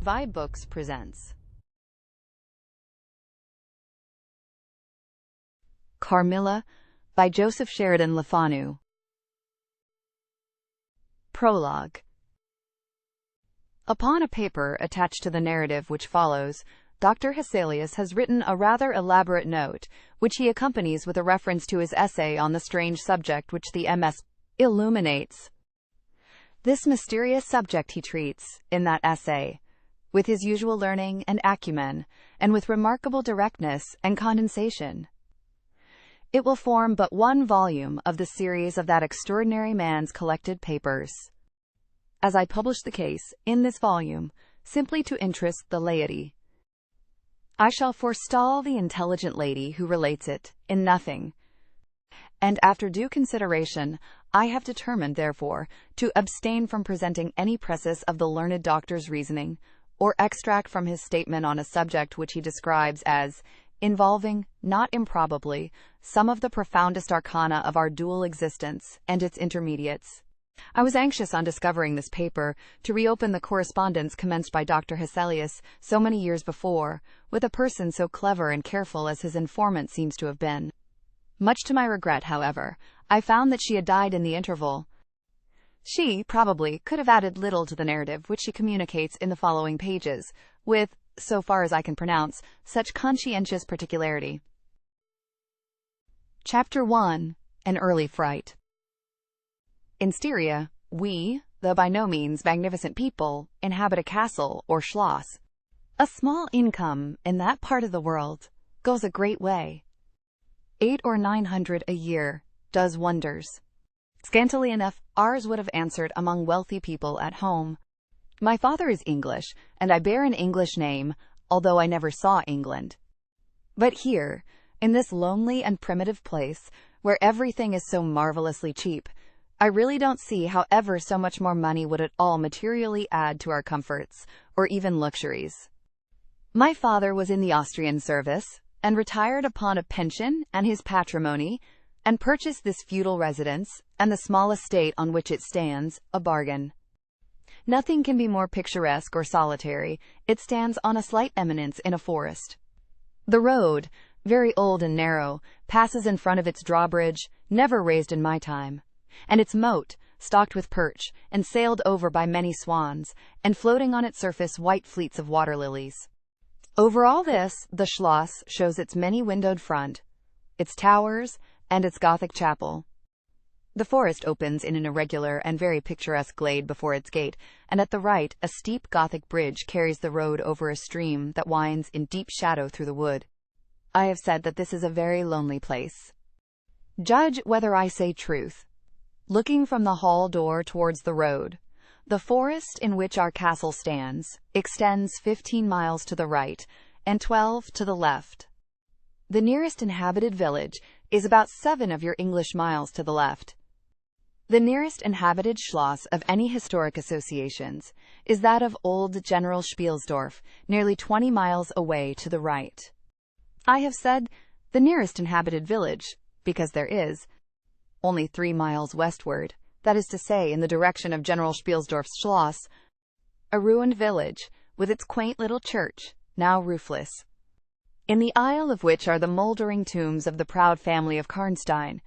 vibeBooks presents Carmilla by Joseph Sheridan Le Fanu. Prologue. Upon a paper attached to the narrative which follows, Dr. Hesselius has written a rather elaborate note, which he accompanies with a reference to his essay on the strange subject which the MS illuminates. This mysterious subject he treats, in that essay, with his usual learning and acumen, and with remarkable directness and condensation. It will form but one volume of the series of that extraordinary man's collected papers. As I publish the case, in this volume, simply to interest the laity, I shall forestall the intelligent lady who relates it, in nothing. And after due consideration, I have determined, therefore, to abstain from presenting any preface of the learned doctor's reasoning, or extract from his statement on a subject which he describes as involving, not improbably, some of the profoundest arcana of our dual existence and its intermediates. I was anxious on discovering this paper to reopen the correspondence commenced by Dr. Hesselius so many years before, with a person so clever and careful as his informant seems to have been. Much to my regret, however, I found that she had died in the interval. She, probably, could have added little to the narrative which she communicates in the following pages, with, so far as I can pronounce, such conscientious particularity. Chapter 1. An Early Fright. In Styria, we, the by no means magnificent people, inhabit a castle or schloss. A small income in that part of the world goes a great way. 800 or 900 a year does wonders. Scantily enough, ours would have answered among wealthy people at home. My father is English, and I bear an English name, although I never saw England. But here, in this lonely and primitive place, where everything is so marvelously cheap, I really don't see how ever so much more money would at all materially add to our comforts, or even luxuries. My father was in the Austrian service, and retired upon a pension and his patrimony, and purchased this feudal residence, and the small estate on which it stands, a bargain. Nothing can be more picturesque or solitary. It stands on a slight eminence in a forest. The road, very old and narrow, passes in front of its drawbridge, never raised in my time, and its moat, stocked with perch, and sailed over by many swans, and floating on its surface white fleets of water lilies. Over all this, the schloss shows its many-windowed front, its towers, and its Gothic chapel. The forest opens in an irregular and very picturesque glade before its gate, and at the right a steep Gothic bridge carries the road over a stream that winds in deep shadow through the wood. I have said that this is a very lonely place. Judge whether I say truth. Looking from the hall door towards the road, the forest in which our castle stands extends 15 miles to the right and 12 to the left. The nearest inhabited village is about 7 of your English miles to the left. The nearest inhabited schloss of any historic associations is that of old General Spielsdorf, nearly 20 miles away to the right. I have said the nearest inhabited village, because there is only 3 miles westward, that is to say, in the direction of General Spielsdorf's schloss, a ruined village, with its quaint little church, now roofless, in the aisle of which are the mouldering tombs of the proud family of Karnstein,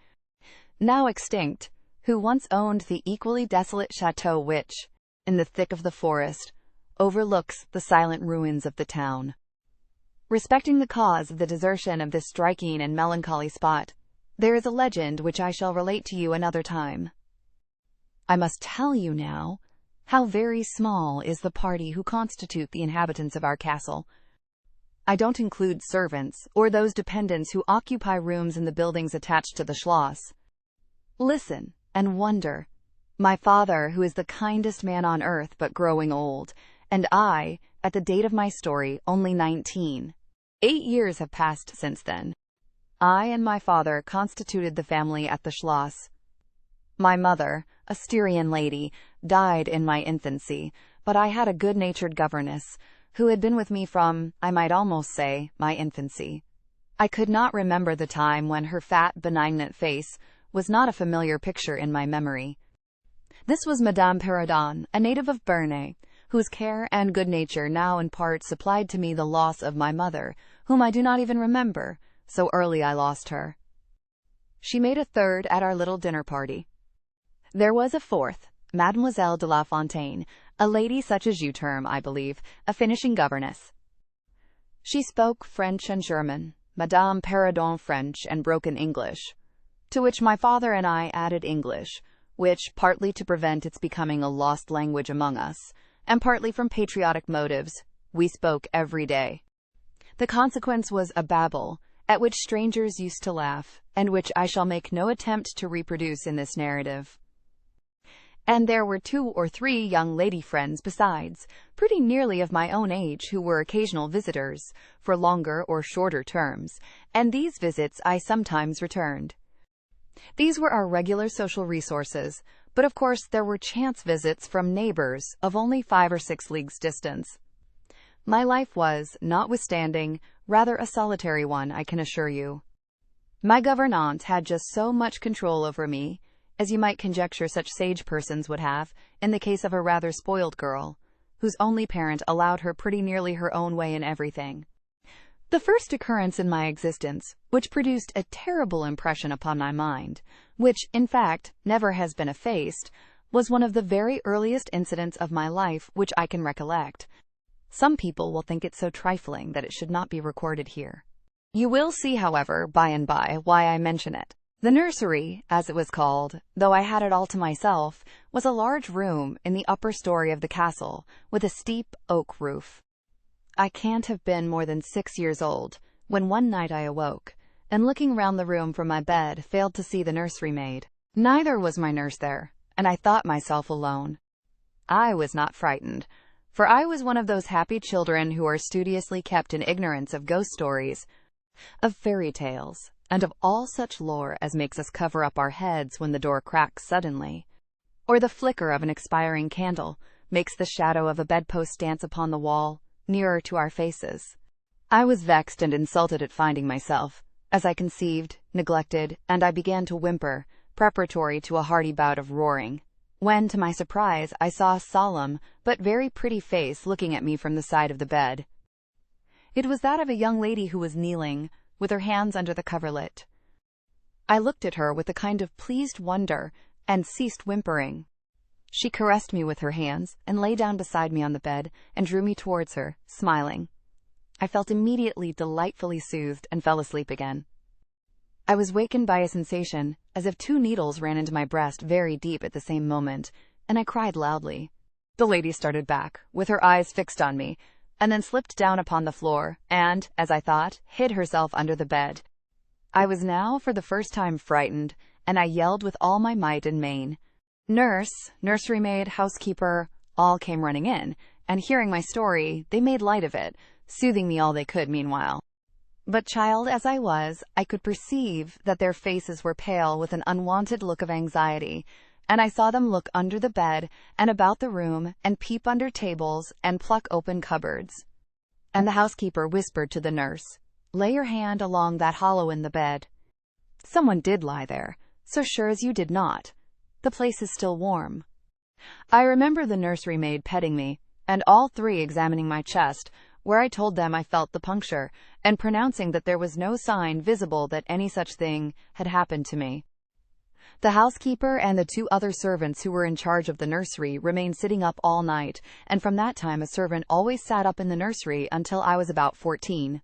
now extinct, who once owned the equally desolate chateau which, in the thick of the forest, overlooks the silent ruins of the town. Respecting the cause of the desertion of this striking and melancholy spot, there is a legend which I shall relate to you another time. I must tell you now how very small is the party who constitute the inhabitants of our castle. I don't include servants or those dependents who occupy rooms in the buildings attached to the schloss. Listen and wonder. My father, who is the kindest man on earth but growing old, and I, at the date of my story, only 19. 8 years have passed since then. I and my father constituted the family at the schloss. My mother, a Styrian lady, died in my infancy, but I had a good-natured governess, who had been with me from, I might almost say, my infancy. I could not remember the time when her fat, benignant face was not a familiar picture in my memory. This was Madame Perrodon, a native of Bernay, whose care and good nature now in part supplied to me the loss of my mother, whom I do not even remember, so early I lost her. She made a third at our little dinner party. There was a fourth, Mademoiselle de la Fontaine, a lady such as you term, I believe, a finishing governess. She spoke French and German, Madame Perrodon French and broken English, to which my father and I added English, which, partly to prevent its becoming a lost language among us, and partly from patriotic motives, we spoke every day. The consequence was a babel, at which strangers used to laugh, and which I shall make no attempt to reproduce in this narrative. And there were 2 or 3 young lady friends besides, pretty nearly of my own age, who were occasional visitors, for longer or shorter terms, and these visits I sometimes returned. These were our regular social resources, but of course there were chance visits from neighbors of only 5 or 6 leagues distance. My life was, notwithstanding, rather a solitary one, I can assure you. My gouvernante had just so much control over me, as you might conjecture such sage persons would have, in the case of a rather spoiled girl, whose only parent allowed her pretty nearly her own way in everything. The first occurrence in my existence, which produced a terrible impression upon my mind, which, in fact, never has been effaced, was one of the very earliest incidents of my life which I can recollect. Some people will think it so trifling that it should not be recorded here. You will see, however, by and by, why I mention it. The nursery, as it was called, though I had it all to myself, was a large room in the upper story of the castle, with a steep oak roof. I can't have been more than 6 years old, when one night I awoke, and looking round the room from my bed, failed to see the nursery maid. Neither was my nurse there, and I thought myself alone. I was not frightened, for I was one of those happy children who are studiously kept in ignorance of ghost stories, of fairy tales, and of all such lore as makes us cover up our heads when the door cracks suddenly, or the flicker of an expiring candle makes the shadow of a bedpost dance upon the wall, nearer to our faces. I was vexed and insulted at finding myself, as I conceived, neglected, and I began to whimper, preparatory to a hearty bout of roaring, when, to my surprise, I saw a solemn, but very pretty face looking at me from the side of the bed. It was that of a young lady who was kneeling, with her hands under the coverlet. I looked at her with a kind of pleased wonder, and ceased whimpering. She caressed me with her hands, and lay down beside me on the bed, and drew me towards her, smiling. I felt immediately delightfully soothed, and fell asleep again. I was wakened by a sensation, as if 2 needles ran into my breast very deep at the same moment, and I cried loudly. The lady started back, with her eyes fixed on me, and then slipped down upon the floor, and, as I thought, hid herself under the bed. I was now for the first time frightened, and I yelled with all my might and main. Nurse, nursery maid, housekeeper, all came running in, and hearing my story, they made light of it, soothing me all they could meanwhile. But child as I was, I could perceive that their faces were pale with an unwonted look of anxiety, and I saw them look under the bed and about the room, and peep under tables and pluck open cupboards. And the housekeeper whispered to the nurse, "Lay your hand along that hollow in the bed. Someone did lie there, so sure as you did not. The place is still warm." I remember the nursery maid petting me, and all 3 examining my chest, where I told them I felt the puncture, and pronouncing that there was no sign visible that any such thing had happened to me. The housekeeper and the 2 other servants who were in charge of the nursery remained sitting up all night, and from that time a servant always sat up in the nursery until I was about 14.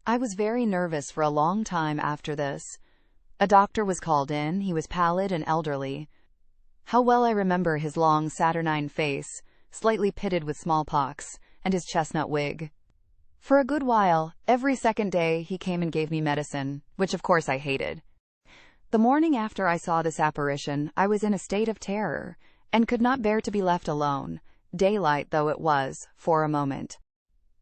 I was very nervous for a long time after this. A doctor was called in. He was pallid and elderly. How well I remember his long saturnine face, slightly pitted with smallpox, and his chestnut wig. For a good while, every second day, he came and gave me medicine, which of course I hated. The morning after I saw this apparition, I was in a state of terror, and could not bear to be left alone, daylight though it was, for a moment.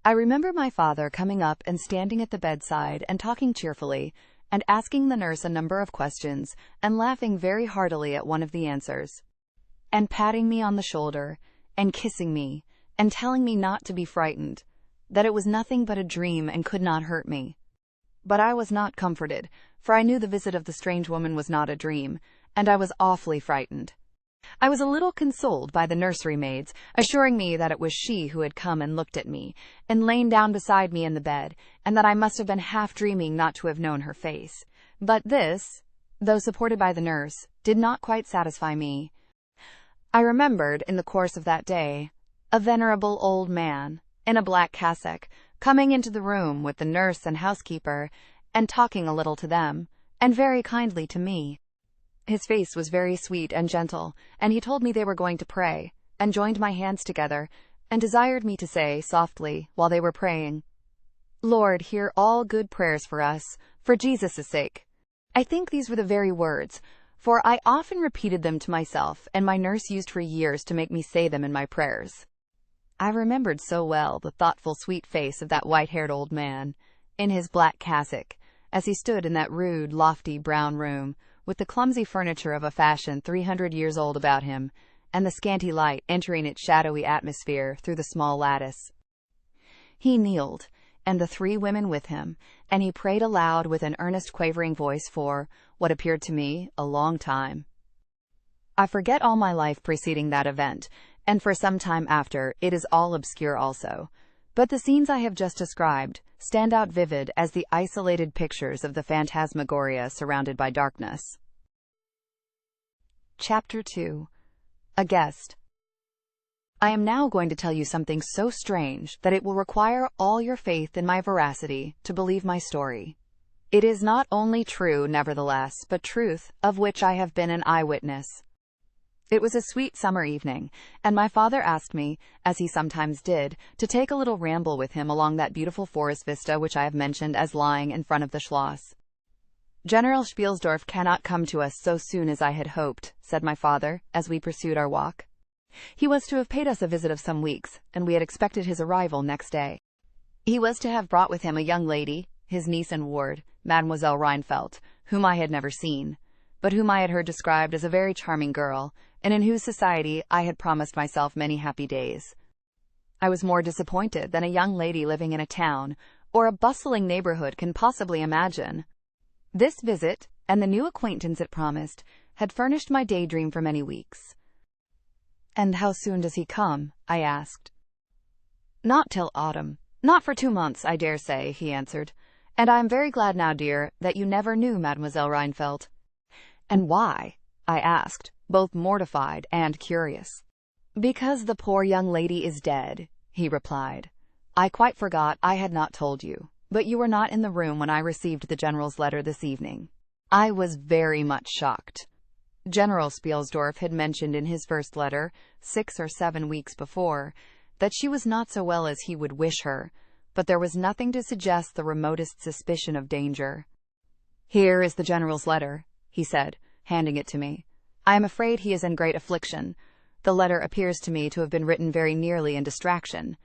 I remember my father coming up and standing at the bedside and talking cheerfully, and asking the nurse a number of questions, and laughing very heartily at one of the answers, and patting me on the shoulder, and kissing me, and telling me not to be frightened, that it was nothing but a dream and could not hurt me. But I was not comforted, for I knew the visit of the strange woman was not a dream, and I was awfully frightened. I was a little consoled by the nursery maids, assuring me that it was she who had come and looked at me, and lain down beside me in the bed, and that I must have been half dreaming not to have known her face. But this, though supported by the nurse, did not quite satisfy me. I remembered, in the course of that day, a venerable old man, in a black cassock, coming into the room with the nurse and housekeeper, and talking a little to them, and very kindly to me. His face was very sweet and gentle, and he told me they were going to pray, and joined my hands together, and desired me to say, softly, while they were praying, "Lord, hear all good prayers for us, for Jesus' sake." I think these were the very words, for I often repeated them to myself, and my nurse used for years to make me say them in my prayers. I remembered so well the thoughtful, sweet face of that white-haired old man, in his black cassock, as he stood in that rude, lofty, brown room, with the clumsy furniture of a fashion 300 years old about him, and the scanty light entering its shadowy atmosphere through the small lattice. He kneeled, and the 3 women with him, and he prayed aloud with an earnest, quavering voice for, what appeared to me, a long time. I forget all my life preceding that event, and for some time after it is all obscure also. But the scenes I have just described stand out vivid as the isolated pictures of the phantasmagoria surrounded by darkness. Chapter 2. A Guest. I am now going to tell you something so strange that it will require all your faith in my veracity to believe my story. It is not only true, nevertheless, but truth of which I have been an eyewitness. It was a sweet summer evening, and my father asked me, as he sometimes did, to take a little ramble with him along that beautiful forest vista which I have mentioned as lying in front of the Schloss. "General Spielsdorf cannot come to us so soon as I had hoped," said my father, as we pursued our walk. He was to have paid us a visit of some weeks, and we had expected his arrival next day. He was to have brought with him a young lady, his niece and ward, Mademoiselle Rheinfeldt, whom I had never seen, but whom I had heard described as a very charming girl, and in whose society I had promised myself many happy days. I was more disappointed than a young lady living in a town or a bustling neighborhood can possibly imagine. This visit, and the new acquaintance it promised, had furnished my daydream for many weeks. "And how soon does he come?" I asked. "Not till autumn. Not for 2 months, I dare say," he answered. "And I am very glad now, dear, that you never knew Mademoiselle Rheinfeldt." "And why?" I asked, both mortified and curious. "Because the poor young lady is dead," he replied. "I quite forgot I had not told you, but you were not in the room when I received the General's letter this evening." I was very much shocked. General Spielsdorf had mentioned in his first letter, 6 or 7 weeks before, that she was not so well as he would wish her, but there was nothing to suggest the remotest suspicion of danger. "Here is the General's letter," he said, handing it to me. "I am afraid he is in great affliction. The letter appears to me to have been written very nearly in distraction."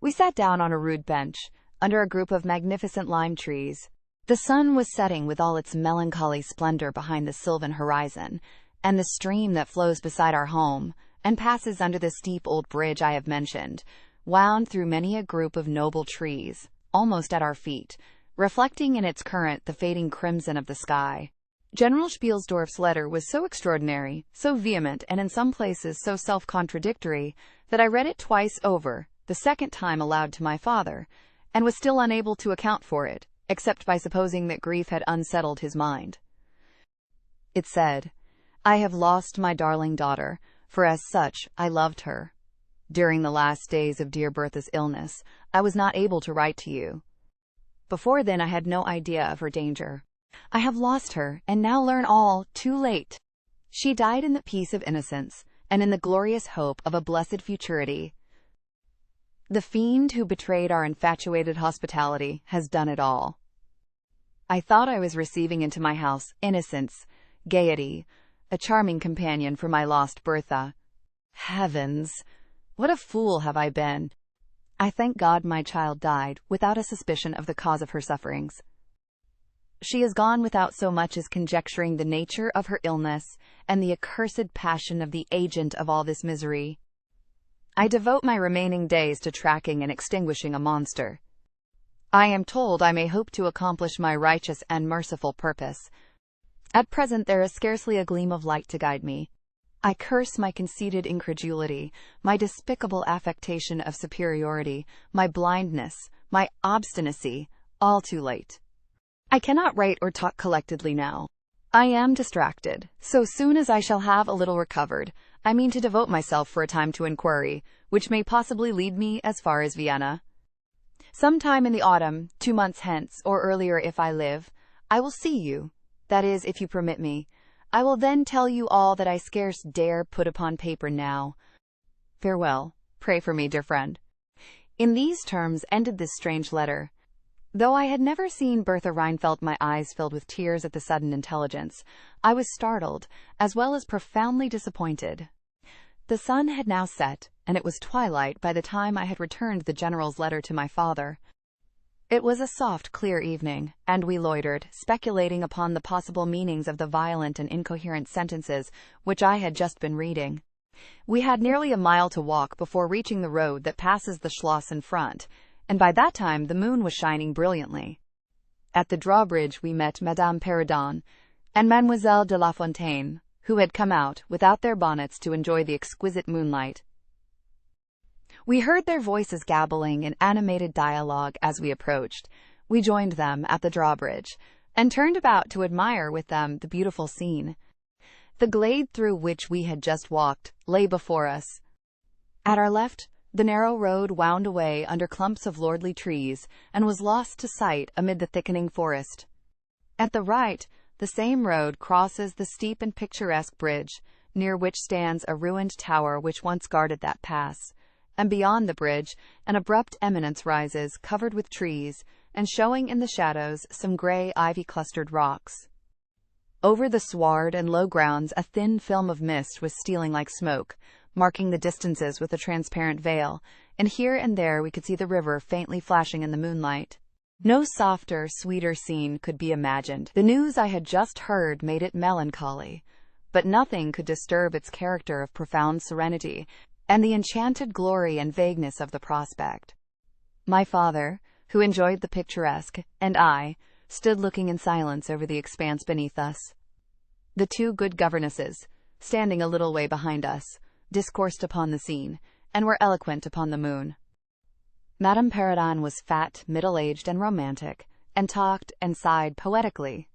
We sat down on a rude bench, under a group of magnificent lime trees. The sun was setting with all its melancholy splendor behind the sylvan horizon, and the stream that flows beside our home, and passes under the steep old bridge I have mentioned, wound through many a group of noble trees, almost at our feet, reflecting in its current the fading crimson of the sky. General Spielsdorf's letter was so extraordinary, so vehement, and in some places so self-contradictory, that I read it twice over, the second time aloud to my father, and was still unable to account for it, except by supposing that grief had unsettled his mind. It said, "I have lost my darling daughter, for as such I loved her. During the last days of dear Bertha's illness, I was not able to write to you. Before then I had no idea of her danger. I have lost her, and now learn all too late. She died in the peace of innocence, and in the glorious hope of a blessed futurity. The fiend who betrayed our infatuated hospitality has done it all. I thought I was receiving into my house innocence, gaiety, a charming companion for my lost Bertha. Heavens! What a fool have I been! I thank God my child died without a suspicion of the cause of her sufferings. She is gone without so much as conjecturing the nature of her illness and the accursed passion of the agent of all this misery. I devote my remaining days to tracking and extinguishing a monster. I am told I may hope to accomplish my righteous and merciful purpose. At present there is scarcely a gleam of light to guide me. I curse my conceited incredulity, my despicable affectation of superiority, my blindness, my obstinacy, all too late. I cannot write or talk collectedly now. I am distracted. So soon as I shall have a little recovered, I mean to devote myself for a time to inquiry, which may possibly lead me as far as Vienna. Sometime in the autumn, 2 months hence, or earlier if I live, I will see you, that is, if you permit me. I will then tell you all that I scarce dare put upon paper now. Farewell. Pray for me, dear friend. In these terms ended this strange letter. Though I had never seen Bertha Rheinfeldt, my eyes filled with tears at the sudden intelligence. I was startled, as well as profoundly disappointed. The sun had now set, and it was twilight by the time I had returned the General's letter to my father. It was a soft, clear evening, and we loitered, speculating upon the possible meanings of the violent and incoherent sentences which I had just been reading. We had nearly a mile to walk before reaching the road that passes the Schloss in front, and by that time the moon was shining brilliantly. At the drawbridge we met Madame Perrodon and Mademoiselle de La Fontaine, who had come out, without their bonnets, to enjoy the exquisite moonlight. We heard their voices gabbling in animated dialogue as we approached. We joined them at the drawbridge, and turned about to admire with them the beautiful scene. The glade through which we had just walked lay before us. At our left, the narrow road wound away under clumps of lordly trees, and was lost to sight amid the thickening forest. At the right, the same road crosses the steep and picturesque bridge, near which stands a ruined tower which once guarded that pass, and beyond the bridge an abrupt eminence rises, covered with trees, and showing in the shadows some grey ivy-clustered rocks. Over the sward and low grounds a thin film of mist was stealing like smoke, marking the distances with a transparent veil, and here and there we could see the river faintly flashing in the moonlight. No softer, sweeter scene could be imagined. The news I had just heard made it melancholy, but nothing could disturb its character of profound serenity, and the enchanted glory and vagueness of the prospect. My father, who enjoyed the picturesque, and I, stood looking in silence over the expanse beneath us. The 2 good governesses, standing a little way behind us, discoursed upon the scene, and were eloquent upon the moon. Madame Perrodon was fat, middle-aged, and romantic, and talked and sighed poetically.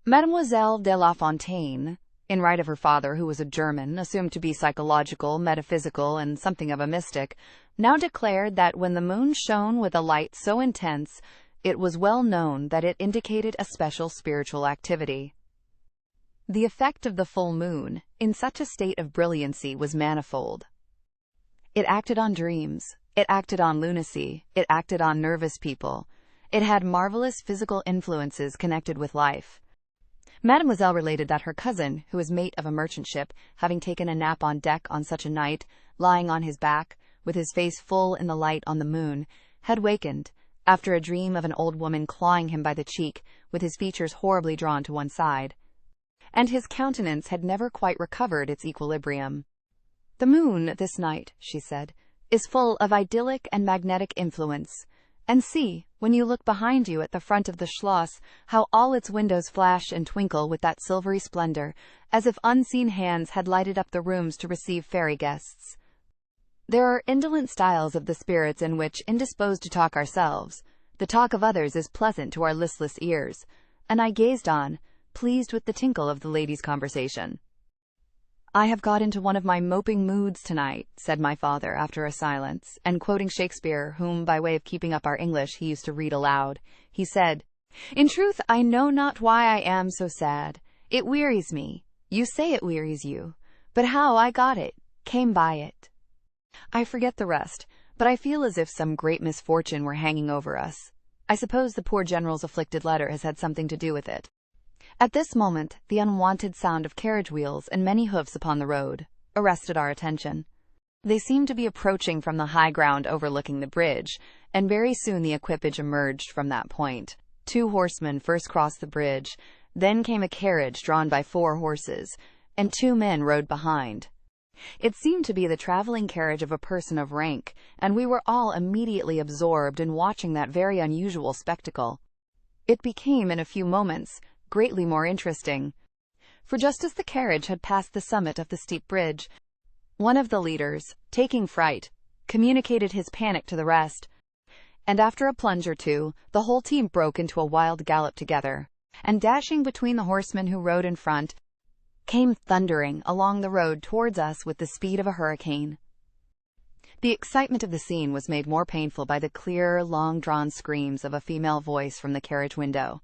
Mademoiselle de La Fontaine, in right of her father, who was a German, assumed to be psychological, metaphysical, and something of a mystic, now declared that when the moon shone with a light so intense, it was well known that it indicated a special spiritual activity. The effect of the full moon, in such a state of brilliancy, was manifold. It acted on dreams, it acted on lunacy, it acted on nervous people. It had marvelous physical influences connected with life. Mademoiselle related that her cousin, who was mate of a merchant ship, having taken a nap on deck on such a night, lying on his back, with his face full in the light on the moon, had wakened, after a dream of an old woman clawing him by the cheek, with his features horribly drawn to one side, and his countenance had never quite recovered its equilibrium. "The moon this night," she said, "is full of idyllic and magnetic influence. And see, when you look behind you at the front of the Schloss, how all its windows flash and twinkle with that silvery splendor, as if unseen hands had lighted up the rooms to receive fairy guests. There are indolent styles of the spirits in which, indisposed to talk ourselves, the talk of others is pleasant to our listless ears, and I gazed on, pleased with the tinkle of the ladies' conversation. "I have got into one of my moping moods tonight," said my father after a silence, and quoting Shakespeare, whom, by way of keeping up our English, he used to read aloud, he said, "In truth, I know not why I am so sad. It wearies me. You say it wearies you. But how I got it, came by it. I forget the rest, but I feel as if some great misfortune were hanging over us. I suppose the poor General's afflicted letter has had something to do with it." At this moment, the unwonted sound of carriage wheels and many hoofs upon the road arrested our attention. They seemed to be approaching from the high ground overlooking the bridge, and very soon the equipage emerged from that point. 2 horsemen first crossed the bridge, then came a carriage drawn by 4 horses, and 2 men rode behind. It seemed to be the traveling carriage of a person of rank, and we were all immediately absorbed in watching that very unusual spectacle. It became, in a few moments, greatly more interesting. for just as the carriage had passed the summit of the steep bridge, one of the leaders, taking fright, communicated his panic to the rest, and after a plunge or two, the whole team broke into a wild gallop together, and dashing between the horsemen who rode in front, came thundering along the road towards us with the speed of a hurricane. The excitement of the scene was made more painful by the clear, long-drawn screams of a female voice from the carriage window.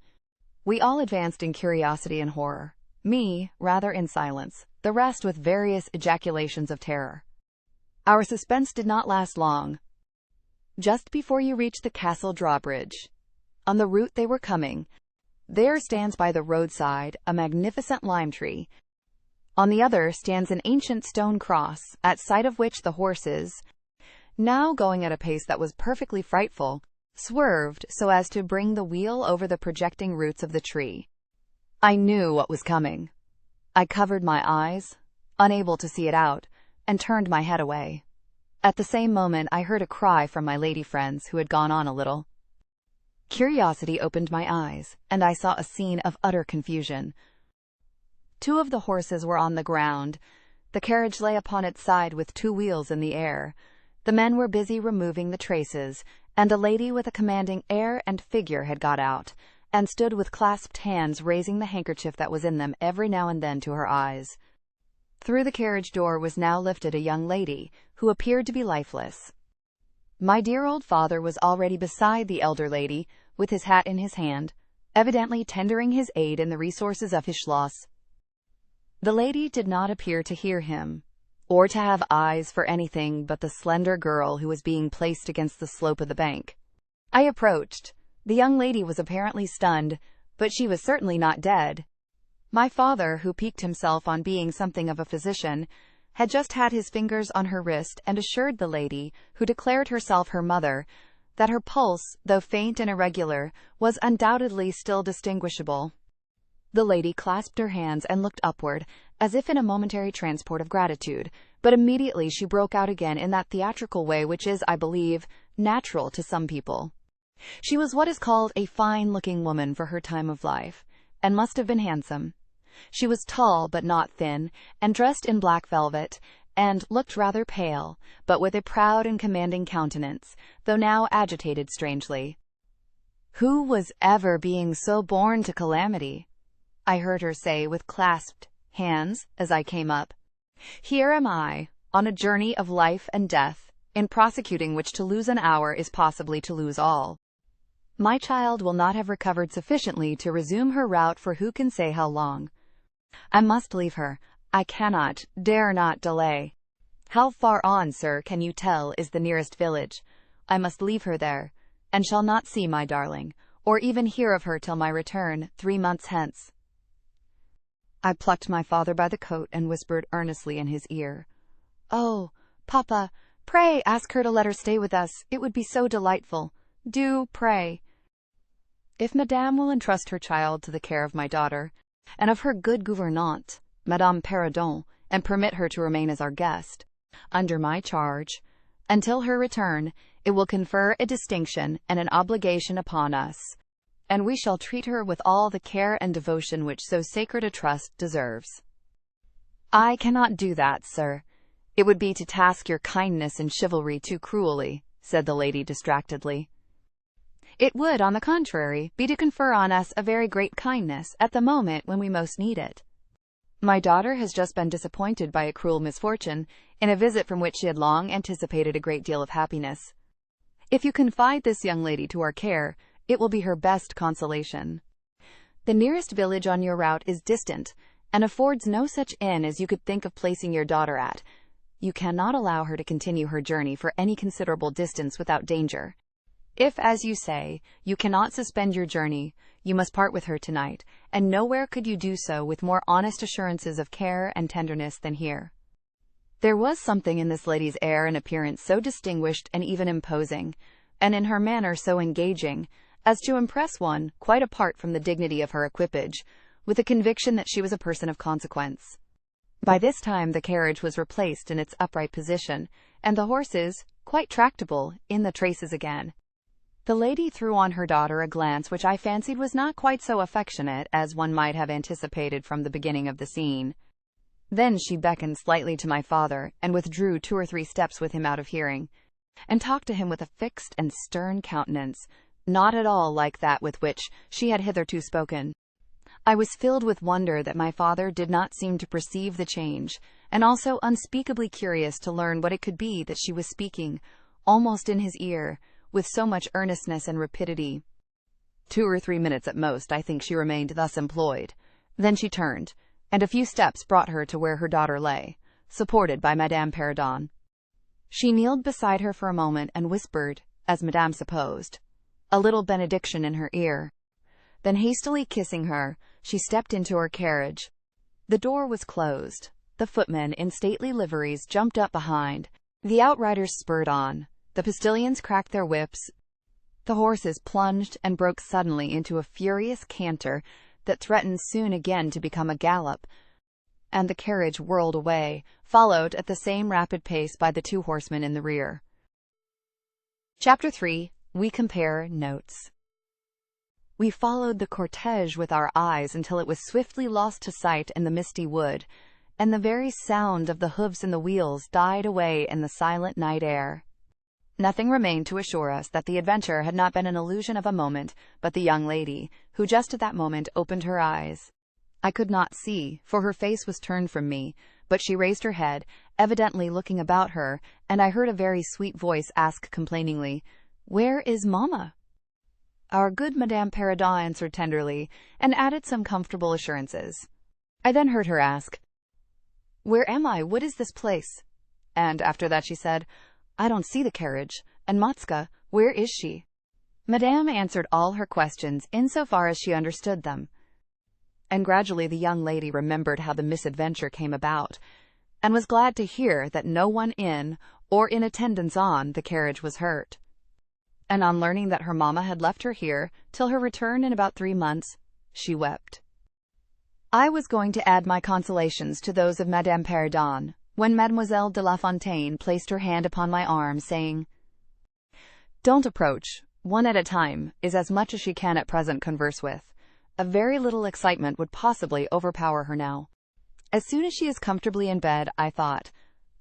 We all advanced in curiosity and horror, me rather in silence, the rest with various ejaculations of terror. Our suspense did not last long. Just before you reach the castle drawbridge, on the route they were coming, there stands by the roadside a magnificent lime tree. On the other stands an ancient stone cross, at sight of which the horses, now going at a pace that was perfectly frightful, swerved so as to bring the wheel over the projecting roots of the tree. I knew what was coming. I covered my eyes, unable to see it out, and turned my head away. At the same moment I heard a cry from my lady friends who had gone on a little. Curiosity opened my eyes, and I saw a scene of utter confusion. 2 of the horses were on the ground. The carriage lay upon its side with 2 wheels in the air. The men were busy removing the traces, and a lady with a commanding air and figure had got out, and stood with clasped hands raising the handkerchief that was in them every now and then to her eyes. Through the carriage door was now lifted a young lady, who appeared to be lifeless. My dear old father was already beside the elder lady, with his hat in his hand, evidently tendering his aid in the resources of his Schloss. The lady did not appear to hear him, or to have eyes for anything but the slender girl who was being placed against the slope of the bank. I approached. The young lady was apparently stunned, but she was certainly not dead. My father, who piqued himself on being something of a physician, had just had his fingers on her wrist and assured the lady, who declared herself her mother, that her pulse, though faint and irregular, was undoubtedly still distinguishable. The lady clasped her hands and looked upward, as if in a momentary transport of gratitude, but immediately she broke out again in that theatrical way which is, I believe, natural to some people. She was what is called a fine-looking woman for her time of life, and must have been handsome. She was tall but not thin, and dressed in black velvet, and looked rather pale, but with a proud and commanding countenance, though now agitated strangely. "Who was ever being so born to calamity?" I heard her say with clasped hands as I came up. "Here am I, on a journey of life and death, in prosecuting which to lose an hour is possibly to lose all. My child will not have recovered sufficiently to resume her route for who can say how long. I must leave her. I cannot, dare not delay. How far on, sir, can you tell, is the nearest village? I must leave her there, and shall not see my darling, or even hear of her till my return, 3 months hence." I plucked my father by the coat and whispered earnestly in his ear, "Oh, Papa, pray ask her to let her stay with us. It would be so delightful. Do, pray. If Madame will entrust her child to the care of my daughter, and of her good gouvernante, Madame Perrodon, and permit her to remain as our guest, under my charge, until her return, it will confer a distinction and an obligation upon us, and we shall treat her with all the care and devotion which so sacred a trust deserves." "I cannot do that, sir. It would be to task your kindness and chivalry too cruelly," said the lady distractedly. "It would, on the contrary, be to confer on us a very great kindness at the moment when we most need it. My daughter has just been disappointed by a cruel misfortune, in a visit from which she had long anticipated a great deal of happiness. If you confide this young lady to our care, it will be her best consolation. The nearest village on your route is distant, and affords no such inn as you could think of placing your daughter at. You cannot allow her to continue her journey for any considerable distance without danger. If, as you say, you cannot suspend your journey, you must part with her tonight, and nowhere could you do so with more honest assurances of care and tenderness than here." There was something in this lady's air and appearance so distinguished and even imposing, and in her manner so engaging, as to impress one, quite apart from the dignity of her equipage, with a conviction that she was a person of consequence. By this time the carriage was replaced in its upright position, and the horses, quite tractable, in the traces again. The lady threw on her daughter a glance which I fancied was not quite so affectionate as one might have anticipated from the beginning of the scene. Then she beckoned slightly to my father, and withdrew 2 or 3 steps with him out of hearing, and talked to him with a fixed and stern countenance, not at all like that with which she had hitherto spoken. I was filled with wonder that my father did not seem to perceive the change, and also unspeakably curious to learn what it could be that she was speaking, almost in his ear, with so much earnestness and rapidity. 2 or 3 minutes at most, I think she remained thus employed. Then she turned, and a few steps brought her to where her daughter lay, supported by Madame Perrodon. She kneeled beside her for a moment and whispered, as Madame supposed, a little benediction in her ear. Then hastily kissing her, she stepped into her carriage. The door was closed. The footmen in stately liveries jumped up behind. The outriders spurred on. The postilions cracked their whips. The horses plunged and broke suddenly into a furious canter that threatened soon again to become a gallop, and the carriage whirled away, followed at the same rapid pace by the 2 horsemen in the rear. Chapter 3. We compare notes. We followed the cortege with our eyes until it was swiftly lost to sight in the misty wood, and the very sound of the hoofs and the wheels died away in the silent night air. Nothing remained to assure us that the adventure had not been an illusion of a moment, but the young lady, who just at that moment opened her eyes. I could not see, for her face was turned from me, but she raised her head, evidently looking about her, and I heard a very sweet voice ask complainingly, "Where is Mamma?" Our good Madame Perrodon answered tenderly, and added some comfortable assurances. I then heard her ask, "Where am I? What is this place?" And after that she said, "I don't see the carriage, and Matska, where is she?" Madame answered all her questions insofar as she understood them, and gradually the young lady remembered how the misadventure came about, and was glad to hear that no one in, or in attendance on, the carriage was hurt. And on learning that her mamma had left her here till her return in about 3 months, she wept. I was going to add my consolations to those of Madame Perrodon, when Mademoiselle de La Fontaine placed her hand upon my arm, saying, "Don't approach. 1 at a time is as much as she can at present converse with. A very little excitement would possibly overpower her now. As soon as she is comfortably in bed, I thought,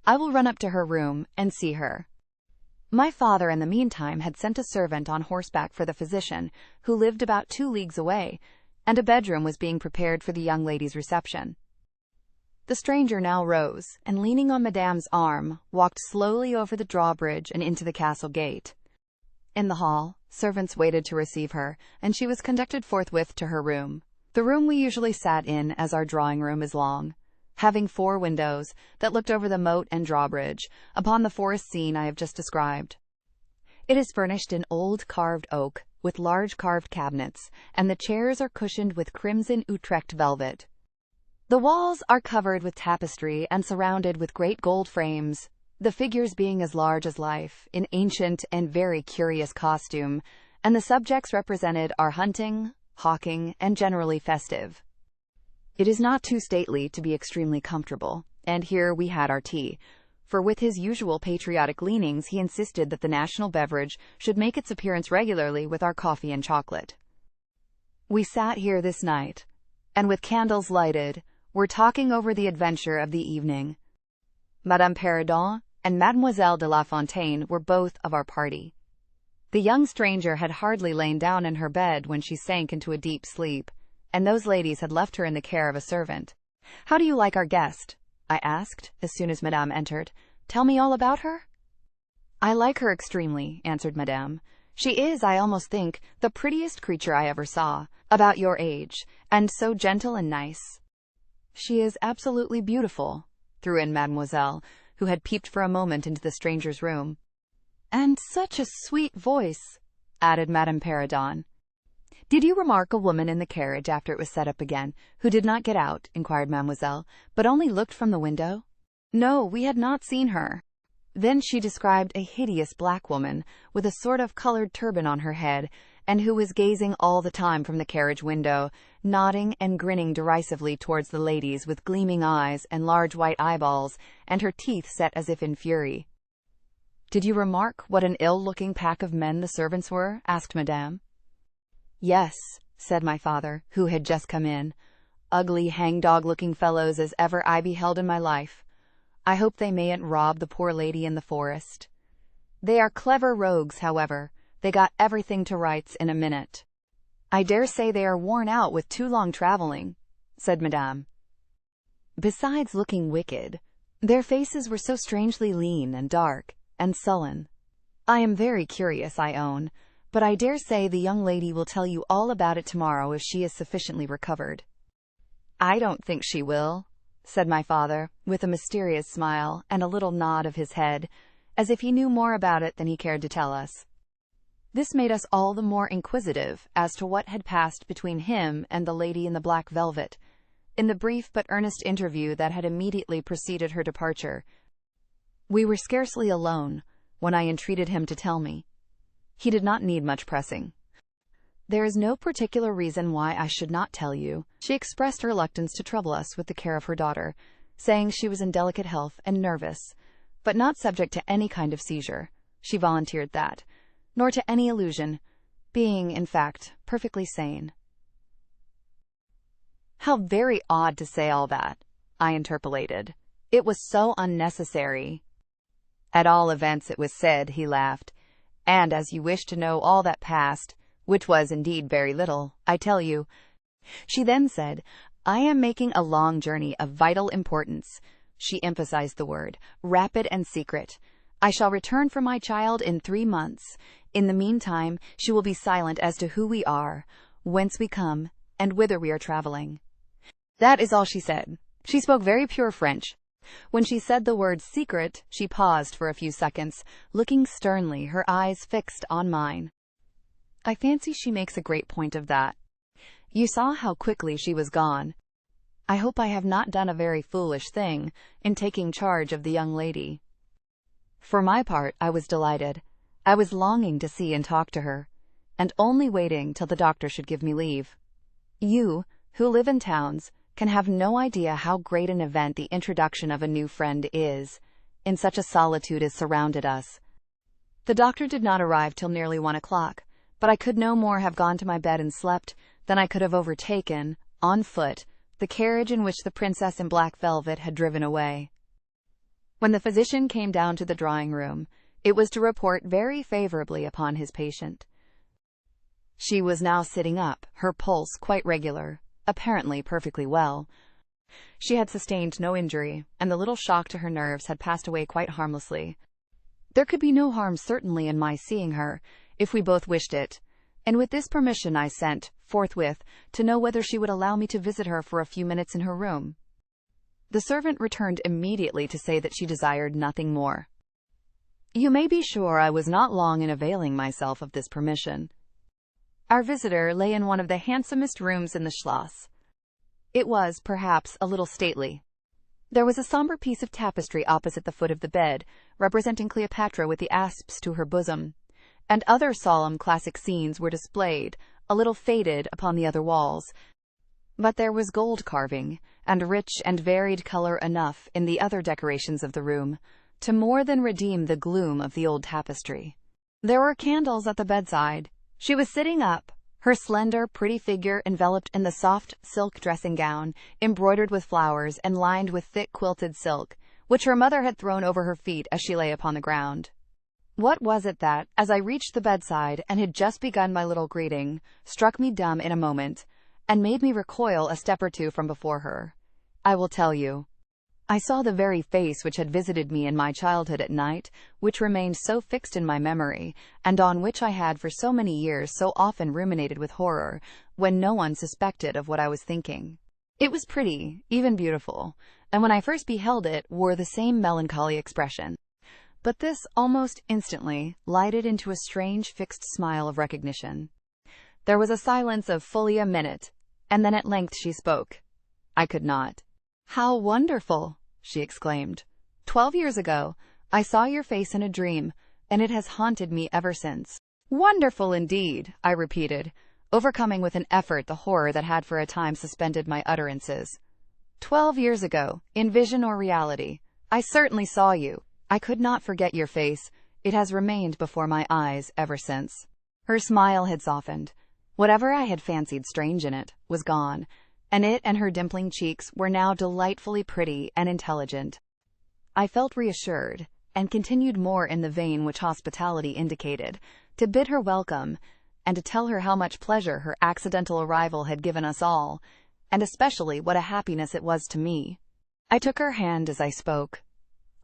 I will run up to her room and see her." My father in the meantime had sent a servant on horseback for the physician, who lived about 2 leagues away, and a bedroom was being prepared for the young lady's reception. The stranger now rose, and leaning on Madame's arm, walked slowly over the drawbridge and into the castle gate. In the hall, servants waited to receive her, and she was conducted forthwith to her room. The room we usually sat in, as our drawing-room is long, having 4 windows that looked over the moat and drawbridge, upon the forest scene I have just described. It is furnished in old carved oak, with large carved cabinets, and the chairs are cushioned with crimson Utrecht velvet. The walls are covered with tapestry and surrounded with great gold frames, the figures being as large as life, in ancient and very curious costume, and the subjects represented are hunting, hawking, and generally festive. It is not too stately to be extremely comfortable, and here we had our tea, for with his usual patriotic leanings he insisted that the national beverage should make its appearance regularly with our coffee and chocolate. We sat here this night, and with candles lighted, were talking over the adventure of the evening. Madame Perrodon and Mademoiselle de La Fontaine were both of our party. The young stranger had hardly lain down in her bed when she sank into a deep sleep, and those ladies had left her in the care of a servant. "How do you like our guest?" I asked, as soon as Madame entered. "Tell me all about her." "I like her extremely," answered Madame. "She is, I almost think, the prettiest creature I ever saw, about your age, and so gentle and nice." "She is absolutely beautiful," threw in Mademoiselle, who had peeped for a moment into the stranger's room. "And such a sweet voice," added Madame Perrodon. "Did you remark a woman in the carriage after it was set up again, who did not get out?" inquired Mademoiselle, "but only looked from the window?" "No, we had not seen her." Then she described a hideous black woman, with a sort of colored turban on her head, and who was gazing all the time from the carriage window, nodding and grinning derisively towards the ladies with gleaming eyes and large white eyeballs, and her teeth set as if in fury. Did you remark what an ill-looking pack of men the servants were? Asked Madame. Yes, said my father, who had just come in. Ugly hangdog-looking fellows as ever I beheld in my life. I hope they mayn't rob the poor lady in the forest. They are clever rogues, however. They got everything to rights in a minute. I dare say they are worn out with too long traveling, said Madame. Besides looking wicked, their faces were so strangely lean and dark and sullen. I am very curious, I own, but I dare say the young lady will tell you all about it tomorrow if she is sufficiently recovered. I don't think she will, said my father, with a mysterious smile and a little nod of his head, as if he knew more about it than he cared to tell us. This made us all the more inquisitive as to what had passed between him and the lady in the black velvet, in the brief but earnest interview that had immediately preceded her departure. We were scarcely alone when I entreated him to tell me. He did not need much pressing. There is no particular reason why I should not tell you. She expressed her reluctance to trouble us with the care of her daughter, saying she was in delicate health and nervous, but not subject to any kind of seizure. She volunteered that, nor to any illusion, being, in fact, perfectly sane. How very odd to say all that, I interpolated. It was so unnecessary. At all events it was said, he laughed, and as you wish to know all that passed, which was indeed very little, I tell you. She then said, I am making a long journey of vital importance. She emphasized the word, rapid and secret. I shall return for my child in 3 months. In the meantime, she will be silent as to who we are, whence we come, and whither we are traveling. That is all she said. She spoke very pure French. When she said the word secret, she paused for a few seconds, looking sternly, her eyes fixed on mine. I fancy she makes a great point of that. You saw how quickly she was gone. I hope I have not done a very foolish thing in taking charge of the young lady. For my part, I was delighted. I was longing to see and talk to her, and only waiting till the doctor should give me leave. You, who live in towns, can have no idea how great an event the introduction of a new friend is, in such a solitude as surrounded us. The doctor did not arrive till nearly 1 o'clock, but I could no more have gone to my bed and slept than I could have overtaken, on foot, the carriage in which the princess in black velvet had driven away. When the physician came down to the drawing-room, it was to report very favorably upon his patient. She was now sitting up, her pulse quite regular, apparently perfectly well. She had sustained no injury, and the little shock to her nerves had passed away quite harmlessly. There could be no harm certainly in my seeing her, if we both wished it, and with this permission I sent, forthwith, to know whether she would allow me to visit her for a few minutes in her room. The servant returned immediately to say that she desired nothing more. You may be sure I was not long in availing myself of this permission. Our visitor lay in one of the handsomest rooms in the Schloss. It was, perhaps, a little stately. There was a somber piece of tapestry opposite the foot of the bed, representing Cleopatra with the asps to her bosom, and other solemn classic scenes were displayed, a little faded, upon the other walls. But there was gold carving, and rich and varied color enough in the other decorations of the room, to more than redeem the gloom of the old tapestry. There were candles at the bedside. She was sitting up, her slender, pretty figure enveloped in the soft silk dressing-gown, embroidered with flowers and lined with thick quilted silk, which her mother had thrown over her feet as she lay upon the ground. What was it that, as I reached the bedside and had just begun my little greeting, struck me dumb in a moment, and made me recoil a step or two from before her? I will tell you. I saw the very face which had visited me in my childhood at night, which remained so fixed in my memory, and on which I had for so many years so often ruminated with horror, when no one suspected of what I was thinking. It was pretty, even beautiful, and when I first beheld it, wore the same melancholy expression. But this, almost instantly, lighted into a strange fixed smile of recognition. There was a silence of fully a minute, and then at length she spoke. I could not. How wonderful! She exclaimed. 12 years ago, I saw your face in a dream, and it has haunted me ever since. Wonderful indeed, I repeated, overcoming with an effort the horror that had for a time suspended my utterances. 12 years ago, in vision or reality, I certainly saw you. I could not forget your face. It has remained before my eyes ever since. Her smile had softened. Whatever I had fancied strange in it was gone, and it and her dimpling cheeks were now delightfully pretty and intelligent. I felt reassured, and continued more in the vein which hospitality indicated, to bid her welcome, and to tell her how much pleasure her accidental arrival had given us all, and especially what a happiness it was to me. I took her hand as I spoke.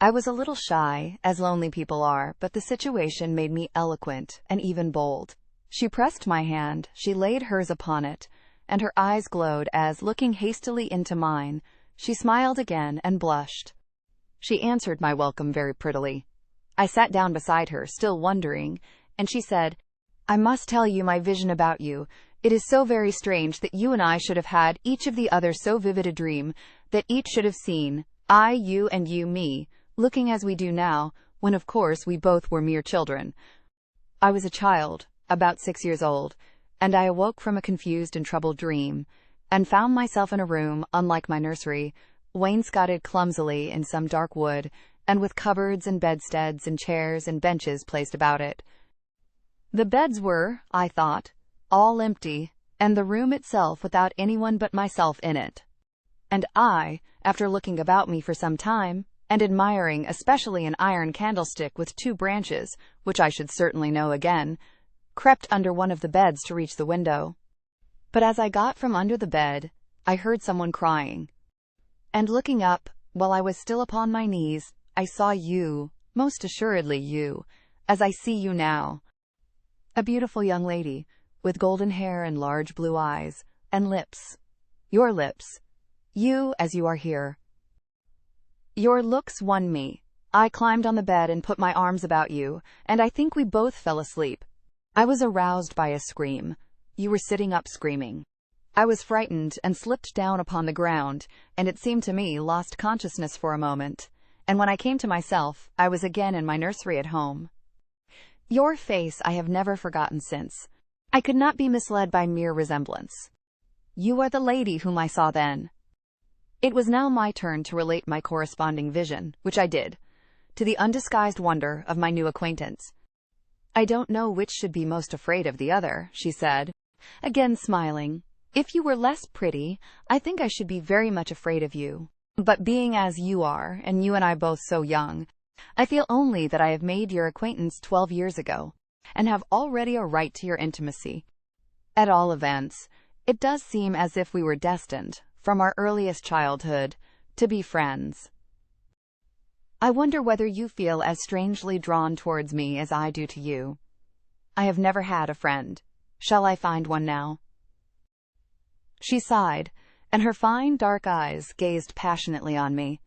I was a little shy, as lonely people are, but the situation made me eloquent and even bold. She pressed my hand, she laid hers upon it, and her eyes glowed as, looking hastily into mine, she smiled again and blushed. She answered my welcome very prettily. I sat down beside her, still wondering, and she said, "I must tell you my vision about you. It is so very strange that you and I should have had each of the other so vivid a dream, that each should have seen, I, you, and you, me, looking as we do now, when of course we both were mere children. I was a child, about 6 years old, and I awoke from a confused and troubled dream, and found myself in a room unlike my nursery, wainscoted clumsily in some dark wood, and with cupboards and bedsteads and chairs and benches placed about it. The beds were, I thought, all empty, and the room itself without anyone but myself in it. And I, after looking about me for some time, and admiring especially an iron candlestick with 2 branches, which I should certainly know again, crept under one of the beds to reach the window. But as I got from under the bed, I heard someone crying. And looking up, while I was still upon my knees, I saw you, most assuredly you, as I see you now. A beautiful young lady, with golden hair and large blue eyes, and lips. Your lips. You as you are here. Your looks won me. I climbed on the bed and put my arms about you, and I think we both fell asleep. I was aroused by a scream. You were sitting up screaming. I was frightened and slipped down upon the ground, and it seemed to me lost consciousness for a moment, and when I came to myself, I was again in my nursery at home. Your face I have never forgotten since. I could not be misled by mere resemblance. You are the lady whom I saw then. It was now my turn to relate my corresponding vision, which I did, to the undisguised wonder of my new acquaintance. I don't know which should be most afraid of the other, she said, again smiling. If you were less pretty, I think I should be very much afraid of you. But being as you are, and you and I both so young, I feel only that I have made your acquaintance 12 years ago, and have already a right to your intimacy. At all events, it does seem as if we were destined, from our earliest childhood, to be friends. I wonder whether you feel as strangely drawn towards me as I do to you. I have never had a friend. Shall I find one now? She sighed, and her fine dark eyes gazed passionately on me.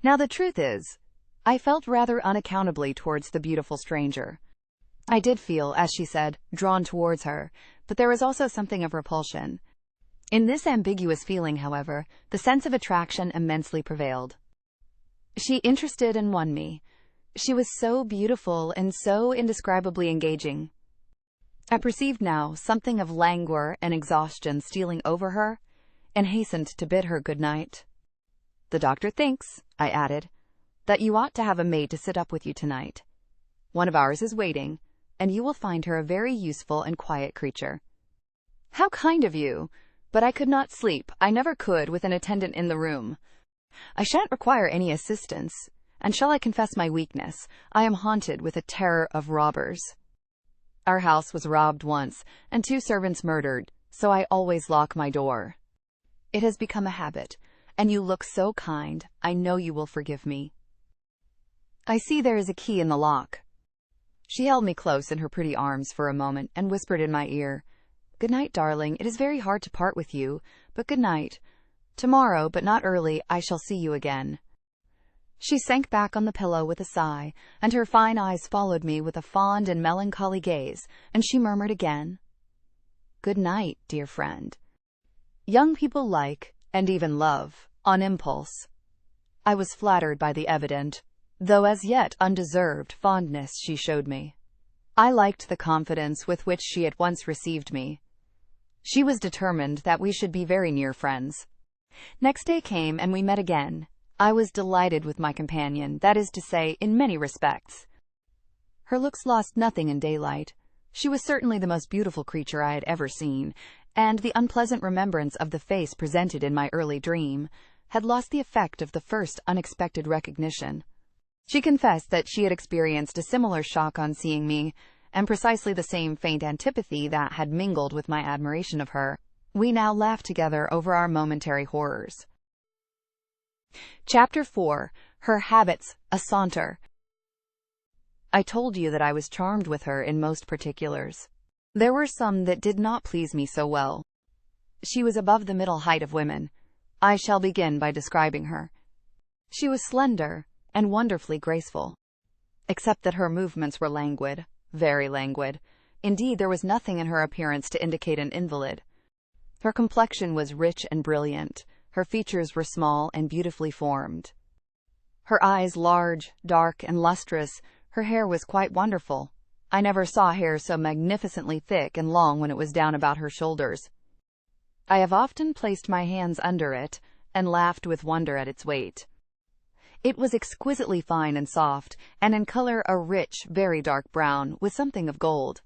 Now the truth is, I felt rather unaccountably towards the beautiful stranger. I did feel, as she said, drawn towards her, but there was also something of repulsion. In this ambiguous feeling, however, the sense of attraction immensely prevailed. She interested and won me. She was so beautiful and so indescribably engaging. I perceived now something of languor and exhaustion stealing over her, and hastened to bid her good night. "The doctor thinks," I added, "that you ought to have a maid to sit up with you tonight. One of ours is waiting, and you will find her a very useful and quiet creature." "How kind of you! But I could not sleep. I never could with an attendant in the room. I shan't require any assistance, and shall I confess my weakness? I am haunted with a terror of robbers. Our house was robbed once, and 2 servants murdered, so I always lock my door. It has become a habit, and you look so kind, I know you will forgive me. I see there is a key in the lock." She held me close in her pretty arms for a moment and whispered in my ear, "Good night, darling. It is very hard to part with you, but good night. Tomorrow, but not early, I shall see you again." She sank back on the pillow with a sigh, and her fine eyes followed me with a fond and melancholy gaze, and she murmured again, "Good night, dear friend." Young people like, and even love, on impulse. I was flattered by the evident, though as yet undeserved, fondness she showed me. I liked the confidence with which she at once received me. She was determined that we should be very near friends. Next day came, and we met again. I was delighted with my companion, that is to say, in many respects. Her looks lost nothing in daylight. She was certainly the most beautiful creature I had ever seen, and the unpleasant remembrance of the face presented in my early dream had lost the effect of the first unexpected recognition. She confessed that she had experienced a similar shock on seeing me, and precisely the same faint antipathy that had mingled with my admiration of her. We now laughed together over our momentary horrors. Chapter 4. Her Habits, a Saunter. I told you that I was charmed with her in most particulars. There were some that did not please me so well. She was above the middle height of women. I shall begin by describing her. She was slender and wonderfully graceful, except that her movements were languid, very languid. Indeed, there was nothing in her appearance to indicate an invalid. Her complexion was rich and brilliant. Her features were small and beautifully formed. Her eyes large, dark, and lustrous. Her hair was quite wonderful. I never saw hair so magnificently thick and long when it was down about her shoulders. I have often placed my hands under it and laughed with wonder at its weight. It was exquisitely fine and soft, and in color a rich, very dark brown, with something of gold.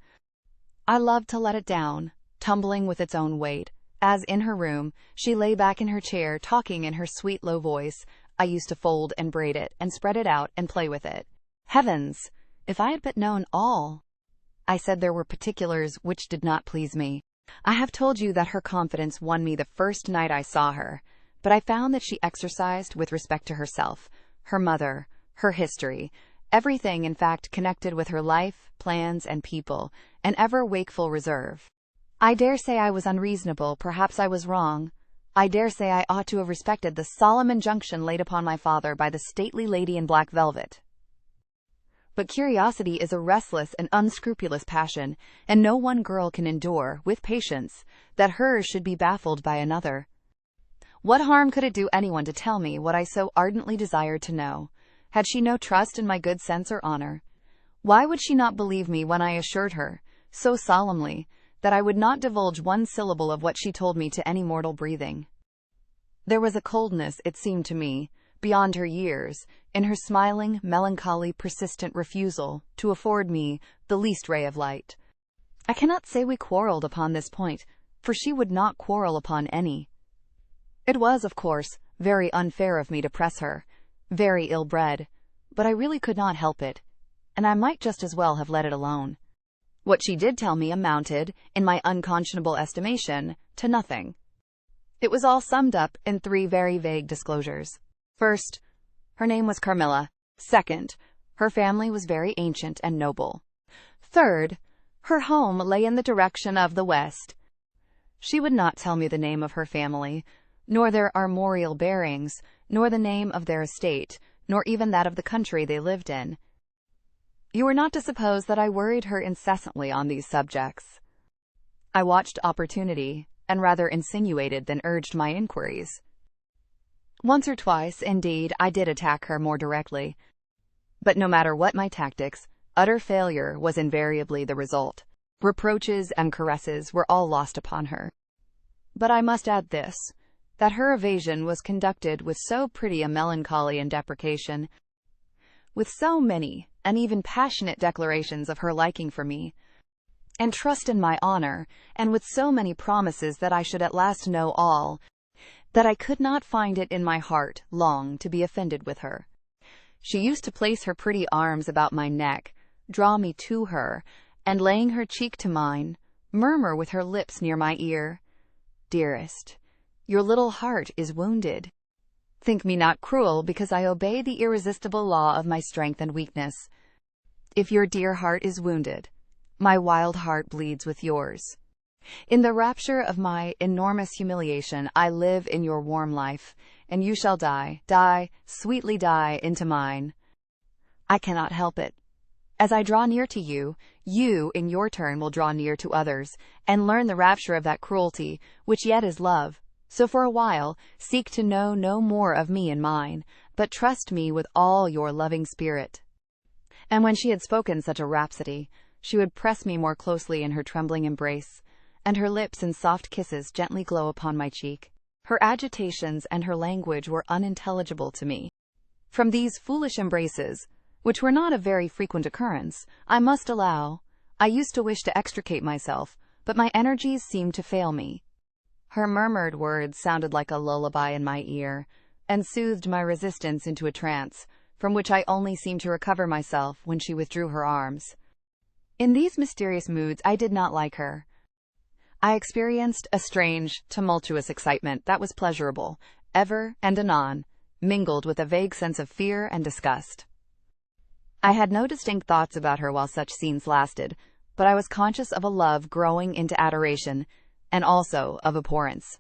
I loved to let it down, tumbling with its own weight, as in her room she lay back in her chair talking in her sweet low voice. I used to fold and braid it and spread it out and play with it. Heavens! If I had but known all! I said there were particulars which did not please me. I have told you that her confidence won me the first night I saw her, but I found that she exercised, with respect to herself, her mother, her history, everything in fact connected with her life, plans, and people, an ever wakeful reserve. I dare say I was unreasonable, perhaps I was wrong. I dare say I ought to have respected the solemn injunction laid upon my father by the stately lady in black velvet. But curiosity is a restless and unscrupulous passion, and no one girl can endure, with patience, that hers should be baffled by another. What harm could it do anyone to tell me what I so ardently desired to know? Had she no trust in my good sense or honor? Why would she not believe me when I assured her, so solemnly, that I would not divulge one syllable of what she told me to any mortal breathing? There was a coldness, it seemed to me, beyond her years, in her smiling, melancholy, persistent refusal to afford me the least ray of light. I cannot say we quarreled upon this point, for she would not quarrel upon any. It was, of course, very unfair of me to press her, very ill-bred, but I really could not help it, and I might just as well have let it alone. What she did tell me amounted, in my unconscionable estimation, to nothing. It was all summed up in 3 very vague disclosures. First, her name was Carmilla. Second, her family was very ancient and noble. Third, her home lay in the direction of the west. She would not tell me the name of her family, nor their armorial bearings, nor the name of their estate, nor even that of the country they lived in. You are not to suppose that I worried her incessantly on these subjects. I watched opportunity, and rather insinuated than urged my inquiries. Once or twice, indeed, I did attack her more directly. But no matter what my tactics, utter failure was invariably the result. Reproaches and caresses were all lost upon her. But I must add this, that her evasion was conducted with so pretty a melancholy and deprecation, with so many and even passionate declarations of her liking for me, and trust in my honor, and with so many promises that I should at last know all, that I could not find it in my heart long to be offended with her. She used to place her pretty arms about my neck, draw me to her, and laying her cheek to mine, murmur with her lips near my ear, "Dearest, your little heart is wounded. Think me not cruel because I obey the irresistible law of my strength and weakness. If your dear heart is wounded, my wild heart bleeds with yours. In the rapture of my enormous humiliation, I live in your warm life, and you shall die, sweetly die into mine. I cannot help it. As I draw near to you, you in your turn will draw near to others, and learn the rapture of that cruelty, which yet is love. So for a while, seek to know no more of me and mine, but trust me with all your loving spirit." And when she had spoken such a rhapsody, she would press me more closely in her trembling embrace, and her lips in soft kisses gently glow upon my cheek. Her agitations and her language were unintelligible to me. From these foolish embraces, which were not a very frequent occurrence, I must allow. I used to wish to extricate myself, but my energies seemed to fail me. Her murmured words sounded like a lullaby in my ear, and soothed my resistance into a trance, from which I only seemed to recover myself when she withdrew her arms. In these mysterious moods I did not like her. I experienced a strange, tumultuous excitement that was pleasurable, ever and anon, mingled with a vague sense of fear and disgust. I had no distinct thoughts about her while such scenes lasted, but I was conscious of a love growing into adoration, and also of abhorrence.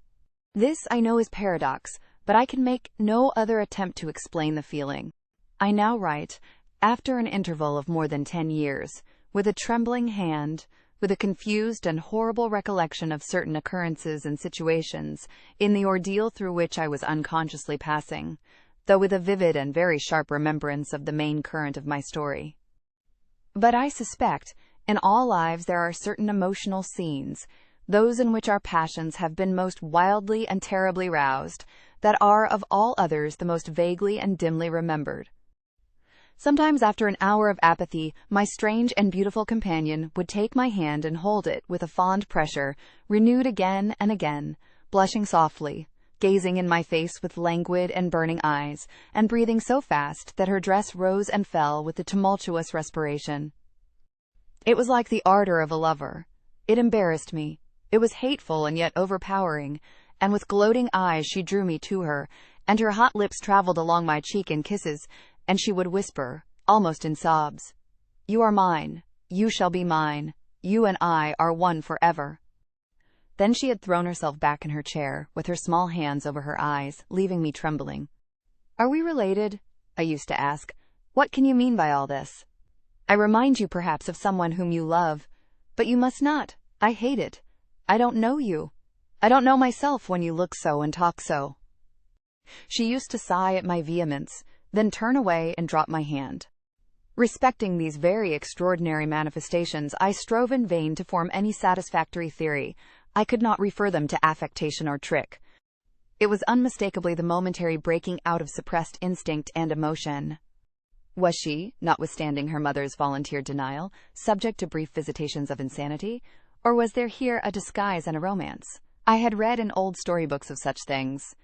This, I know, is paradox, but I can make no other attempt to explain the feeling. I now write, after an interval of more than 10 years, with a trembling hand, with a confused and horrible recollection of certain occurrences and situations in the ordeal through which I was unconsciously passing, though with a vivid and very sharp remembrance of the main current of my story. But I suspect, in all lives there are certain emotional scenes, those in which our passions have been most wildly and terribly roused, that are of all others the most vaguely and dimly remembered. Sometimes after an hour of apathy, my strange and beautiful companion would take my hand and hold it with a fond pressure, renewed again and again, blushing softly, gazing in my face with languid and burning eyes, and breathing so fast that her dress rose and fell with the tumultuous respiration. It was like the ardor of a lover. It embarrassed me. It was hateful and yet overpowering, and with gloating eyes she drew me to her, and her hot lips traveled along my cheek in kisses, and she would whisper, almost in sobs, "You are mine. You shall be mine. You and I are one forever." Then she had thrown herself back in her chair, with her small hands over her eyes, leaving me trembling. "Are we related?" I used to ask. "What can you mean by all this? I remind you perhaps of someone whom you love, but you must not. I hate it. I don't know you. I don't know myself when you look so and talk so." She used to sigh at my vehemence, then turn away and drop my hand. Respecting these very extraordinary manifestations, I strove in vain to form any satisfactory theory. I could not refer them to affectation or trick. It was unmistakably the momentary breaking out of suppressed instinct and emotion. Was she, notwithstanding her mother's volunteered denial, subject to brief visitations of insanity, or was there here a disguise and a romance? I had read in old storybooks of such things.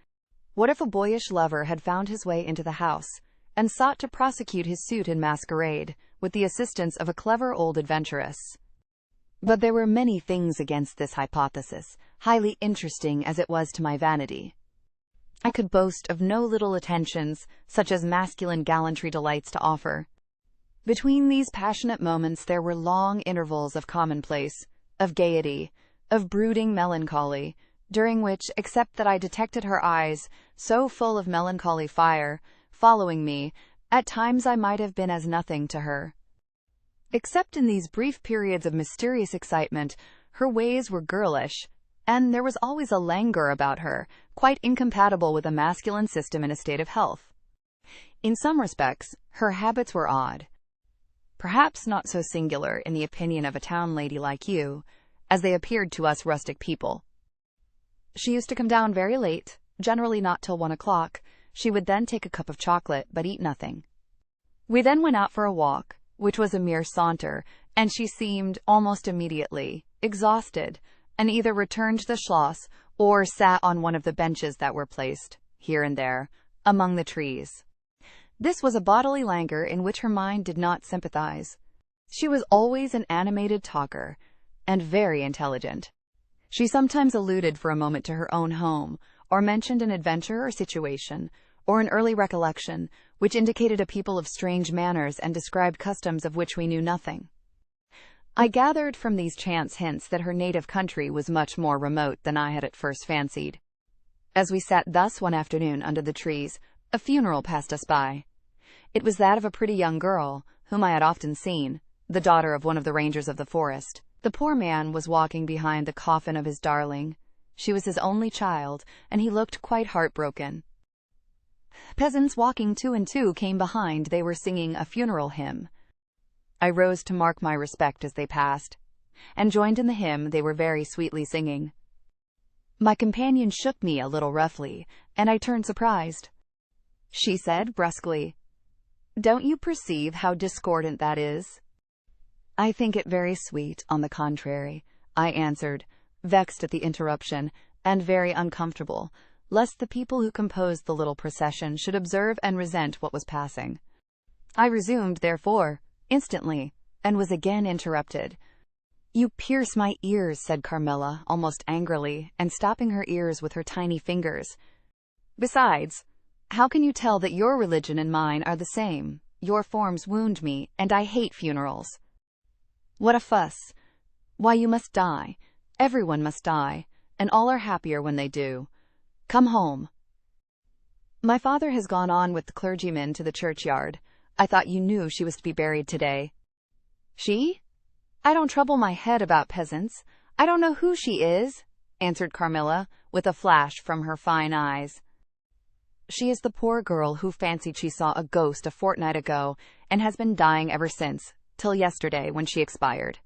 What if a boyish lover had found his way into the house, and sought to prosecute his suit in masquerade, with the assistance of a clever old adventuress? But there were many things against this hypothesis, highly interesting as it was to my vanity. I could boast of no little attentions, such as masculine gallantry delights to offer. Between these passionate moments there were long intervals of commonplace, of gaiety, of brooding melancholy, during which, except that I detected her eyes, so full of melancholy fire, following me, at times I might have been as nothing to her. Except in these brief periods of mysterious excitement, her ways were girlish, and there was always a languor about her, quite incompatible with a masculine system in a state of health. In some respects, her habits were odd. Perhaps not so singular in the opinion of a town lady like you, as they appeared to us rustic people. She used to come down very late, generally not till 1 o'clock. She would then take a cup of chocolate, but eat nothing. We then went out for a walk, which was a mere saunter, and she seemed, almost immediately, exhausted, and either returned to the schloss, or sat on one of the benches that were placed, here and there, among the trees. This was a bodily languor in which her mind did not sympathize. She was always an animated talker, and very intelligent. She sometimes alluded for a moment to her own home, or mentioned an adventure or situation, or an early recollection, which indicated a people of strange manners and described customs of which we knew nothing. I gathered from these chance hints that her native country was much more remote than I had at first fancied. As we sat thus one afternoon under the trees, a funeral passed us by. It was that of a pretty young girl, whom I had often seen, the daughter of one of the rangers of the forest. The poor man was walking behind the coffin of his darling. She was his only child, and he looked quite heartbroken. Peasants walking 2 and 2 came behind. They were singing a funeral hymn. I rose to mark my respect as they passed, and joined in the hymn they were very sweetly singing. My companion shook me a little roughly, and I turned surprised. She said brusquely, Don't you perceive how discordant that is?" "I think it very sweet, on the contrary," I answered, vexed at the interruption, and very uncomfortable, lest the people who composed the little procession should observe and resent what was passing. I resumed, therefore, instantly, and was again interrupted. "You pierce my ears," said Carmilla, almost angrily, and stopping her ears with her tiny fingers. "Besides, how can you tell that your religion and mine are the same? Your forms wound me, and I hate funerals." "What a fuss! Why, you must die. Everyone must die, and all are happier when they do. Come home." "My father has gone on with the clergyman to the churchyard. I thought you knew she was to be buried today." "She? I don't trouble my head about peasants. I don't know who she is," answered Carmilla, with a flash from her fine eyes. "She is the poor girl who fancied she saw a ghost a fortnight ago, and has been dying ever since, till yesterday, when she expired."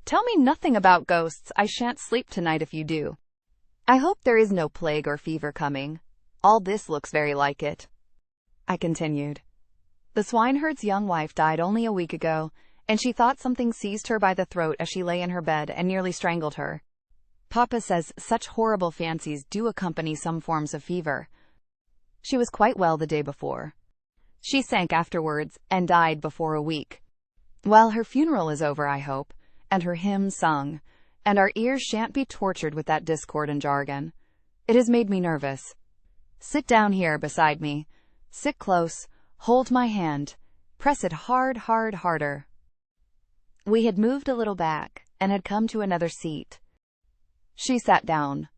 "Tell me nothing about ghosts. I shan't sleep tonight if you do. I hope there is no plague or fever coming. All this looks very like it," I continued. "The swineherd's young wife died only a week ago, and she thought something seized her by the throat as she lay in her bed and nearly strangled her. Papa says such horrible fancies do accompany some forms of fever. She was quite well the day before. She sank afterwards and died before a week. Well, her funeral is over, I hope, and her hymn sung, and our ears shan't be tortured with that discord and jargon. It has made me nervous. Sit down here beside me. Sit close. Hold my hand. Press it hard, harder." We had moved a little back, and had come to another seat. She sat down.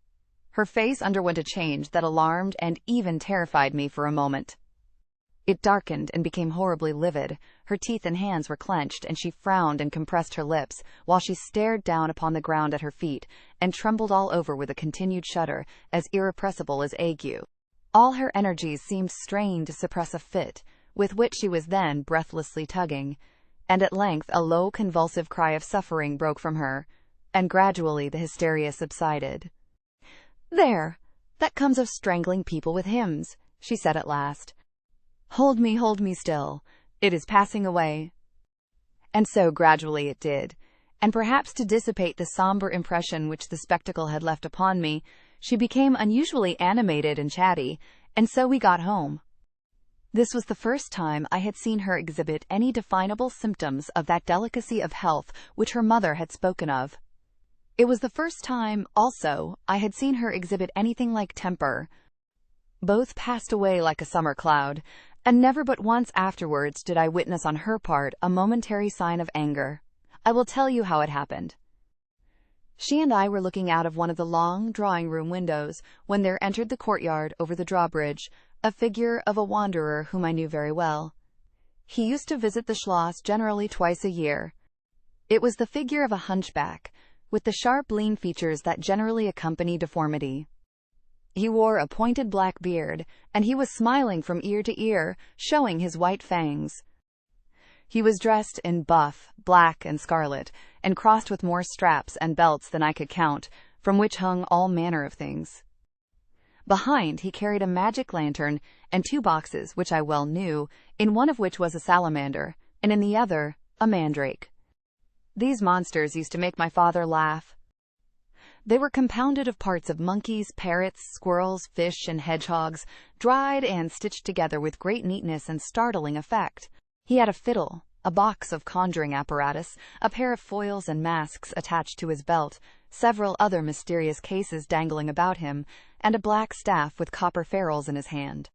Her face underwent a change that alarmed and even terrified me for a moment. It darkened and became horribly livid. Her teeth and hands were clenched, and she frowned and compressed her lips, while she stared down upon the ground at her feet, and trembled all over with a continued shudder, as irrepressible as ague. All her energies seemed strained to suppress a fit, with which she was then breathlessly tugging, and at length a low convulsive cry of suffering broke from her, and gradually the hysteria subsided. "There! That comes of strangling people with hymns," she said at last. Hold me still. It is passing away." And so gradually it did, and perhaps to dissipate the somber impression which the spectacle had left upon me, she became unusually animated and chatty, and so we got home. This was the first time I had seen her exhibit any definable symptoms of that delicacy of health which her mother had spoken of. It was the first time, also, I had seen her exhibit anything like temper. Both passed away like a summer cloud, and never but once afterwards did I witness on her part a momentary sign of anger. I will tell you how it happened. She and I were looking out of one of the long drawing-room windows, when there entered the courtyard over the drawbridge a figure of a wanderer whom I knew very well. He used to visit the Schloss generally twice a year. It was the figure of a hunchback, with the sharp lean features that generally accompany deformity. He wore a pointed black beard, and he was smiling from ear to ear, showing his white fangs. He was dressed in buff, black, and scarlet, and crossed with more straps and belts than I could count, from which hung all manner of things. Behind he carried a magic lantern and 2 boxes which I well knew, in one of which was a salamander, and in the other a mandrake. These monsters used to make my father laugh. They were compounded of parts of monkeys, parrots, squirrels, fish, and hedgehogs, dried and stitched together with great neatness and startling effect. He had a fiddle, a box of conjuring apparatus, a pair of foils and masks attached to his belt, several other mysterious cases dangling about him, and a black staff with copper ferrules in his hand.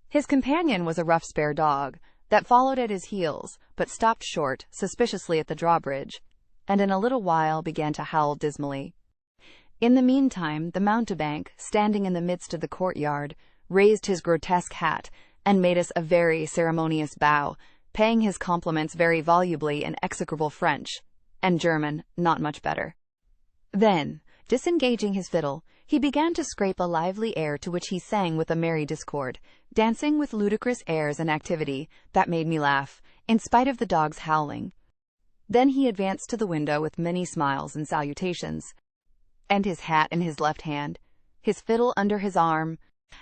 His companion was a rough spare dog, that followed at his heels, but stopped short, suspiciously at the drawbridge, and in a little while began to howl dismally. In the meantime, the mountebank, standing in the midst of the courtyard, raised his grotesque hat, and made us a very ceremonious bow, paying his compliments very volubly in execrable French, and German not much better. Then, disengaging his fiddle, he began to scrape a lively air to which he sang with a merry discord, dancing with ludicrous airs and activity that made me laugh, in spite of the dog's howling. Then he advanced to the window with many smiles and salutations, and his hat in his left hand, his fiddle under his arm,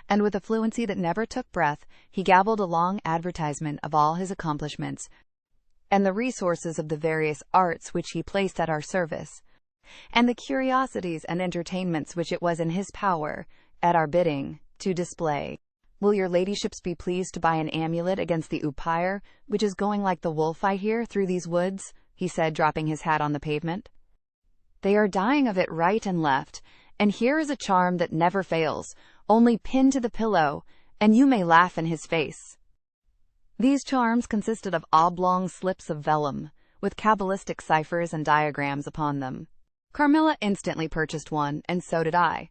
And with a fluency that never took breath, he gabbled a long advertisement of all his accomplishments and the resources of the various arts which he placed at our service, and the curiosities and entertainments which it was in his power, at our bidding, to display. "Will your ladyships be pleased to buy an amulet against the umpire, which is going like the wolf, I hear, through these woods?" he said, dropping his hat on the pavement. "They are dying of it right and left, and here is a charm that never fails, only pinned to the pillow, and you may laugh in his face." These charms consisted of oblong slips of vellum, with cabalistic ciphers and diagrams upon them. Carmilla instantly purchased one, and so did I.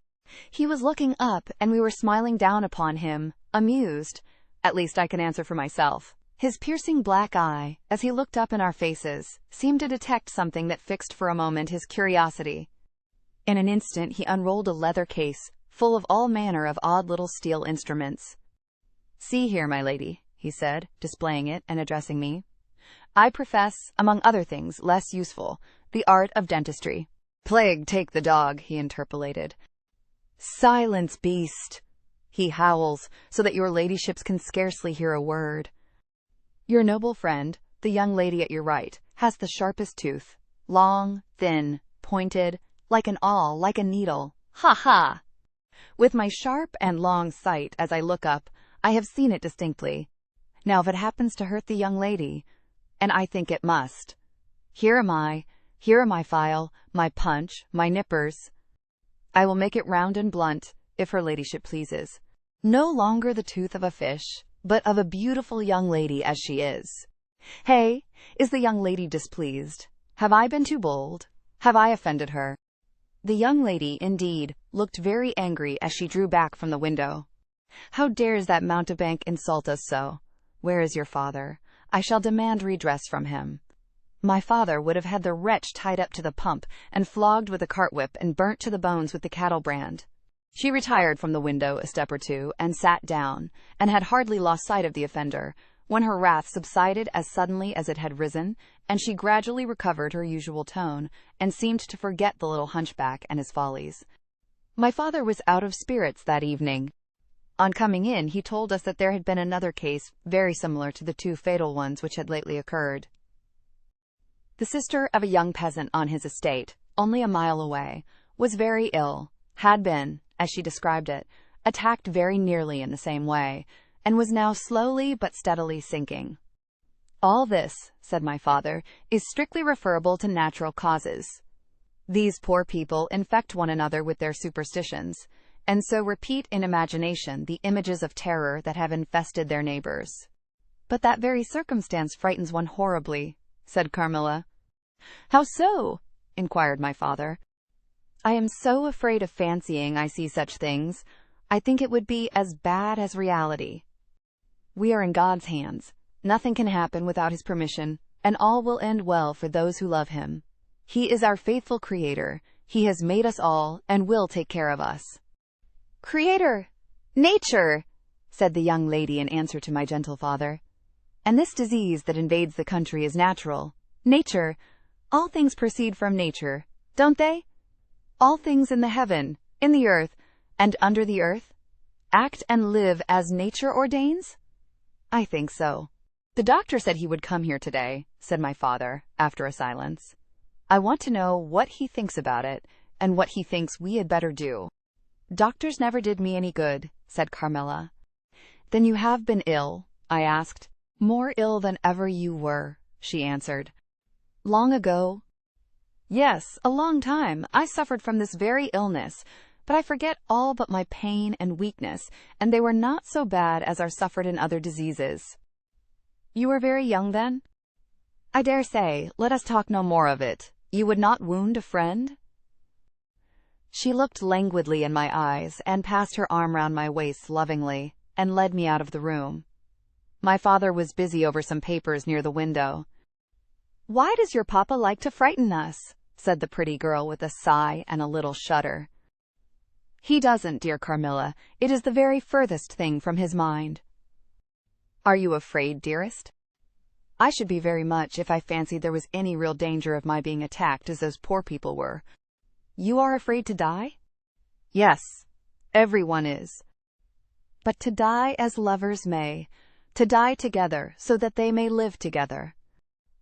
He was looking up, and we were smiling down upon him, amused. At least I can answer for myself. His piercing black eye, as he looked up in our faces, seemed to detect something that fixed for a moment his curiosity. In an instant he unrolled a leather case, full of all manner of odd little steel instruments. "See here, my lady," he said, displaying it and addressing me. "I profess, among other things less useful, the art of dentistry." "Plague take the dog," he interpolated. "Silence, beast!" "He howls, so that your ladyships can scarcely hear a word. Your noble friend, the young lady at your right, has the sharpest tooth, long, thin, pointed, like an awl, like a needle. Ha ha! With my sharp and long sight, as I look up, I have seen it distinctly. Now if it happens to hurt the young lady, and I think it must, here am I, here are my file, my punch, my nippers. I will make it round and blunt, if her ladyship pleases. No longer the tooth of a fish, but of a beautiful young lady as she is. Hey, is the young lady displeased? Have I been too bold? Have I offended her?" The young lady, indeed, looked very angry as she drew back from the window. "How dares that mountebank insult us so? Where is your father? I shall demand redress from him." My father would have had the wretch tied up to the pump and flogged with a cart-whip and burnt to the bones with the cattle brand. She retired from the window a step or two and sat down, and had hardly lost sight of the offender, when her wrath subsided as suddenly as it had risen, and she gradually recovered her usual tone, and seemed to forget the little hunchback and his follies. My father was out of spirits that evening. On coming in, he told us that there had been another case very similar to the two fatal ones which had lately occurred. The sister of a young peasant on his estate, only a mile away, was very ill, had been, as she described it, attacked very nearly in the same way, and was now slowly but steadily sinking. "All this," said my father, "is strictly referable to natural causes. These poor people infect one another with their superstitions, and so repeat in imagination the images of terror that have infested their neighbors." "But that very circumstance frightens one horribly," said Carmilla. "How so?" inquired my father. "I am so afraid of fancying I see such things. I think it would be as bad as reality. We are in God's hands. Nothing can happen without his permission, and all will end well for those who love him. He is our faithful Creator. He has made us all, and will take care of us." "Creator! Nature!" said the young lady in answer to my gentle father. "And this disease that invades the country is natural. Nature! All things proceed from nature, don't they? All things in the heaven, in the earth, and under the earth, act and live as nature ordains?" "I think so." "The doctor said he would come here today," said my father, after a silence. "I want to know what he thinks about it, and what he thinks we had better do." "Doctors never did me any good," said Carmilla. "Then you have been ill?" I asked. "More ill than ever you were," she answered. "Long ago?" "Yes, a long time. I suffered from this very illness, but I forget all but my pain and weakness, and they were not so bad as are suffered in other diseases." "You were very young then?" "I dare say. Let us talk no more of it. You would not wound a friend?" She looked languidly in my eyes, and passed her arm round my waist lovingly, and led me out of the room. My father was busy over some papers near the window. "Why does your papa like to frighten us?" said the pretty girl with a sigh and a little shudder. "He doesn't, dear Carmilla. It is the very furthest thing from his mind." "Are you afraid, dearest?" "I should be very much if I fancied there was any real danger of my being attacked as those poor people were." "You are afraid to die?" "Yes, every one is." but to die as lovers may, to die together so that they may live together.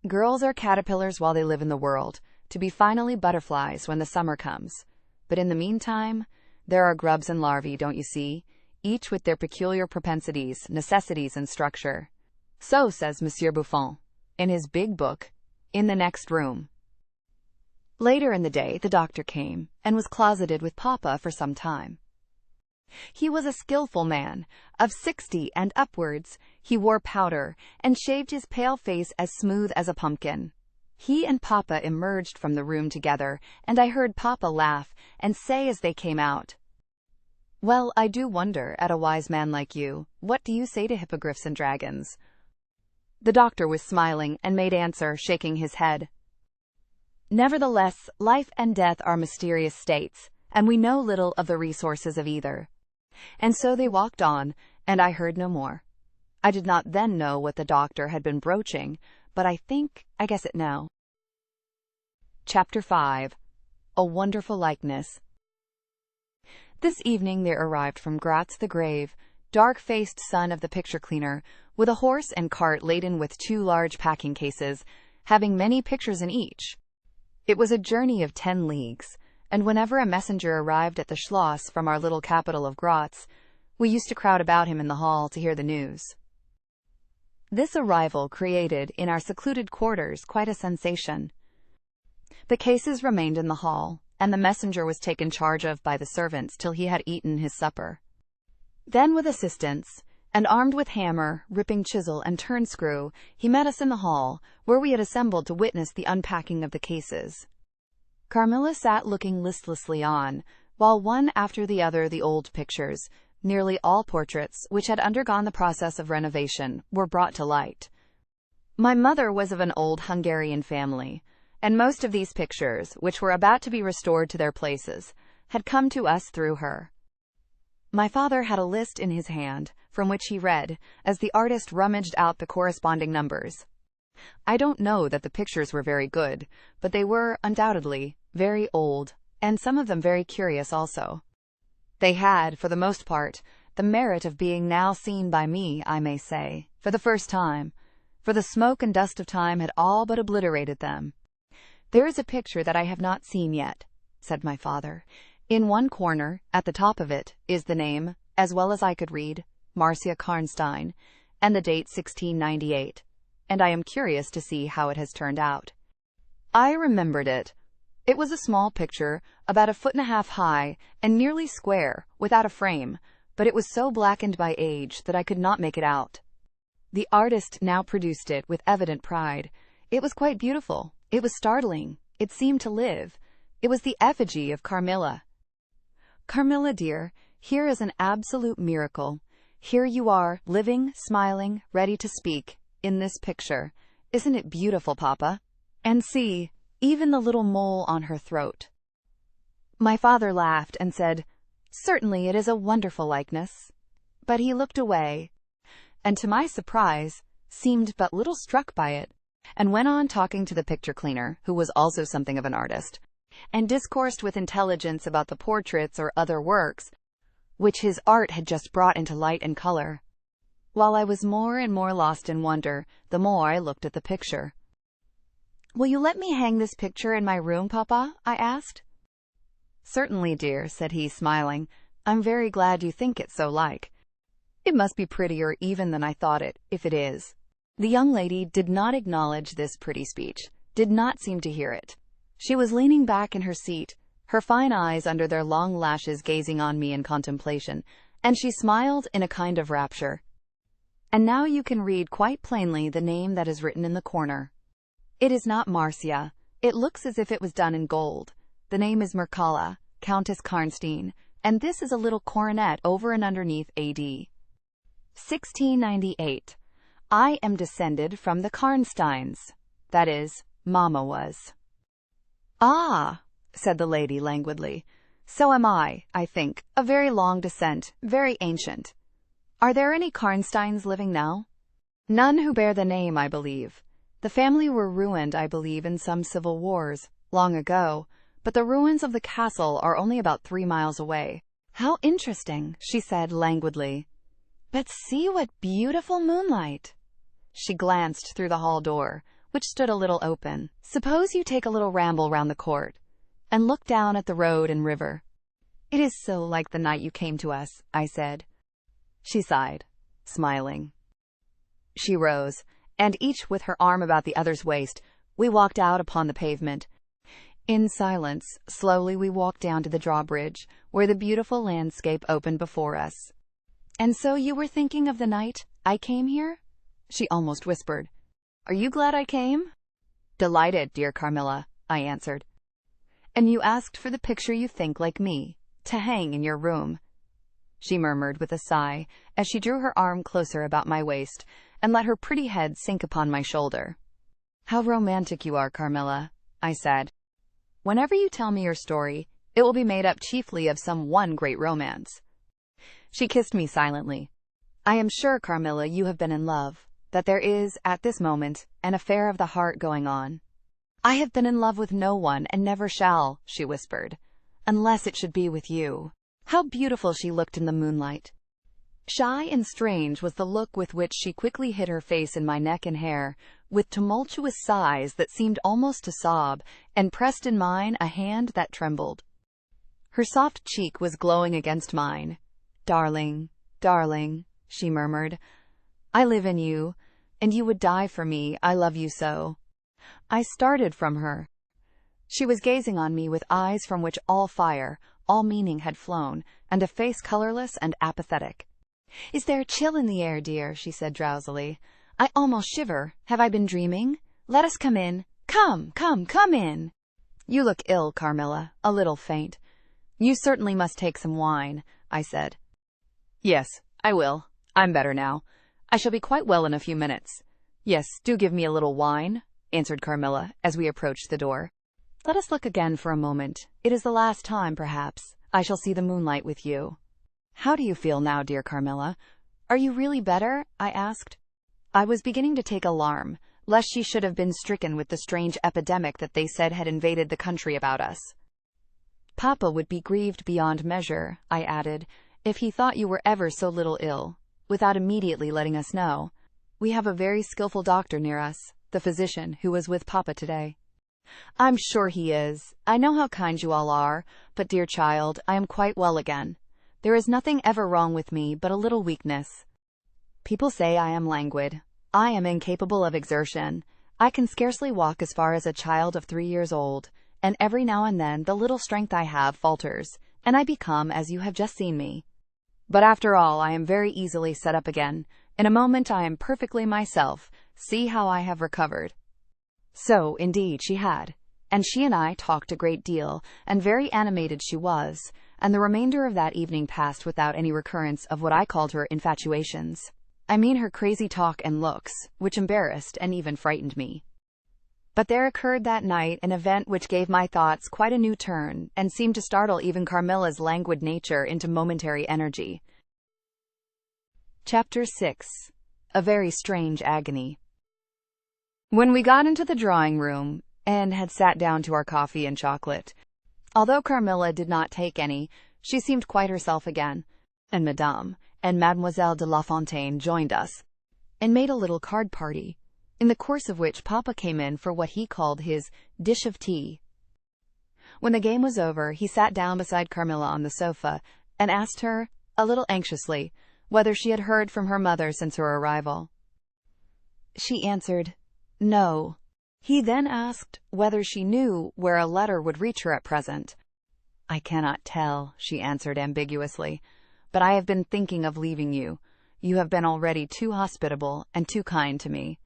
Girls are caterpillars while they live in the world, to be finally butterflies when the summer comes. But in the meantime, there are grubs and larvae, don't you see, each with their peculiar propensities, necessities, and structure. So says Monsieur Buffon, in his big book, In the Next Room. Later in the day, the doctor came, and was closeted with Papa for some time. He was a skillful man, of 60 and upwards. He wore powder, and shaved his pale face as smooth as a pumpkin. He and Papa emerged from the room together, and I heard Papa laugh, and say as they came out, "Well, I do wonder at a wise man like you. What do you say to hippogriffs and dragons?" The doctor was smiling, and made answer, shaking his head, "Nevertheless, life and death are mysterious states, and we know little of the resources of either." And so they walked on, and I heard no more. I did not then know what the doctor had been broaching, but I guess it now. Chapter 5. A Wonderful Likeness. This evening there arrived from Gratz the grave, dark-faced son of the picture cleaner, with a horse and cart laden with 2 large packing cases, having many pictures in each. It was a journey of 10 leagues, and whenever a messenger arrived at the Schloss from our little capital of Gratz, we used to crowd about him in the hall to hear the news. This arrival created, in our secluded quarters, quite a sensation. The cases remained in the hall, and the messenger was taken charge of by the servants till he had eaten his supper. Then, with assistants, and armed with hammer, ripping chisel, and turnscrew, he met us in the hall, where we had assembled to witness the unpacking of the cases. Carmilla sat looking listlessly on, while one after the other the old pictures, nearly all portraits which had undergone the process of renovation, were brought to light. My mother was of an old Hungarian family, and most of these pictures, which were about to be restored to their places, had come to us through her. My father had a list in his hand, from which he read, as the artist rummaged out the corresponding numbers. I don't know that the pictures were very good, but they were, undoubtedly, very old, and some of them very curious also. They had, for the most part, the merit of being now seen by me, I may say, for the first time, for the smoke and dust of time had all but obliterated them. "There is a picture that I have not seen yet," said my father. "In one corner, at the top of it, is the name, as well as I could read, Marcia Karnstein, and the date 1698, and I am curious to see how it has turned out." I remembered it. It was a small picture, about 1.5 feet high, and nearly square, without a frame, but it was so blackened by age that I could not make it out. The artist now produced it with evident pride. It was quite beautiful. It was startling. It seemed to live. It was the effigy of Carmilla. "Carmilla, dear, here is an absolute miracle. Here you are, living, smiling, ready to speak, in this picture. Isn't it beautiful, Papa? And see, even the little mole on her throat." My father laughed and said, "Certainly it is a wonderful likeness." But he looked away, and to my surprise, seemed but little struck by it, and went on talking to the picture cleaner, who was also something of an artist, and discoursed with intelligence about the portraits or other works, which his art had just brought into light and color. While I was more and more lost in wonder, the more I looked at the picture. "Will you let me hang this picture in my room, Papa?" I asked. "Certainly, dear," said he, smiling. "I'm very glad you think it so like. It must be prettier even than I thought it, if it is." The young lady did not acknowledge this pretty speech, did not seem to hear it. She was leaning back in her seat, her fine eyes under their long lashes gazing on me in contemplation, and she smiled in a kind of rapture. "And now you can read quite plainly the name that is written in the corner. It is not Marcia. It looks as if it was done in gold. The name is Mircalla, Countess Karnstein, and this is a little coronet over and underneath A.D. 1698. I am descended from the Karnsteins. That is, Mamma was." "Ah," said the lady languidly. "So am I think. A very long descent, very ancient. Are there any Karnsteins living now?" "None who bear the name, I believe. The family were ruined, I believe, in some civil wars, long ago, but the ruins of the castle are only about 3 miles away." "How interesting," she said languidly. But see what beautiful moonlight. She glanced through the hall door, which stood a little open. Suppose you take a little ramble round the court, and look down at the road and river. It is so like the night you came to us, I said. She sighed, smiling. She rose, and each with her arm about the other's waist, we walked out upon the pavement. In silence, slowly we walked down to the drawbridge, where the beautiful landscape opened before us. And so you were thinking of the night I came here? She almost whispered. Are you glad I came? Delighted, dear Carmilla, I answered. And you asked for the picture you think like me, to hang in your room. She murmured with a sigh, as she drew her arm closer about my waist, and let her pretty head sink upon my shoulder. How romantic you are, Carmilla, I said. Whenever you tell me your story, it will be made up chiefly of some one great romance. She kissed me silently. I am sure, Carmilla, you have been in love, that there is, at this moment, an affair of the heart going on. I have been in love with no one, and never shall, she whispered, unless it should be with you. How beautiful she looked in the moonlight. Shy and strange was the look with which she quickly hid her face in my neck and hair, with tumultuous sighs that seemed almost to sob, and pressed in mine a hand that trembled. Her soft cheek was glowing against mine. Darling, darling, she murmured, I live in you, and you would die for me, I love you so. I started from her. She was gazing on me with eyes from which all fire, all meaning had flown, and a face colorless and apathetic. Is there a chill in the air, dear? She said drowsily. I almost shiver. Have I been dreaming? Let us come in. Come in. You look ill, Carmilla, a little faint. You certainly must take some wine, I said. Yes, I will. I'm better now. I shall be quite well in a few minutes. Yes, do give me a little wine, answered Carmilla, as we approached the door. Let us look again for a moment. It is the last time, perhaps, I shall see the moonlight with you. How do you feel now, dear Carmilla? Are you really better? I asked. I was beginning to take alarm, lest she should have been stricken with the strange epidemic that they said had invaded the country about us. Papa would be grieved beyond measure, I added, if he thought you were ever so little ill, without immediately letting us know. We have a very skillful doctor near us, the physician who was with Papa today. I'm sure he is. I know how kind you all are, but, dear child, I am quite well again. There is nothing ever wrong with me but a little weakness. People say I am languid. I am incapable of exertion. I can scarcely walk as far as a child of 3 years old, and every now and then the little strength I have falters, and I become as you have just seen me. But after all, I am very easily set up again. In a moment I am perfectly myself. See how I have recovered. So, indeed, she had, and she and I talked a great deal, and very animated she was, and the remainder of that evening passed without any recurrence of what I called her infatuations. I mean her crazy talk and looks, which embarrassed and even frightened me. But there occurred that night an event which gave my thoughts quite a new turn, and seemed to startle even Carmilla's languid nature into momentary energy. Chapter 6. A Very Strange Agony. When we got into the drawing-room, and had sat down to our coffee and chocolate, although Carmilla did not take any, she seemed quite herself again, and Madame and Mademoiselle de La Fontaine joined us, and made a little card party, in the course of which Papa came in for what he called his dish of tea. When the game was over, he sat down beside Carmilla on the sofa, and asked her, a little anxiously, whether she had heard from her mother since her arrival. She answered, no. He then asked whether she knew where a letter would reach her at present. I cannot tell, she answered ambiguously, but I have been thinking of leaving you. You have been already too hospitable and too kind to me.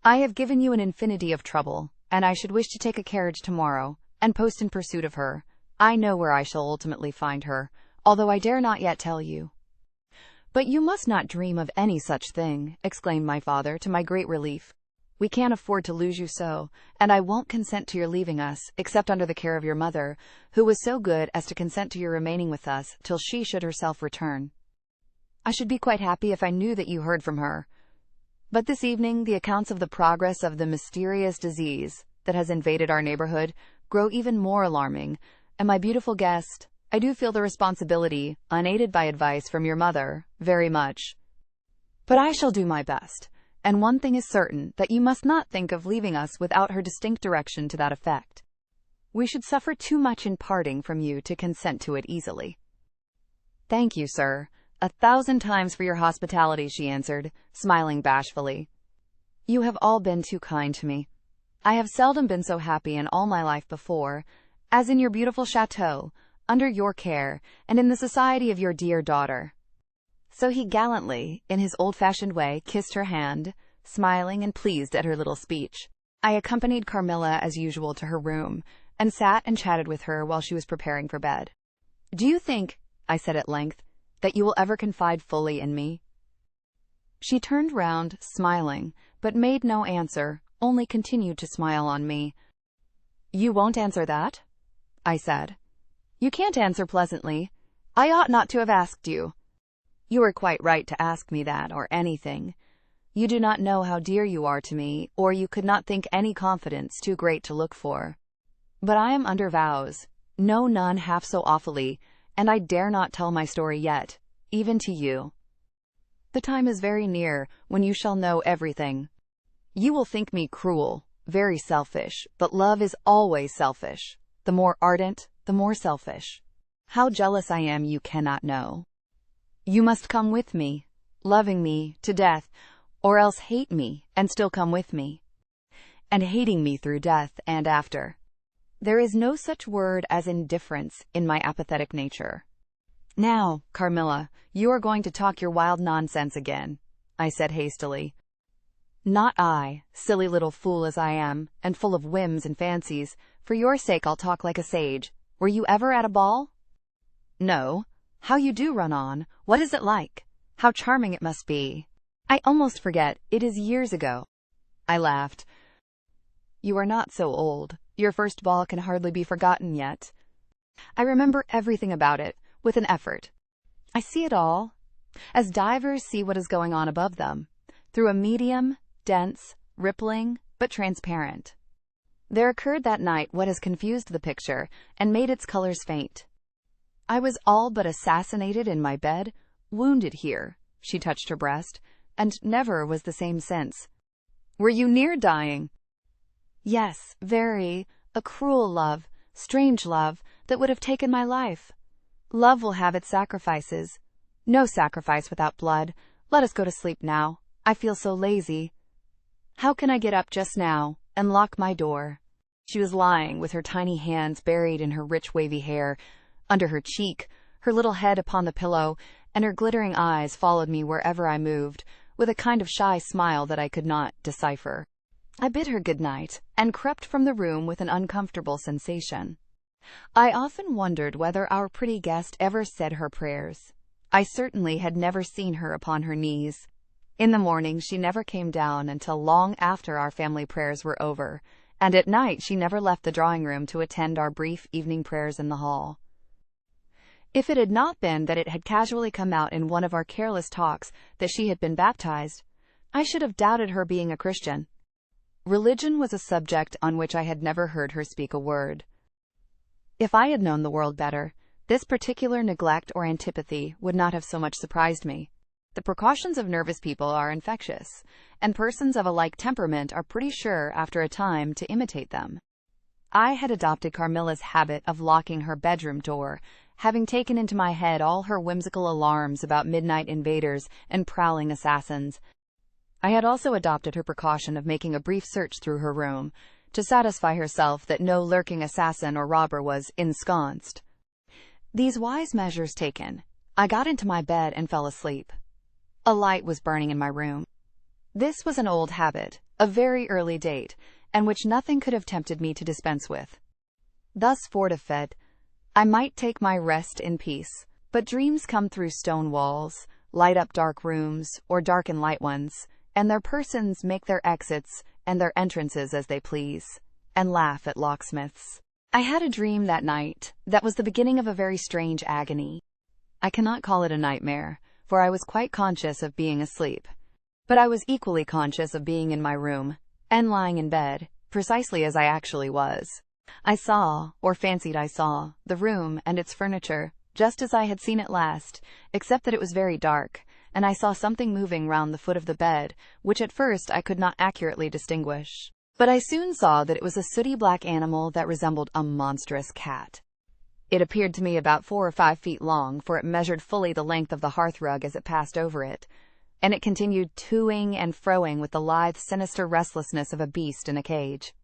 I have given you an infinity of trouble, and I should wish to take a carriage tomorrow, and post in pursuit of her. I know where I shall ultimately find her, although I dare not yet tell you. But you must not dream of any such thing, exclaimed my father, to my great relief. We can't afford to lose you so, and I won't consent to your leaving us, except under the care of your mother, who was so good as to consent to your remaining with us till she should herself return. I should be quite happy if I knew that you heard from her. But this evening the accounts of the progress of the mysterious disease that has invaded our neighborhood grow even more alarming, and my beautiful guest, I do feel the responsibility, unaided by advice from your mother, very much. But I shall do my best, and one thing is certain, that you must not think of leaving us without her distinct direction to that effect. We should suffer too much in parting from you to consent to it easily." "Thank you, sir, 1,000 times for your hospitality," she answered, smiling bashfully. "You have all been too kind to me. I have seldom been so happy in all my life before, as in your beautiful chateau, under your care, and in the society of your dear daughter." So he gallantly, in his old-fashioned way, kissed her hand, smiling and pleased at her little speech. I accompanied Carmilla as usual to her room, and sat and chatted with her while she was preparing for bed. "Do you think," I said at length, "that you will ever confide fully in me?" She turned round, smiling, but made no answer, only continued to smile on me. "You won't answer that?" I said. "You can't answer pleasantly. I ought not to have asked you." "You were quite right to ask me that, or anything. You do not know how dear you are to me, or you could not think any confidence too great to look for. But I am under vows, no, none half so awfully, and I dare not tell my story yet, even to you. The time is very near when you shall know everything. You will think me cruel, very selfish, but love is always selfish. The more ardent, the more selfish. How jealous I am you cannot know. You must come with me, loving me to death, or else hate me and still come with me, and hating me through death and after. There is no such word as indifference in my apathetic nature." "Now, Carmilla, you are going to talk your wild nonsense again," I said hastily. "Not I, silly little fool as I am, and full of whims and fancies. For your sake I'll talk like a sage. Were you ever at a ball?" "No. How you do run on! What is it like? How charming it must be! I almost forget, it is years ago." I laughed. "You are not so old. Your first ball can hardly be forgotten yet." I remember everything about it, with an effort. I see it all, as divers see what is going on above them, through a medium, dense, rippling, but transparent. There occurred that night what has confused the picture and made its colors faint. I was all but assassinated in my bed, wounded here, she touched her breast, and never was the same since. "Were you near dying?" "Yes, very. A cruel love, strange love, that would have taken my life. Love will have its sacrifices. No sacrifice without blood. Let us go to sleep now. I feel so lazy. How can I get up just now and lock my door?" She was lying with her tiny hands buried in her rich wavy hair, under her cheek, her little head upon the pillow, and her glittering eyes followed me wherever I moved, with a kind of shy smile that I could not decipher. I bid her good night, and crept from the room with an uncomfortable sensation. I often wondered whether our pretty guest ever said her prayers. I certainly had never seen her upon her knees. In the morning she never came down until long after our family prayers were over, and at night she never left the drawing-room to attend our brief evening prayers in the hall. If it had not been that it had casually come out in one of our careless talks that she had been baptized, I should have doubted her being a Christian. Religion was a subject on which I had never heard her speak a word. If I had known the world better, this particular neglect or antipathy would not have so much surprised me. The precautions of nervous people are infectious, and persons of a like temperament are pretty sure after a time to imitate them. I had adopted Carmilla's habit of locking her bedroom door, having taken into my head all her whimsical alarms about midnight invaders and prowling assassins. I had also adopted her precaution of making a brief search through her room, to satisfy herself that no lurking assassin or robber was ensconced. These wise measures taken, I got into my bed and fell asleep. A light was burning in my room. This was an old habit, of very early date, and which nothing could have tempted me to dispense with. Thus fortified, I might take my rest in peace, but dreams come through stone walls, light up dark rooms, or darken light ones, and their persons make their exits and their entrances as they please, and laugh at locksmiths. I had a dream that night that was the beginning of a very strange agony. I cannot call it a nightmare, for I was quite conscious of being asleep, but I was equally conscious of being in my room, and lying in bed, precisely as I actually was. I saw, or fancied I saw, the room and its furniture, just as I had seen it last, except that it was very dark, and I saw something moving round the foot of the bed, which at first I could not accurately distinguish. But I soon saw that it was a sooty black animal that resembled a monstrous cat. It appeared to me about 4 or 5 feet long, for it measured fully the length of the hearthrug as it passed over it, and it continued toing and froing with the lithe, sinister restlessness of a beast in a cage.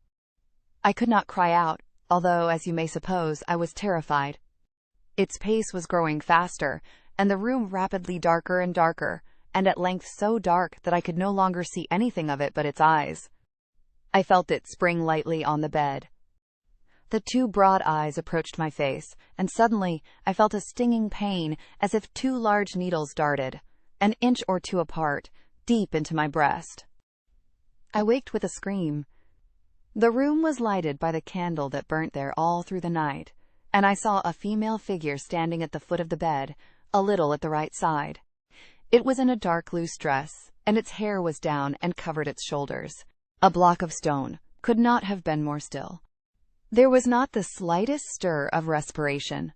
I could not cry out, although, as you may suppose, I was terrified. Its pace was growing faster, and the room rapidly darker and darker, and at length so dark that I could no longer see anything of it but its eyes. I felt it spring lightly on the bed. The 2 broad eyes approached my face, and suddenly I felt a stinging pain, as if 2 large needles darted, an inch or 2 apart, deep into my breast. I waked with a scream. The room was lighted by the candle that burnt there all through the night, and I saw a female figure standing at the foot of the bed, a little at the right side. It was in a dark loose dress, and its hair was down and covered its shoulders. A block of stone could not have been more still. There was not the slightest stir of respiration.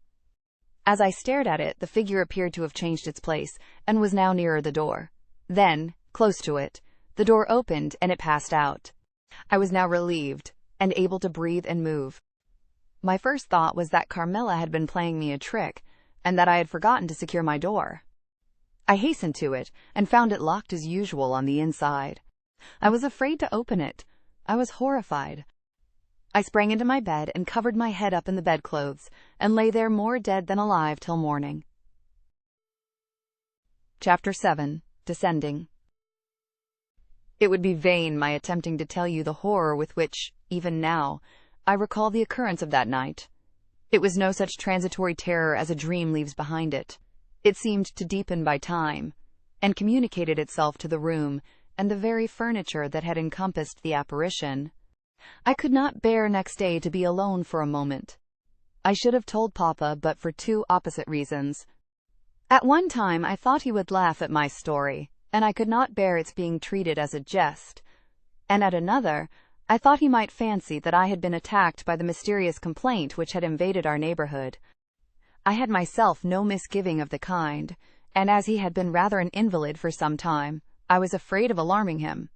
As I stared at it, the figure appeared to have changed its place, and was now nearer the door. Then, close to it, the door opened and it passed out. I was now relieved, and able to breathe and move. My first thought was that Carmilla had been playing me a trick, and that I had forgotten to secure my door. I hastened to it, and found it locked as usual on the inside. I was afraid to open it. I was horrified. I sprang into my bed and covered my head up in the bedclothes, and lay there more dead than alive till morning. Chapter 7. Descending. It would be vain my attempting to tell you the horror with which, even now, I recall the occurrence of that night. It was no such transitory terror as a dream leaves behind it. It seemed to deepen by time, and communicated itself to the room and the very furniture that had encompassed the apparition. I could not bear next day to be alone for a moment. I should have told Papa, but for 2 opposite reasons. At one time I thought he would laugh at my story, and I could not bear its being treated as a jest, and at another, I thought he might fancy that I had been attacked by the mysterious complaint which had invaded our neighborhood. I had myself no misgiving of the kind, and as he had been rather an invalid for some time, I was afraid of alarming him.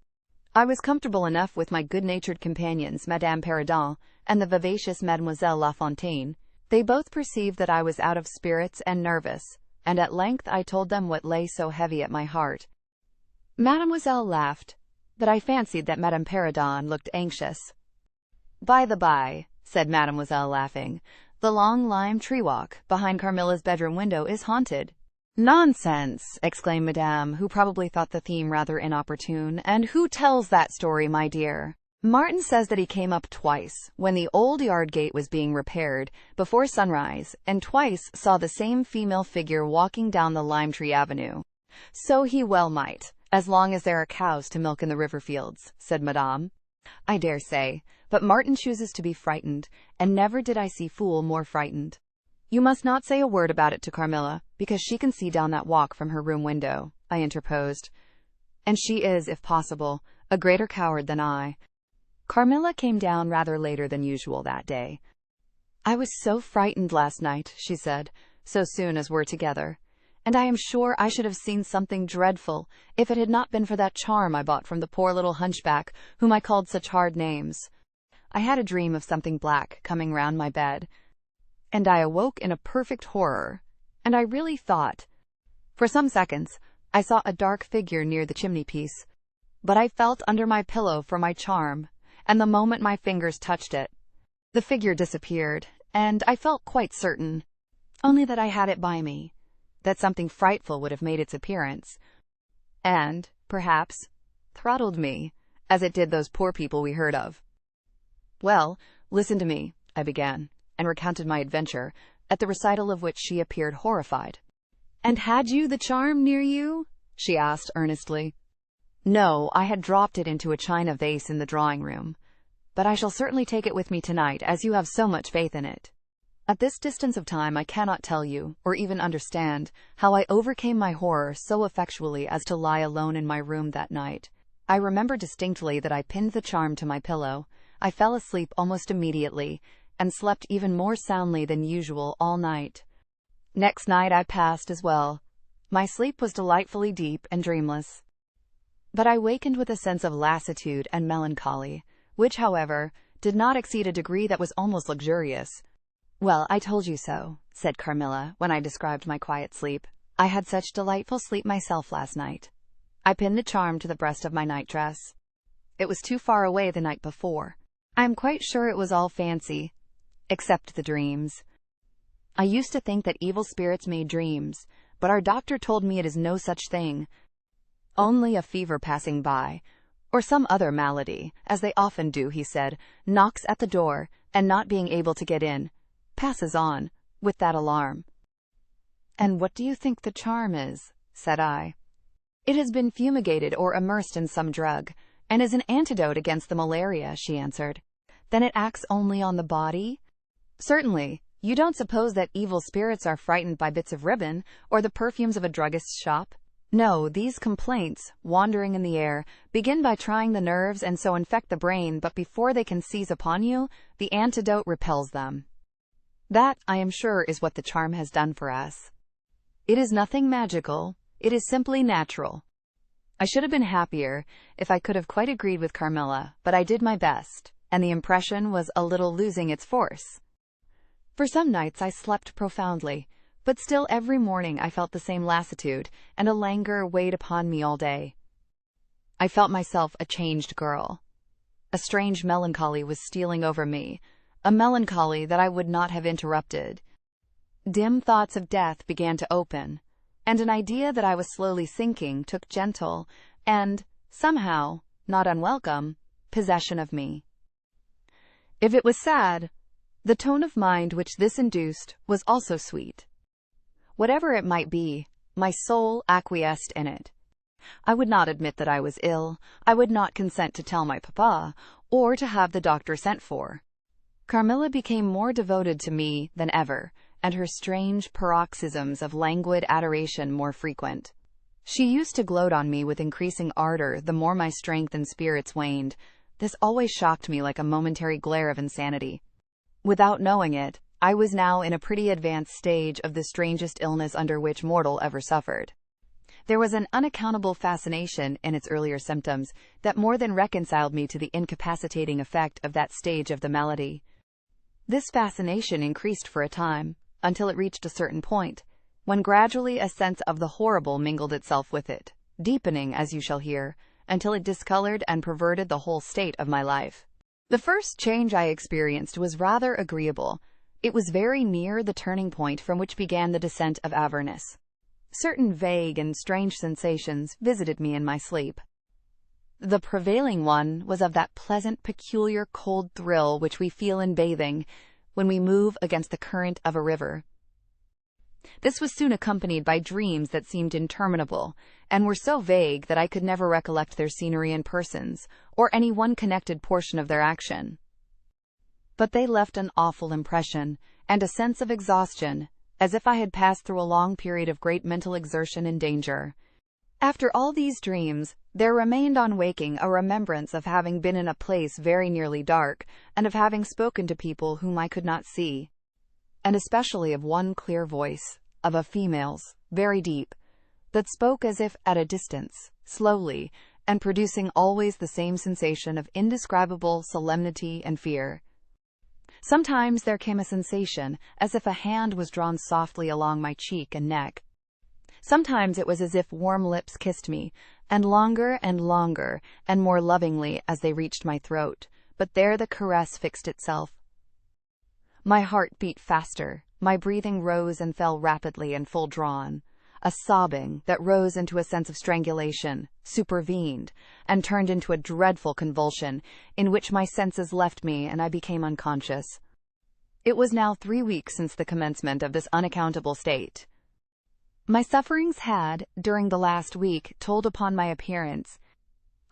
I was comfortable enough with my good-natured companions, Madame Perrodon and the vivacious Mademoiselle La Fontaine. They both perceived that I was out of spirits and nervous, and at length I told them what lay so heavy at my heart. Mademoiselle laughed, but I fancied that Madame Perrodon looked anxious. "By the by," said Mademoiselle, laughing, "the long lime tree walk behind Carmilla's bedroom window is haunted." "Nonsense!" exclaimed Madame, who probably thought the theme rather inopportune. "And who tells that story, my dear?" "Martin says that he came up twice, when the old yard gate was being repaired, before sunrise, and twice saw the same female figure walking down the lime tree avenue." "So he well might, as long as there are cows to milk in the river fields," said Madame. "I dare say, but Martin chooses to be frightened, and never did I see fool more frightened." "You must not say a word about it to Carmilla, because she can see down that walk from her room window," I interposed. "And she is, if possible, a greater coward than I." Carmilla came down rather later than usual that day. "I was so frightened last night," she said, "so soon as we're together. And I am sure I should have seen something dreadful if it had not been for that charm I bought from the poor little hunchback whom I called such hard names. I had a dream of something black coming round my bed, and I awoke in a perfect horror, and I really thought, for some seconds, I saw a dark figure near the chimney-piece, but I felt under my pillow for my charm, and the moment my fingers touched it, the figure disappeared, and I felt quite certain, only that I had it by me, that something frightful would have made its appearance, and, perhaps, throttled me, as it did those poor people we heard of. "Well, listen to me," I began, and recounted my adventure, at the recital of which she appeared horrified. "And had you the charm near you?" she asked earnestly. "No, I had dropped it into a china vase in the drawing-room, but I shall certainly take it with me tonight, as you have so much faith in it." At this distance of time I cannot tell you, or even understand, how I overcame my horror so effectually as to lie alone in my room that night. I remember distinctly that I pinned the charm to my pillow. I fell asleep almost immediately, and slept even more soundly than usual all night. Next night I passed as well. My sleep was delightfully deep and dreamless. But I wakened with a sense of lassitude and melancholy, which, however, did not exceed a degree that was almost luxurious. "Well, I told you so," said Carmilla, when I described my quiet sleep. "I had such delightful sleep myself last night. I pinned the charm to the breast of my nightdress. It was too far away the night before. I am quite sure it was all fancy, except the dreams. I used to think that evil spirits made dreams, but our doctor told me it is no such thing. Only a fever passing by, or some other malady, as they often do, he said, knocks at the door, and not being able to get in, passes on, with that alarm." "And what do you think the charm is?" said I. "It has been fumigated or immersed in some drug, and is an antidote against the malaria," she answered. "Then it acts only on the body?" "Certainly. You don't suppose that evil spirits are frightened by bits of ribbon, or the perfumes of a druggist's shop? No, these complaints, wandering in the air, begin by trying the nerves and so infect the brain, but before they can seize upon you, the antidote repels them. That, I am sure, is what the charm has done for us. It is nothing magical, it is simply natural." I should have been happier if I could have quite agreed with Carmilla, but I did my best, and the impression was a little losing its force. For some nights I slept profoundly, but still every morning I felt the same lassitude, and a languor weighed upon me all day. I felt myself a changed girl. A strange melancholy was stealing over me, a melancholy that I would not have interrupted. Dim thoughts of death began to open, and an idea that I was slowly sinking took gentle and, somehow, not unwelcome, possession of me. If it was sad, the tone of mind which this induced was also sweet. Whatever it might be, my soul acquiesced in it. I would not admit that I was ill, I would not consent to tell my papa, or to have the doctor sent for. Carmilla became more devoted to me than ever, and her strange paroxysms of languid adoration more frequent. She used to gloat on me with increasing ardor the more my strength and spirits waned. This always shocked me like a momentary glare of insanity. Without knowing it, I was now in a pretty advanced stage of the strangest illness under which mortal ever suffered. There was an unaccountable fascination in its earlier symptoms that more than reconciled me to the incapacitating effect of that stage of the malady. This fascination increased for a time, until it reached a certain point, when gradually a sense of the horrible mingled itself with it, deepening, as you shall hear, until it discolored and perverted the whole state of my life. The first change I experienced was rather agreeable. It was very near the turning point from which began the descent of avarice. Certain vague and strange sensations visited me in my sleep. The prevailing one was of that pleasant, peculiar cold thrill which we feel in bathing, when we move against the current of a river. This was soon accompanied by dreams that seemed interminable, and were so vague that I could never recollect their scenery and persons, or any one connected portion of their action. But they left an awful impression, and a sense of exhaustion, as if I had passed through a long period of great mental exertion and danger. After all these dreams, there remained on waking a remembrance of having been in a place very nearly dark, and of having spoken to people whom I could not see, and especially of one clear voice, of a female's, very deep, that spoke as if at a distance, slowly, and producing always the same sensation of indescribable solemnity and fear. Sometimes there came a sensation as if a hand was drawn softly along my cheek and neck. Sometimes it was as if warm lips kissed me, and longer and more lovingly as they reached my throat, but there the caress fixed itself. My heart beat faster, my breathing rose and fell rapidly and full drawn. A sobbing that rose into a sense of strangulation supervened, and turned into a dreadful convulsion, in which my senses left me and I became unconscious. It was now 3 weeks since the commencement of this unaccountable state. My sufferings had, during the last week, told upon my appearance.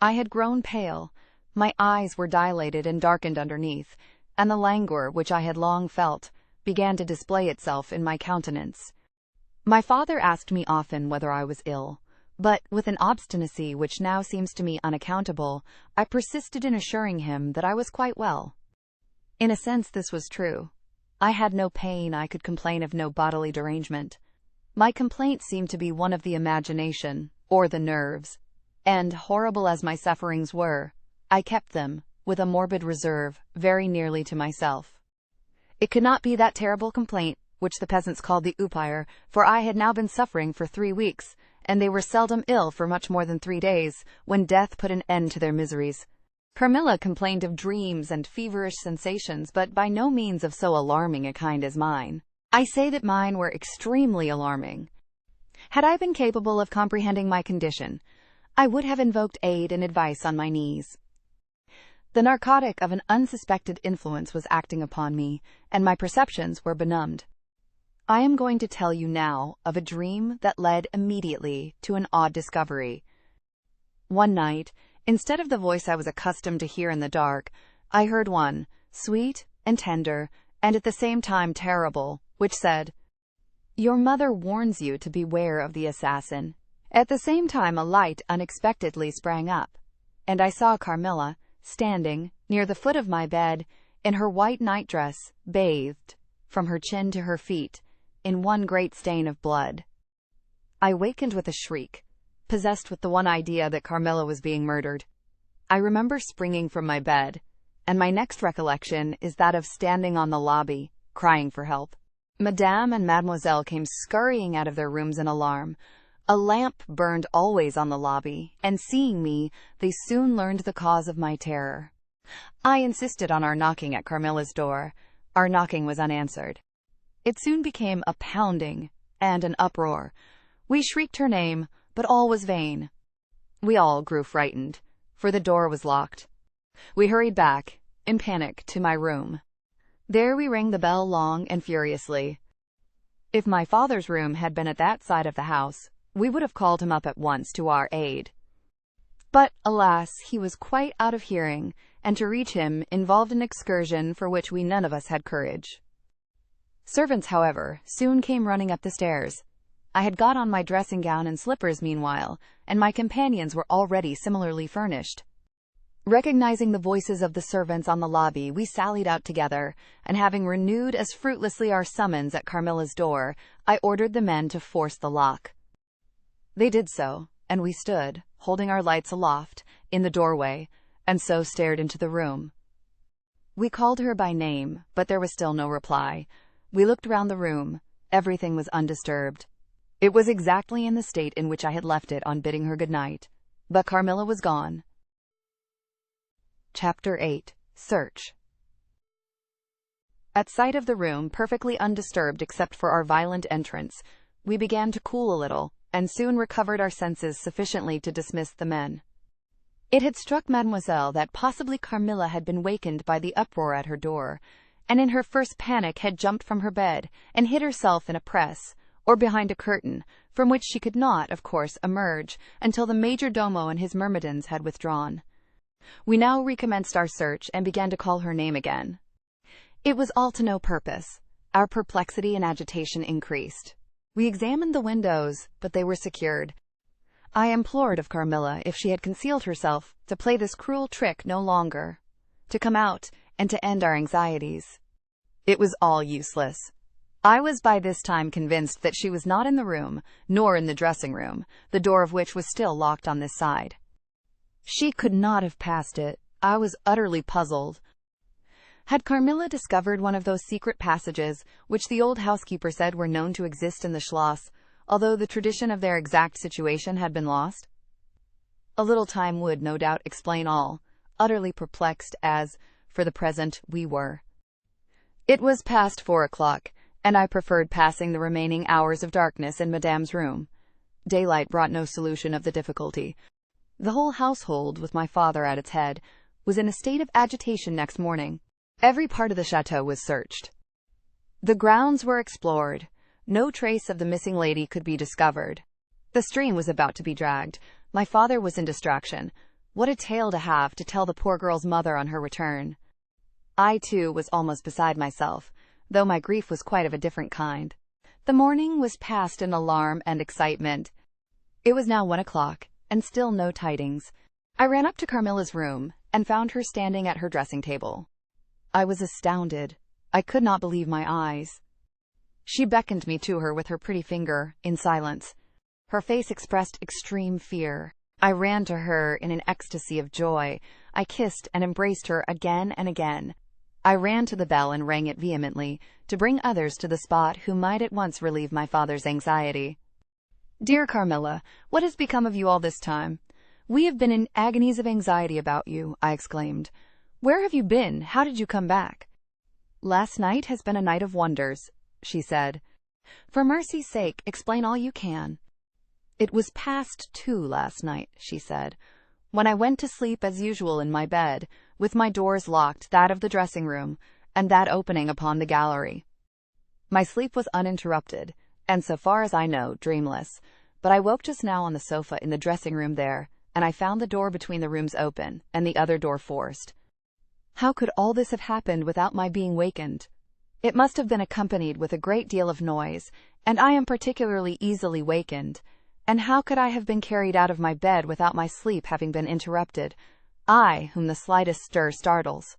I had grown pale, my eyes were dilated and darkened underneath, and the languor which I had long felt began to display itself in my countenance. My father asked me often whether I was ill, but, with an obstinacy which now seems to me unaccountable, I persisted in assuring him that I was quite well. In a sense this was true. I had no pain, I could complain of no bodily derangement. My complaints seemed to be one of the imagination, or the nerves, and, horrible as my sufferings were, I kept them, with a morbid reserve, very nearly to myself. It could not be that terrible complaint, which the peasants called the upire, for I had now been suffering for 3 weeks, and they were seldom ill for much more than 3 days, when death put an end to their miseries. Carmilla complained of dreams and feverish sensations, but by no means of so alarming a kind as mine. I say that mine were extremely alarming. Had I been capable of comprehending my condition, I would have invoked aid and advice on my knees. The narcotic of an unsuspected influence was acting upon me, and my perceptions were benumbed. I am going to tell you now of a dream that led immediately to an odd discovery. One night, instead of the voice I was accustomed to hear in the dark, I heard one, sweet and tender, and at the same time terrible, which said, "Your mother warns you to beware of the assassin." At the same time a light unexpectedly sprang up, and I saw Carmilla, standing near the foot of my bed, in her white nightdress, bathed, from her chin to her feet, in one great stain of blood. I wakened with a shriek, possessed with the one idea that Carmilla was being murdered. I remember springing from my bed, and my next recollection is that of standing on the lobby, crying for help. Madame and Mademoiselle came scurrying out of their rooms in alarm. A lamp burned always on the lobby, and seeing me, they soon learned the cause of my terror. I insisted on our knocking at Carmilla's door. Our knocking was unanswered. It soon became a pounding and an uproar. We shrieked her name, but all was vain. We all grew frightened, for the door was locked. We hurried back, in panic, to my room. There we rang the bell long and furiously. If my father's room had been at that side of the house, we would have called him up at once to our aid. But, alas, he was quite out of hearing, and to reach him involved an excursion for which we none of us had courage. Servants, however, soon came running up the stairs. I had got on my dressing gown and slippers meanwhile, and my companions were already similarly furnished. Recognizing the voices of the servants on the lobby, we sallied out together, and having renewed as fruitlessly our summons at Carmilla's door, I ordered the men to force the lock. They did so, and we stood, holding our lights aloft, in the doorway, and so stared into the room. We called her by name, but there was still no reply. We looked round the room. Everything was undisturbed. It was exactly in the state in which I had left it on bidding her good night, but Carmilla was gone. Chapter 8. Search. At sight of the room, perfectly undisturbed except for our violent entrance, we began to cool a little, and soon recovered our senses sufficiently to dismiss the men. It had struck Mademoiselle that possibly Carmilla had been wakened by the uproar at her door, and in her first panic had jumped from her bed and hid herself in a press, or behind a curtain, from which she could not, of course, emerge until the major domo and his myrmidons had withdrawn. We now recommenced our search and began to call her name again. It was all to no purpose. Our perplexity and agitation increased. We examined the windows, but they were secured. I implored of Carmilla, if she had concealed herself, to play this cruel trick no longer, to come out, and to end our anxieties. It was all useless. I was by this time convinced that she was not in the room, nor in the dressing room, the door of which was still locked on this side. She could not have passed it. I was utterly puzzled. Had Carmilla discovered one of those secret passages which the old housekeeper said were known to exist in the Schloss, although the tradition of their exact situation had been lost? A little time would, no doubt, explain all, utterly perplexed as, for the present, we were. It was past 4 o'clock, and I preferred passing the remaining hours of darkness in Madame's room. Daylight brought no solution of the difficulty. The whole household, with my father at its head, was in a state of agitation next morning. Every part of the chateau was searched. The grounds were explored. No trace of the missing lady could be discovered. The stream was about to be dragged. My father was in distraction. What a tale to have to tell the poor girl's mother on her return. I, too, was almost beside myself, though my grief was quite of a different kind. The morning was passed in alarm and excitement. It was now 1 o'clock, and still no tidings. I ran up to Carmilla's room, and found her standing at her dressing table. I was astounded. I could not believe my eyes. She beckoned me to her with her pretty finger, in silence. Her face expressed extreme fear. I ran to her in an ecstasy of joy. I kissed and embraced her again and again. I ran to the bell and rang it vehemently, to bring others to the spot who might at once relieve my father's anxiety. "Dear Carmilla, what has become of you all this time? We have been in agonies of anxiety about you," I exclaimed. "Where have you been? How did you come back?" "Last night has been a night of wonders," she said. "For mercy's sake, explain all you can." "It was past 2 last night," she said, "when I went to sleep as usual in my bed, with my doors locked, that of the dressing room, and that opening upon the gallery. My sleep was uninterrupted, and so far as I know, dreamless, but I woke just now on the sofa in the dressing room there, and I found the door between the rooms open, and the other door forced. How could all this have happened without my being wakened? It must have been accompanied with a great deal of noise, and I am particularly easily wakened. And how could I have been carried out of my bed without my sleep having been interrupted, I, whom the slightest stir startles?"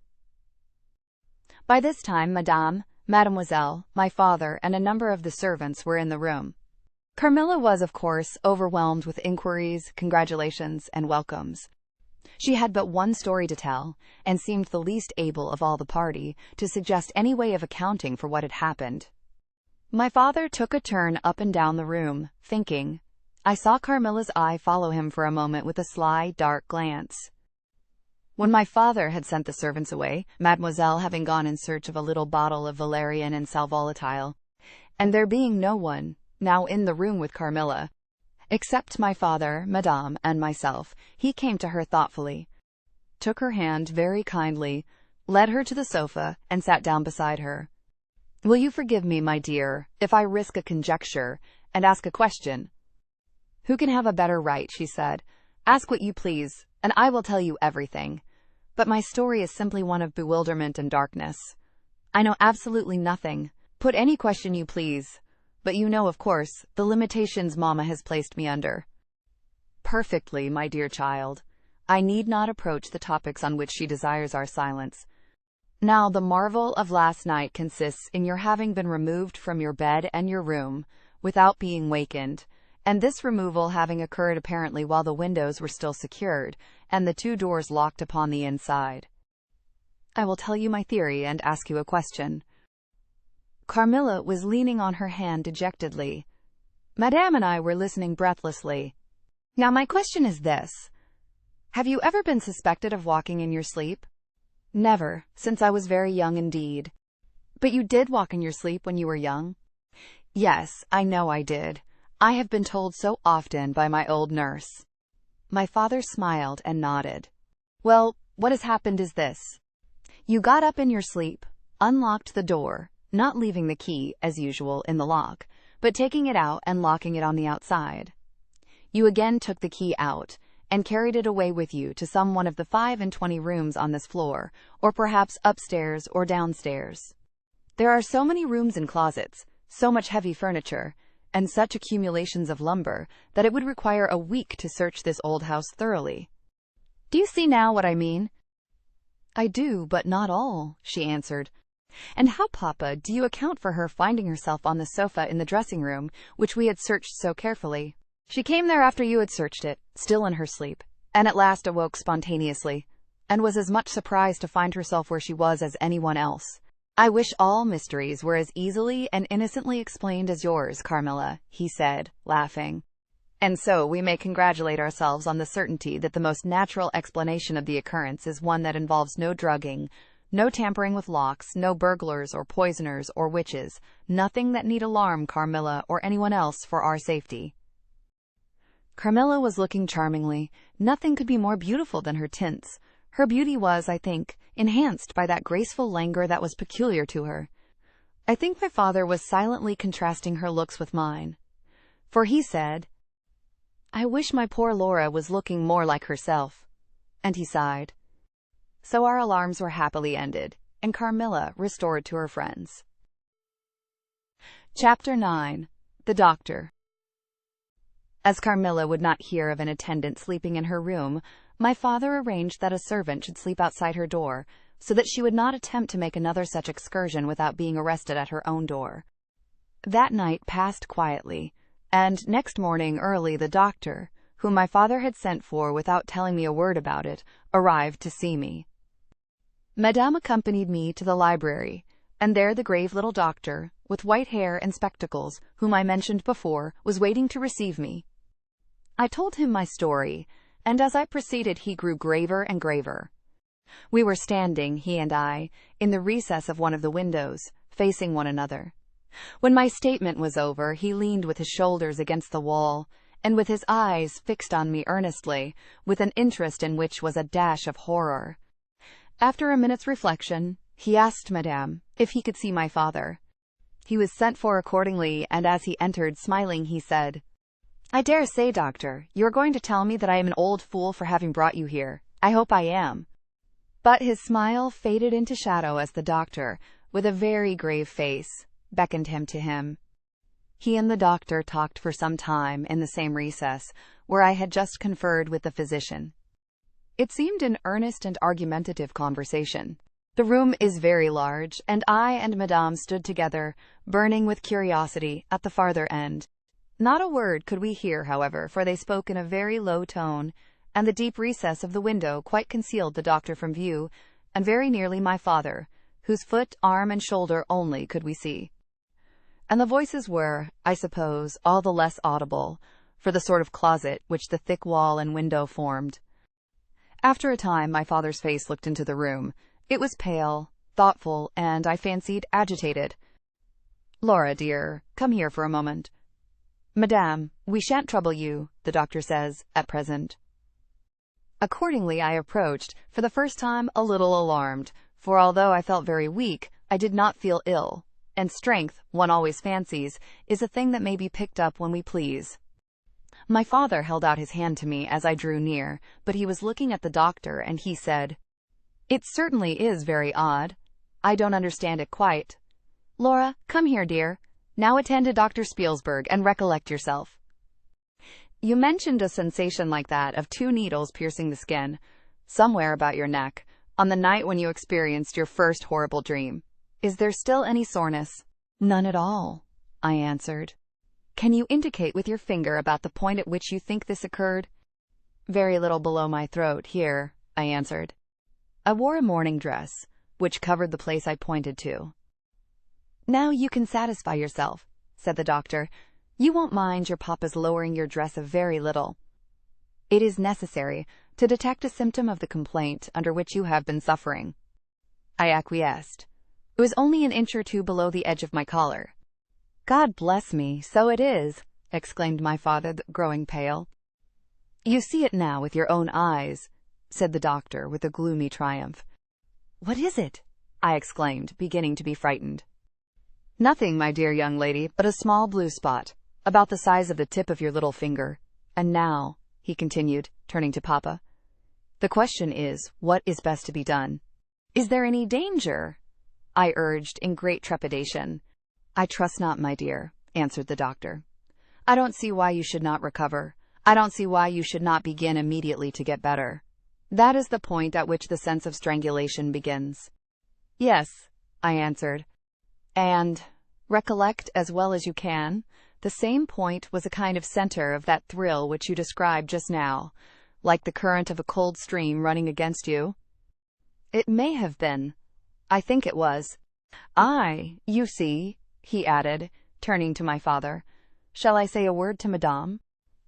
By this time, Mademoiselle, my father, and a number of the servants were in the room. Carmilla was, of course, overwhelmed with inquiries, congratulations, and welcomes. She had but one story to tell, and seemed the least able of all the party to suggest any way of accounting for what had happened. My father took a turn up and down the room, thinking. I saw Carmilla's eye follow him for a moment with a sly, dark glance. When my father had sent the servants away, Mademoiselle having gone in search of a little bottle of valerian and sal volatile, and there being no one now in the room with Carmilla, except my father, Madame, and myself, he came to her thoughtfully, took her hand very kindly, led her to the sofa, and sat down beside her. "Will you forgive me, my dear, if I risk a conjecture and ask a question?" "Who can have a better right?" she said. "Ask what you please, and I will tell you everything. But my story is simply one of bewilderment and darkness. I know absolutely nothing. Put any question you please. But you know, of course, the limitations Mamma has placed me under." "Perfectly, my dear child. I need not approach the topics on which she desires our silence. Now, the marvel of last night consists in your having been removed from your bed and your room, without being wakened, and this removal having occurred apparently while the windows were still secured, and the 2 doors locked upon the inside. I will tell you my theory and ask you a question." Carmilla was leaning on her hand dejectedly. Madame and I were listening breathlessly. "Now my question is this. Have you ever been suspected of walking in your sleep?" "Never, since I was very young indeed." "But you did walk in your sleep when you were young?" "Yes, I know I did. I have been told so often by my old nurse." My father smiled and nodded. "Well, what has happened is this. You got up in your sleep, unlocked the door, not leaving the key, as usual, in the lock, but taking it out and locking it on the outside. You again took the key out, and carried it away with you to some one of the 25 rooms on this floor, or perhaps upstairs or downstairs. There are so many rooms and closets, so much heavy furniture, and such accumulations of lumber, that it would require a week to search this old house thoroughly. Do you see now what I mean?" "I do, but not all," she answered. "And how, Papa, do you account for her finding herself on the sofa in the dressing room, which we had searched so carefully? She came there after you had searched it, still in her sleep, and at last awoke spontaneously, and was as much surprised to find herself where she was as anyone else. I wish all mysteries were as easily and innocently explained as yours, Carmilla," he said, laughing. "And so we may congratulate ourselves on the certainty that the most natural explanation of the occurrence is one that involves no drugging, no tampering with locks, no burglars or poisoners or witches, nothing that need alarm Carmilla or anyone else for our safety." Carmilla was looking charmingly. Nothing could be more beautiful than her tints. Her beauty was, I think, enhanced by that graceful languor that was peculiar to her. I think my father was silently contrasting her looks with mine, for he said, "I wish my poor Laura was looking more like herself," and he sighed. So our alarms were happily ended, and Carmilla restored to her friends. Chapter 9. The Doctor. As Carmilla would not hear of an attendant sleeping in her room, my father arranged that a servant should sleep outside her door, so that she would not attempt to make another such excursion without being arrested at her own door. That night passed quietly, and next morning early the doctor, whom my father had sent for without telling me a word about it, arrived to see me. Madame accompanied me to the library, and there the grave little doctor, with white hair and spectacles, whom I mentioned before, was waiting to receive me. I told him my story, and as I proceeded he grew graver and graver. We were standing, he and I, in the recess of one of the windows, facing one another. When my statement was over, he leaned with his shoulders against the wall, and with his eyes fixed on me earnestly, with an interest in which was a dash of horror. After a minute's reflection, he asked Madame if he could see my father. He was sent for accordingly, and as he entered, smiling, he said, "I dare say, doctor, you are going to tell me that I am an old fool for having brought you here. I hope I am." But his smile faded into shadow as the doctor, with a very grave face, beckoned him to him. He and the doctor talked for some time in the same recess, where I had just conferred with the physician. It seemed an earnest and argumentative conversation. The room is very large, and I and Madame stood together, burning with curiosity, at the farther end. Not a word could we hear, however, for they spoke in a very low tone, and the deep recess of the window quite concealed the doctor from view, and very nearly my father, whose foot, arm, and shoulder only could we see. And the voices were, I suppose, all the less audible, for the sort of closet which the thick wall and window formed. After a time my father's face looked into the room. It was pale, thoughtful, and, I fancied, agitated. "Laura, dear, come here for a moment." "Madame, we shan't trouble you," the doctor says, "at present." Accordingly I approached, for the first time a little alarmed, for although I felt very weak, I did not feel ill, and strength, one always fancies, is a thing that may be picked up when we please. My father held out his hand to me as I drew near, but he was looking at the doctor, and he said, "It certainly is very odd. I don't understand it quite. Laura, come here, dear. Now attend to Dr. Spielsberg and recollect yourself. You mentioned a sensation like that of 2 needles piercing the skin, somewhere about your neck, on the night when you experienced your first horrible dream. Is there still any soreness?" "None at all," I answered. "Can you indicate with your finger about the point at which you think this occurred?" "Very little below my throat, here," I answered. I wore a morning dress, which covered the place I pointed to. "Now you can satisfy yourself," said the doctor. "You won't mind your papa's lowering your dress a very little. It is necessary to detect a symptom of the complaint under which you have been suffering." I acquiesced. It was only an inch or 2 below the edge of my collar. "God bless me, so it is!" exclaimed my father, growing pale. "You see it now with your own eyes," said the doctor with a gloomy triumph. "What is it?" I exclaimed, beginning to be frightened. "Nothing, my dear young lady, but a small blue spot, about the size of the tip of your little finger. And now," he continued, turning to Papa, "the question is, what is best to be done?" "Is there any danger?" I urged in great trepidation. "I trust not, my dear," answered the doctor. "I don't see why you should not recover. I don't see why you should not begin immediately to get better. That is the point at which the sense of strangulation begins." "Yes," I answered. "And, recollect as well as you can, the same point was a kind of center of that thrill which you described just now, like the current of a cold stream running against you?" "It may have been. I think it was. You see," he added, turning to my father. "Shall I say a word to Madame?"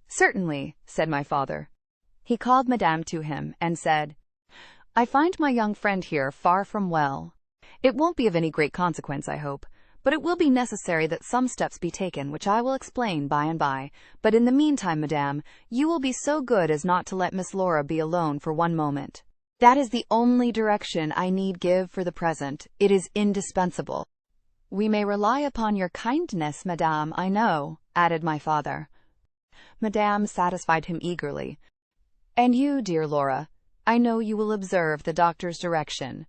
"Certainly," said my father. He called Madame to him and said, "I find my young friend here far from well. It won't be of any great consequence, I hope, but it will be necessary that some steps be taken, which I will explain by and by. But in the meantime, Madame, you will be so good as not to let Miss Laura be alone for one moment. That is the only direction I need give for the present. It is indispensable." "We may rely upon your kindness, Madame, I know," added my father. Madame satisfied him eagerly. "And you, dear Laura, I know you will observe the doctor's direction.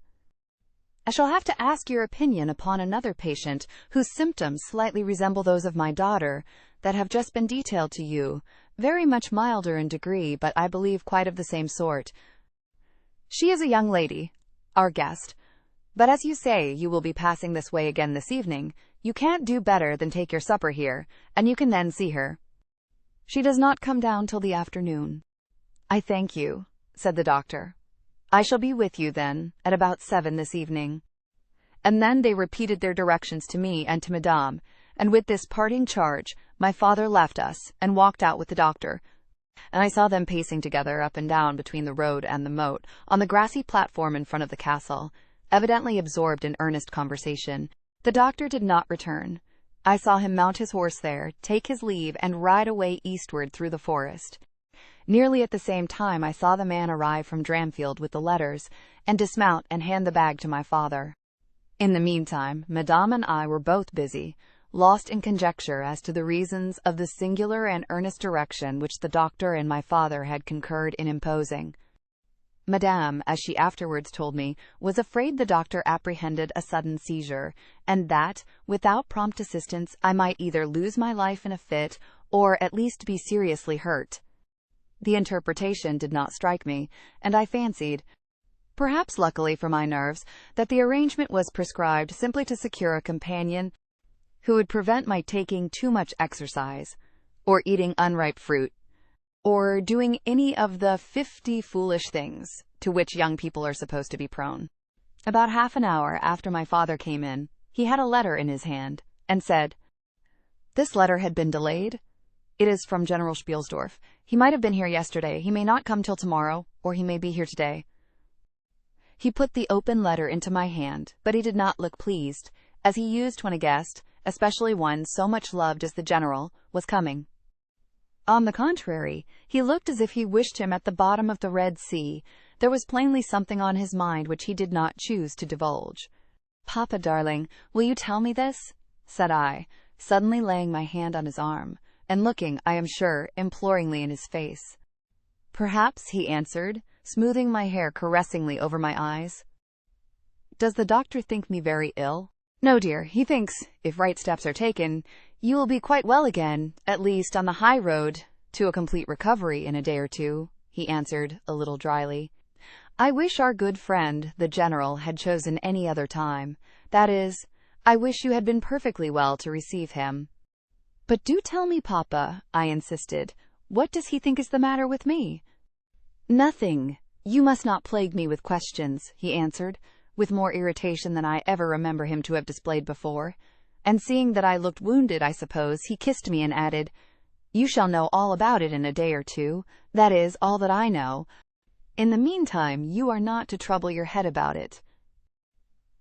I shall have to ask your opinion upon another patient whose symptoms slightly resemble those of my daughter that have just been detailed to you, very much milder in degree, but I believe quite of the same sort. She is a young lady, our guest, But as you say you will be passing this way again this evening, you can't do better than take your supper here, and you can then see her. She does not come down till the afternoon." "I thank you," said the doctor. "I shall be with you, then, at about 7 this evening." And then they repeated their directions to me and to Madame, and with this parting charge, my father left us and walked out with the doctor, and I saw them pacing together up and down between the road and the moat, on the grassy platform in front of the castle, evidently absorbed in earnest conversation. The doctor did not return. I saw him mount his horse there, take his leave, and ride away eastward through the forest. Nearly at the same time I saw the man arrive from Dramfield with the letters, and dismount and hand the bag to my father. In the meantime, Madame and I were both busy, lost in conjecture as to the reasons of the singular and earnest direction which the doctor and my father had concurred in imposing. Madame, as she afterwards told me, was afraid the doctor apprehended a sudden seizure, and that, without prompt assistance, I might either lose my life in a fit, or at least be seriously hurt. The interpretation did not strike me, and I fancied, perhaps luckily for my nerves, that the arrangement was prescribed simply to secure a companion who would prevent my taking too much exercise, or eating unripe fruit, or doing any of the 50 foolish things to which young people are supposed to be prone. About half an hour after my father came in, he had a letter in his hand, and said, "This letter had been delayed. It is from General Spielsdorf. He might have been here yesterday. He may not come till tomorrow, or he may be here today." He put the open letter into my hand, but he did not look pleased, as he used when a guest, especially one so much loved as the General, was coming. On the contrary, he looked as if he wished him at the bottom of the Red Sea. There was plainly something on his mind which he did not choose to divulge. "Papa, darling, will you tell me this?" said I, suddenly laying my hand on his arm, and looking, I am sure, imploringly in his face. "Perhaps," he answered, smoothing my hair caressingly over my eyes. "Does the doctor think me very ill?" "No, dear, he thinks, if right steps are taken, you will be quite well again, at least on the high road to a complete recovery in a day or two," he answered, a little dryly. "I wish our good friend, the General, had chosen any other time. That is, I wish you had been perfectly well to receive him." "But do tell me, Papa," I insisted, "what does he think is the matter with me?" "Nothing. You must not plague me with questions," he answered, with more irritation than I ever remember him to have displayed before, and seeing that I looked wounded, I suppose, he kissed me and added, "You shall know all about it in a day or two, that is, all that I know. In the meantime, you are not to trouble your head about it."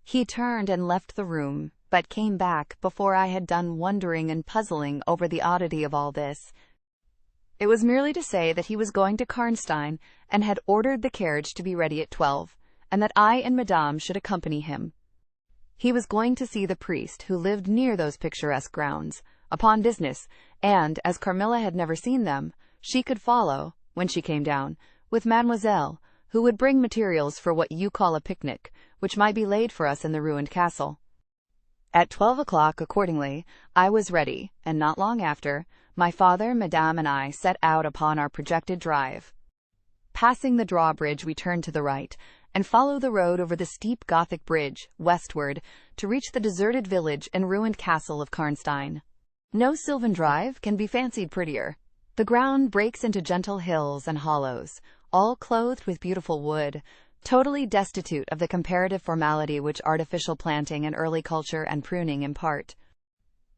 He turned and left the room, but came back before I had done wondering and puzzling over the oddity of all this. It was merely to say that he was going to Karnstein, and had ordered the carriage to be ready at 12, and that I and Madame should accompany him. He was going to see the priest who lived near those picturesque grounds, upon business, and, as Carmilla had never seen them, she could follow, when she came down, with Mademoiselle, who would bring materials for what you call a picnic, which might be laid for us in the ruined castle. At 12 o'clock, accordingly, I was ready, and not long after, my father, Madame, and I set out upon our projected drive. Passing the drawbridge, we turned to the right, and follow the road over the steep Gothic bridge, westward, to reach the deserted village and ruined castle of Karnstein. No sylvan drive can be fancied prettier. The ground breaks into gentle hills and hollows, all clothed with beautiful wood, totally destitute of the comparative formality which artificial planting and early culture and pruning impart.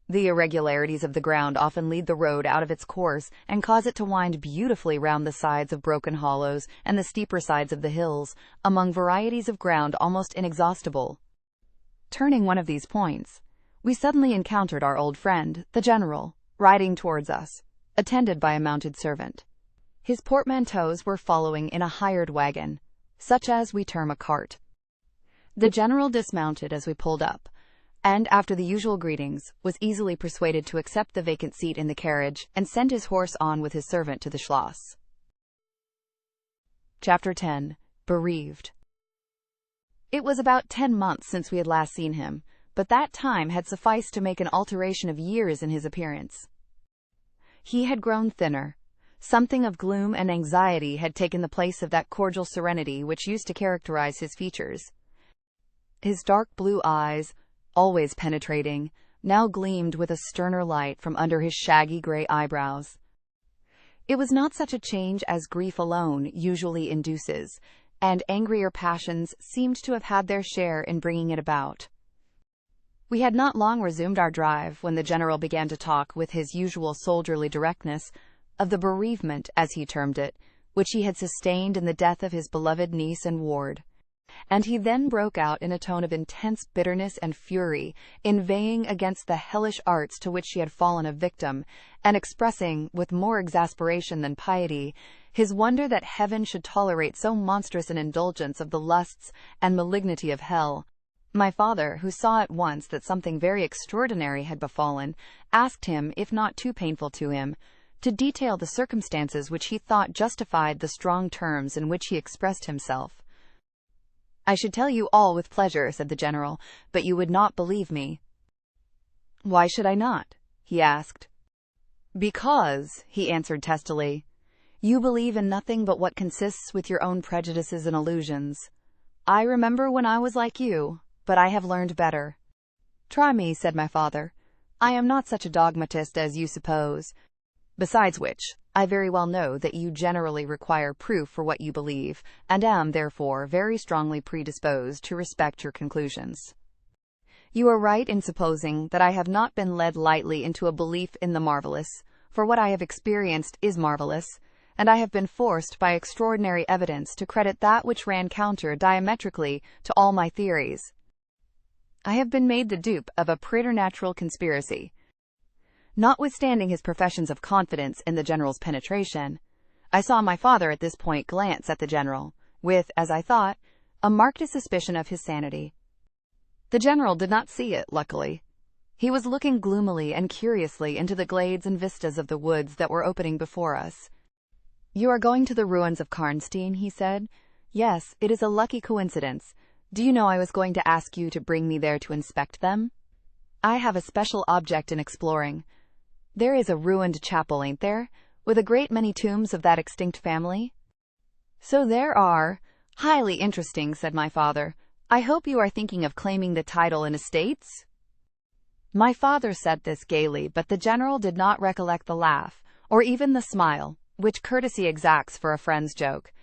The irregularities of the ground often lead the road out of its course and cause it to wind beautifully round the sides of broken hollows and the steeper sides of the hills, among varieties of ground almost inexhaustible. Turning one of these points, we suddenly encountered our old friend, the General, riding towards us, attended by a mounted servant. His portmanteaus were following in a hired wagon, such as we term a cart. The General dismounted as we pulled up, and, after the usual greetings, was easily persuaded to accept the vacant seat in the carriage and send his horse on with his servant to the Schloss. Chapter 10. Bereaved. It was about 10 months since we had last seen him, but that time had sufficed to make an alteration of years in his appearance. He had grown thinner. Something of gloom and anxiety had taken the place of that cordial serenity which used to characterize his features. His dark blue eyes, always penetrating, now gleamed with a sterner light from under his shaggy gray eyebrows. It was not such a change as grief alone usually induces, and angrier passions seemed to have had their share in bringing it about. We had not long resumed our drive when the general began to talk with his usual soldierly directness of the bereavement, as he termed it, which he had sustained in the death of his beloved niece and ward. And he then broke out in a tone of intense bitterness and fury, inveighing against the hellish arts to which she had fallen a victim, and expressing, with more exasperation than piety, his wonder that heaven should tolerate so monstrous an indulgence of the lusts and malignity of hell. My father, who saw at once that something very extraordinary had befallen, asked him, if not too painful to him, to detail the circumstances which he thought justified the strong terms in which he expressed himself. "I should tell you all with pleasure," said the general, "but you would not believe me." "Why should I not?" he asked. "Because," he answered testily, "you believe in nothing but what consists with your own prejudices and illusions. I remember when I was like you, but I have learned better." "Try me," said my father. "I am not such a dogmatist as you suppose. Besides which, I very well know that you generally require proof for what you believe, and am, therefore, very strongly predisposed to respect your conclusions. You are right in supposing that I have not been led lightly into a belief in the marvelous, for what I have experienced is marvelous, and I have been forced by extraordinary evidence to credit that which ran counter diametrically to all my theories. I have been made the dupe of a preternatural conspiracy." Notwithstanding his professions of confidence in the general's penetration, I saw my father at this point glance at the general, with, as I thought, a marked suspicion of his sanity. The general did not see it, luckily. He was looking gloomily and curiously into the glades and vistas of the woods that were opening before us. "You are going to the ruins of Karnstein," he said. "Yes, it is a lucky coincidence. Do you know I was going to ask you to bring me there to inspect them? I have a special object in exploring. There is a ruined chapel, ain't there, with a great many tombs of that extinct family?" "So there are. Highly interesting," said my father. "I hope you are thinking of claiming the title and estates?" My father said this gaily, but the general did not recollect the laugh, or even the smile, which courtesy exacts for a friend's joke.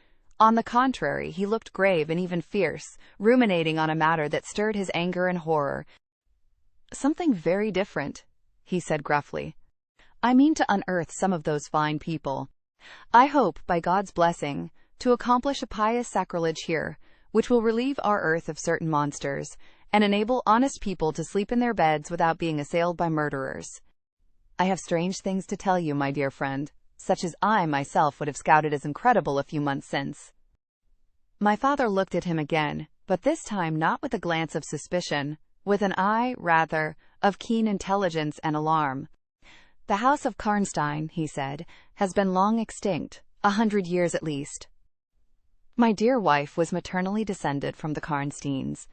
On the contrary, he looked grave and even fierce, ruminating on a matter that stirred his anger and horror. "Something very different," he said gruffly. "I mean to unearth some of those fine people. I hope, by God's blessing, to accomplish a pious sacrilege here, which will relieve our earth of certain monsters, and enable honest people to sleep in their beds without being assailed by murderers. I have strange things to tell you, my dear friend, such as I myself would have scouted as incredible a few months since." My father looked at him again, but this time not with a glance of suspicion, with an eye, rather, of keen intelligence and alarm. "The house of Karnstein," he said, "has been long extinct, 100 years at least. My dear wife was maternally descended from the Karnsteins.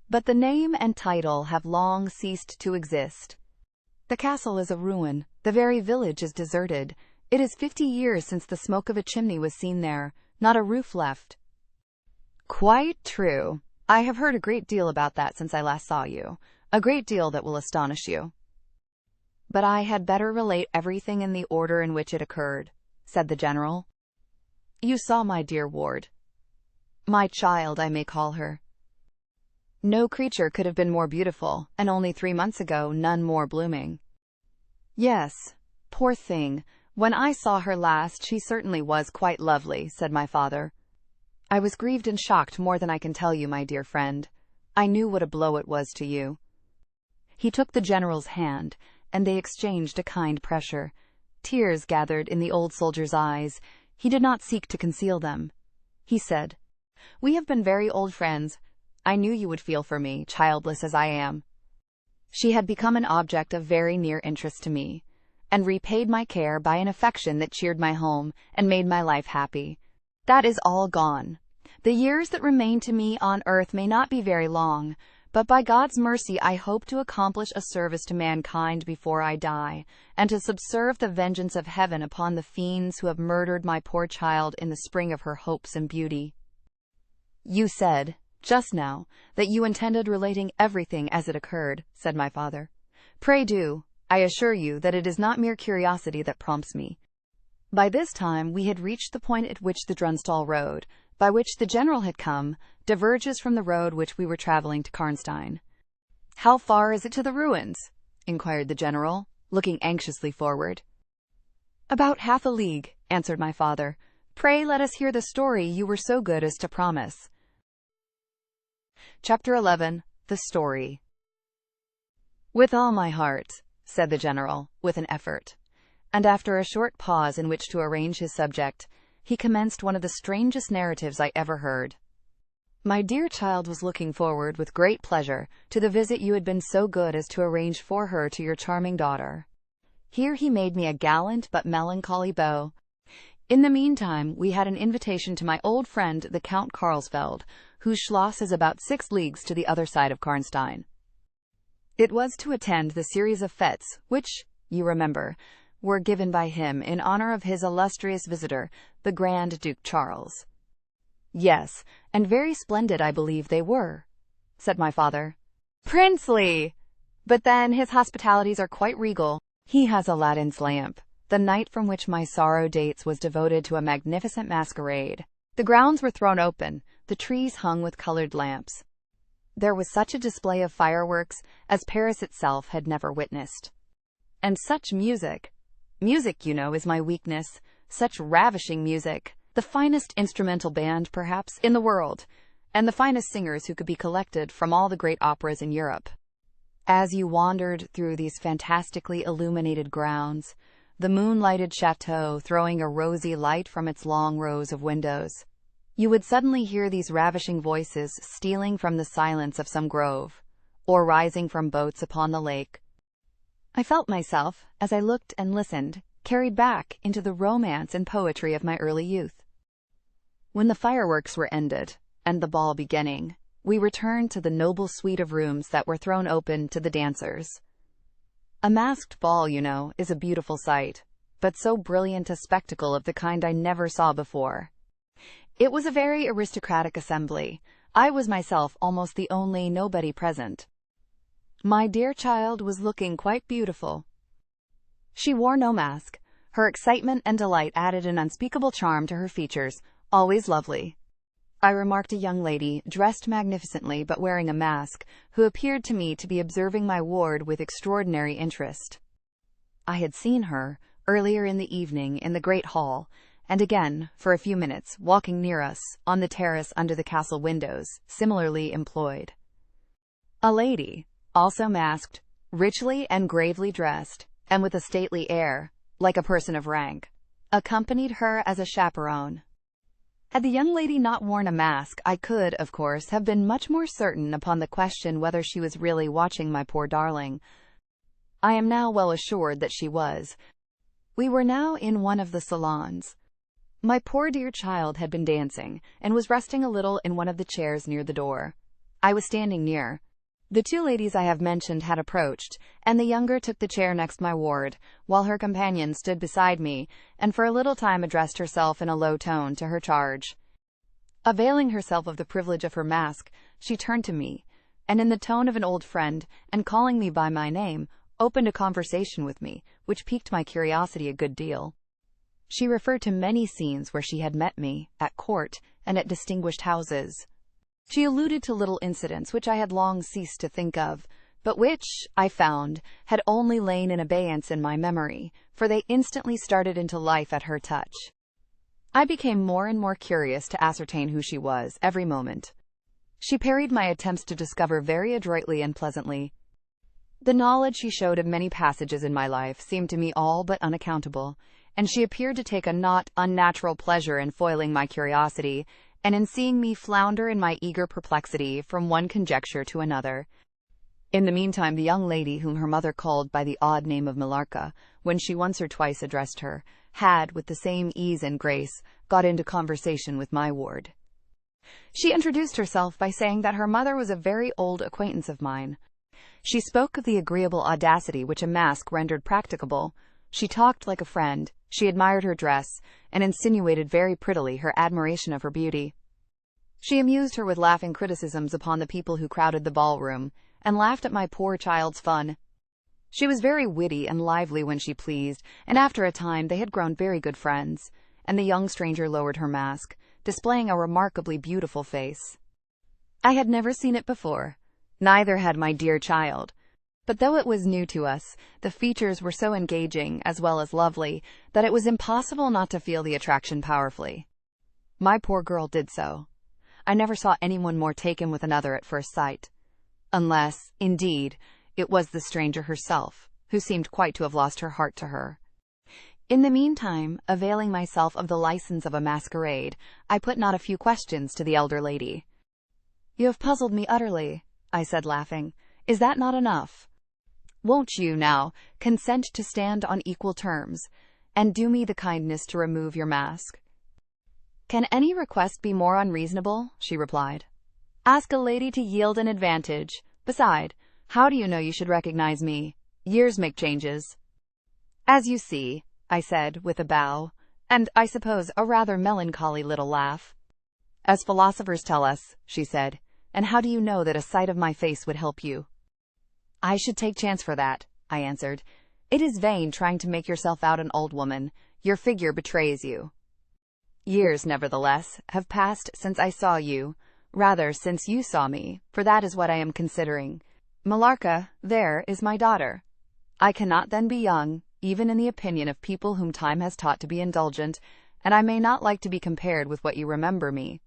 But the name and title have long ceased to exist. The castle is a ruin, the very village is deserted. It is 50 years since the smoke of a chimney was seen there, not a roof left." "Quite true. I have heard a great deal about that since I last saw you, a great deal that will astonish you. But I had better relate everything in the order in which it occurred," said the general. "You saw my dear ward. My child, I may call her. No creature could have been more beautiful, and only 3 months ago none more blooming." "Yes, poor thing. When I saw her last she certainly was quite lovely," said my father. "I was grieved and shocked more than I can tell you, my dear friend. I knew what a blow it was to you." He took the general's hand, and they exchanged a kind pressure. Tears gathered in the old soldier's eyes. He did not seek to conceal them. He said, "We have been very old friends. I knew you would feel for me, childless as I am." She had become an object of very near interest to me, and repaid my care by an affection that cheered my home and made my life happy. That is all gone. The years that remain to me on earth may not be very long, but by God's mercy I hope to accomplish a service to mankind before I die, and to subserve the vengeance of heaven upon the fiends who have murdered my poor child in the spring of her hopes and beauty." "You said just now, that you intended relating everything as it occurred," said my father. "Pray do. I assure you that it is not mere curiosity that prompts me." By this time we had reached the point at which the Drunstall road, by which the general had come, diverges from the road which we were traveling to Karnstein. "How far is it to the ruins?" inquired the general, looking anxiously forward. "About half a league," answered my father. "Pray let us hear the story you were so good as to promise." Chapter 11. The Story. "With all my heart," said the general, with an effort. And after a short pause in which to arrange his subject, he commenced one of the strangest narratives I ever heard. "My dear child was looking forward with great pleasure to the visit you had been so good as to arrange for her to your charming daughter." Here he made me a gallant but melancholy bow. "In the meantime, we had an invitation to my old friend the Count Karlsfeld, whose schloss is about 6 leagues to the other side of Karnstein. It was to attend the series of fêtes, which, you remember, were given by him in honor of his illustrious visitor, the Grand Duke Charles." "Yes, and very splendid I believe they were," said my father. "Princely! But then his hospitalities are quite regal. He has Aladdin's lamp. The night from which my sorrow dates was devoted to a magnificent masquerade. The grounds were thrown open, the trees hung with colored lamps. There was such a display of fireworks as Paris itself had never witnessed. And such music. Music, you know, is my weakness. Such ravishing music. The finest instrumental band, perhaps, in the world, and the finest singers who could be collected from all the great operas in Europe. As you wandered through these fantastically illuminated grounds, the moon-lighted chateau throwing a rosy light from its long rows of windows, you would suddenly hear these ravishing voices stealing from the silence of some grove, or rising from boats upon the lake. I felt myself, as I looked and listened, carried back into the romance and poetry of my early youth. When the fireworks were ended, and the ball beginning, we returned to the noble suite of rooms that were thrown open to the dancers. A masked ball, you know, is a beautiful sight, but so brilliant a spectacle of the kind I never saw before. It was a very aristocratic assembly. I was myself almost the only nobody present. My dear child was looking quite beautiful. She wore no mask. Her excitement and delight added an unspeakable charm to her features, always lovely. I remarked a young lady, dressed magnificently but wearing a mask, who appeared to me to be observing my ward with extraordinary interest. I had seen her, earlier in the evening, in the great hall, and again, for a few minutes, walking near us, on the terrace under the castle windows, similarly employed. A lady, also masked, richly and gravely dressed, and with a stately air, like a person of rank, accompanied her as a chaperone. Had the young lady not worn a mask, I could, of course, have been much more certain upon the question whether she was really watching my poor darling. I am now well assured that she was. We were now in one of the salons. My poor dear child had been dancing, and was resting a little in one of the chairs near the door. I was standing near. The 2 ladies I have mentioned had approached, and the younger took the chair next my ward, while her companion stood beside me, and for a little time addressed herself in a low tone to her charge. Availing herself of the privilege of her mask, she turned to me, and in the tone of an old friend, and calling me by my name, opened a conversation with me, which piqued my curiosity a good deal. She referred to many scenes where she had met me, at court, and at distinguished houses. She alluded to little incidents which I had long ceased to think of, but which, I found, had only lain in abeyance in my memory, for they instantly started into life at her touch. I became more and more curious to ascertain who she was, every moment. She parried my attempts to discover very adroitly and pleasantly. The knowledge she showed of many passages in my life seemed to me all but unaccountable, and she appeared to take a not unnatural pleasure in foiling my curiosity, and in seeing me flounder in my eager perplexity from one conjecture to another. In the meantime, the young lady whom her mother called by the odd name of Millarca, when she once or twice addressed her, had, with the same ease and grace, got into conversation with my ward. She introduced herself by saying that her mother was a very old acquaintance of mine. She spoke of the agreeable audacity which a mask rendered practicable. She talked like a friend. She admired her dress, and insinuated very prettily her admiration of her beauty. She amused her with laughing criticisms upon the people who crowded the ballroom, and laughed at my poor child's fun. She was very witty and lively when she pleased, and after a time they had grown very good friends, and the young stranger lowered her mask, displaying a remarkably beautiful face. I had never seen it before. Neither had my dear child. But though it was new to us, the features were so engaging, as well as lovely, that it was impossible not to feel the attraction powerfully. My poor girl did so. I never saw anyone more taken with another at first sight. Unless, indeed, it was the stranger herself, who seemed quite to have lost her heart to her. In the meantime, availing myself of the license of a masquerade, I put not a few questions to the elder lady. "You have puzzled me utterly," I said, laughing. "Is that not enough? Won't you, now, consent to stand on equal terms, and do me the kindness to remove your mask?" "Can any request be more unreasonable?" she replied. "Ask a lady to yield an advantage. Beside, how do you know you should recognize me? Years make changes." "As you see," I said, with a bow, and I suppose a rather melancholy little laugh. "As philosophers tell us," she said. "And how do you know that a sight of my face would help you?" "I should take chance for that," I answered. "It is vain trying to make yourself out an old woman. Your figure betrays you." "Years, nevertheless, have passed since I saw you, rather since you saw me, for that is what I am considering. Millarca, there is my daughter. I cannot then be young, even in the opinion of people whom time has taught to be indulgent, and I may not like to be compared with what you remember me.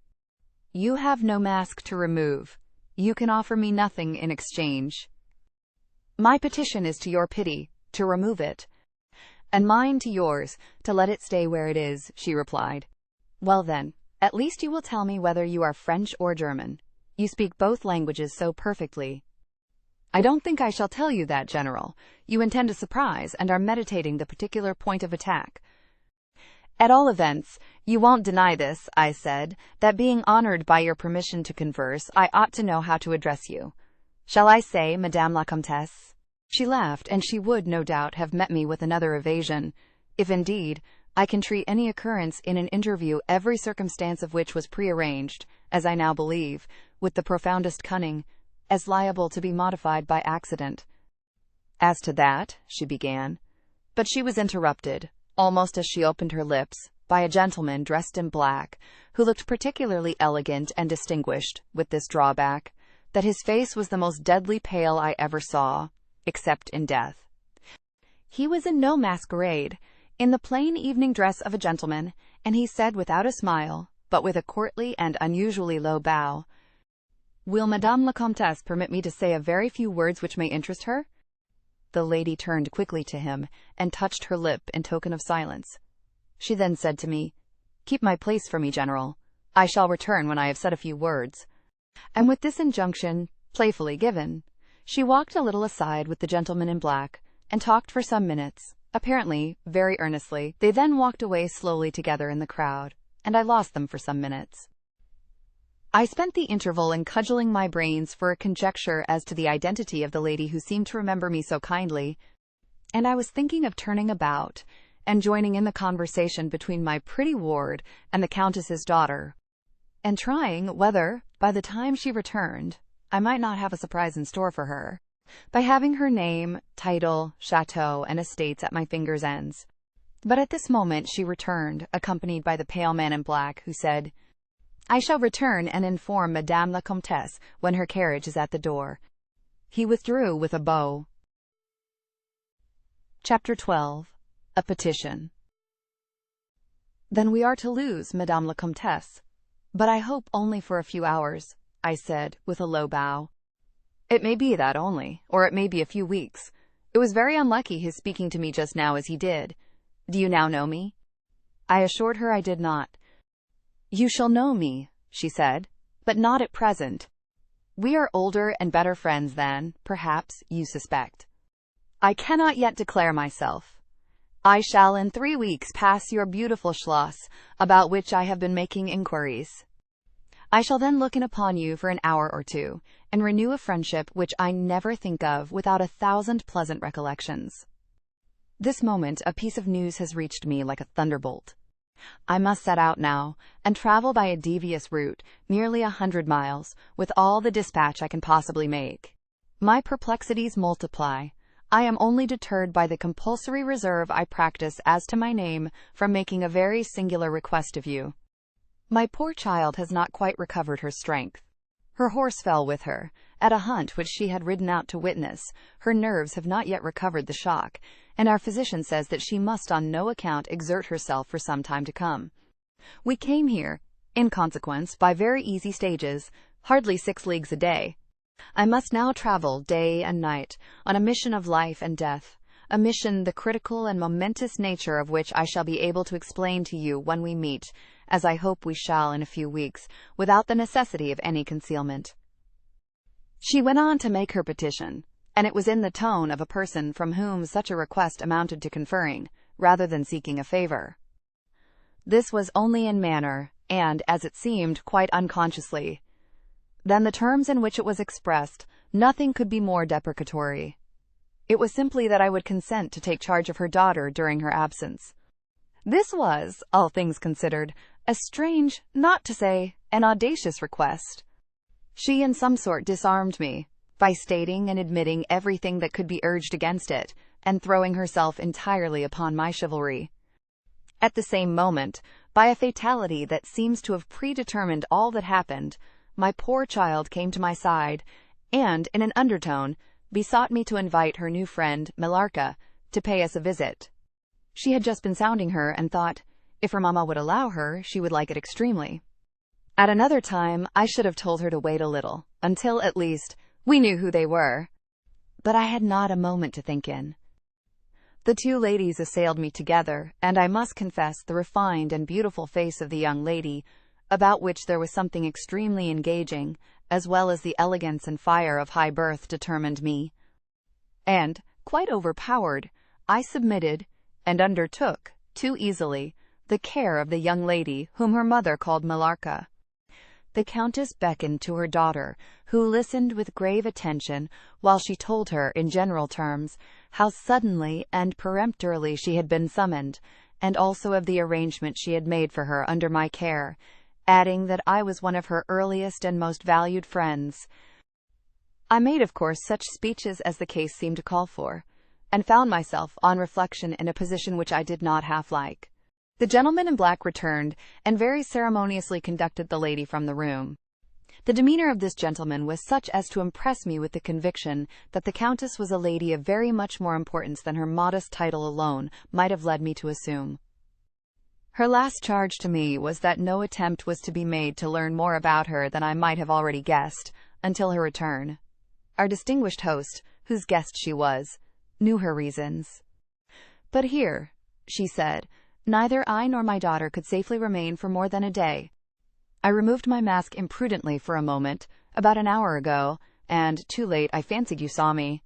You have no mask to remove. You can offer me nothing in exchange. My petition is to your pity, to remove it, and mine to yours, to let it stay where it is," she replied. "Well then, at least you will tell me whether you are French or German. You speak both languages so perfectly." "I don't think I shall tell you that, General. You intend a surprise, and are meditating the particular point of attack." "At all events, you won't deny this," I said, "that being honored by your permission to converse, I ought to know how to address you. Shall I say Madame la Comtesse?" She laughed, and she would, no doubt, have met me with another evasion, if indeed I can treat any occurrence in an interview, every circumstance of which was prearranged, as I now believe, with the profoundest cunning, as liable to be modified by accident. "As to that," she began, but she was interrupted, almost as she opened her lips, by a gentleman dressed in black, who looked particularly elegant and distinguished, with this drawback, that his face was the most deadly pale I ever saw, except in death. He was in no masquerade, in the plain evening dress of a gentleman, and he said without a smile, but with a courtly and unusually low bow, "Will Madame la Comtesse permit me to say a very few words which may interest her?" The lady turned quickly to him, and touched her lip in token of silence. She then said to me, "Keep my place for me, General. I shall return when I have said a few words." And with this injunction, playfully given, she walked a little aside with the gentleman in black, and talked for some minutes, apparently very earnestly. They then walked away slowly together in the crowd, and I lost them for some minutes. I spent the interval in cudgelling my brains for a conjecture as to the identity of the lady who seemed to remember me so kindly, and I was thinking of turning about and joining in the conversation between my pretty ward and the Countess's daughter, and trying whether, by the time she returned, I might not have a surprise in store for her, by having her name, title, chateau, and estates at my fingers' ends. But at this moment she returned, accompanied by the pale man in black, who said, "I shall return and inform Madame la Comtesse when her carriage is at the door." He withdrew with a bow. Chapter 12. A Petition. "Then we are to lose Madame la Comtesse, but I hope only for a few hours," I said, with a low bow. "It may be that only, or it may be a few weeks. It was very unlucky his speaking to me just now as he did. Do you now know me?" I assured her I did not. "You shall know me," she said, "but not at present. We are older and better friends than, perhaps, you suspect. I cannot yet declare myself. I shall in 3 weeks pass your beautiful Schloss, about which I have been making inquiries. I shall then look in upon you for an hour or two, and renew a friendship which I never think of without 1,000 pleasant recollections. This moment a piece of news has reached me like a thunderbolt. I must set out now, and travel by a devious route, nearly 100 miles, with all the dispatch I can possibly make. My perplexities multiply. I am only deterred by the compulsory reserve I practice as to my name from making a very singular request of you. My poor child has not quite recovered her strength. Her horse fell with her, at a hunt which she had ridden out to witness. Her nerves have not yet recovered the shock, and our physician says that she must on no account exert herself for some time to come. We came here, in consequence, by very easy stages, hardly 6 leagues a day. I must now travel day and night, on a mission of life and death, a mission the critical and momentous nature of which I shall be able to explain to you when we meet, as I hope we shall in a few weeks, without the necessity of any concealment. She went on to make her petition, and it was in the tone of a person from whom such a request amounted to conferring, rather than seeking a favor. This was only in manner, and, as it seemed, quite unconsciously. Than the terms in which it was expressed, nothing could be more deprecatory. It was simply that I would consent to take charge of her daughter during her absence. This was, all things considered, a strange, not to say an audacious request. She in some sort disarmed me, by stating and admitting everything that could be urged against it, and throwing herself entirely upon my chivalry. At the same moment, by a fatality that seems to have predetermined all that happened, my poor child came to my side, and, in an undertone, besought me to invite her new friend, Millarca, to pay us a visit. She had just been sounding her, and thought, if her mamma would allow her, she would like it extremely. At another time, I should have told her to wait a little, until, at least, we knew who they were. But I had not a moment to think in. The 2 ladies assailed me together, and I must confess the refined and beautiful face of the young lady, about which there was something extremely engaging, as well as the elegance and fire of high birth, determined me. And, quite overpowered, I submitted, and undertook, too easily, the care of the young lady whom her mother called Millarca. The Countess beckoned to her daughter, who listened with grave attention while she told her, in general terms, how suddenly and peremptorily she had been summoned, and also of the arrangement she had made for her under my care, adding that I was one of her earliest and most valued friends. I made, of course, such speeches as the case seemed to call for, and found myself, on reflection, in a position which I did not half like. The gentleman in black returned, and very ceremoniously conducted the lady from the room. The demeanor of this gentleman was such as to impress me with the conviction that the Countess was a lady of very much more importance than her modest title alone might have led me to assume. Her last charge to me was that no attempt was to be made to learn more about her than I might have already guessed, until her return. Our distinguished host, whose guest she was, knew her reasons. But here, she said, neither I nor my daughter could safely remain for more than a day. I removed my mask imprudently for a moment, about an hour ago, and, too late, I fancied you saw me.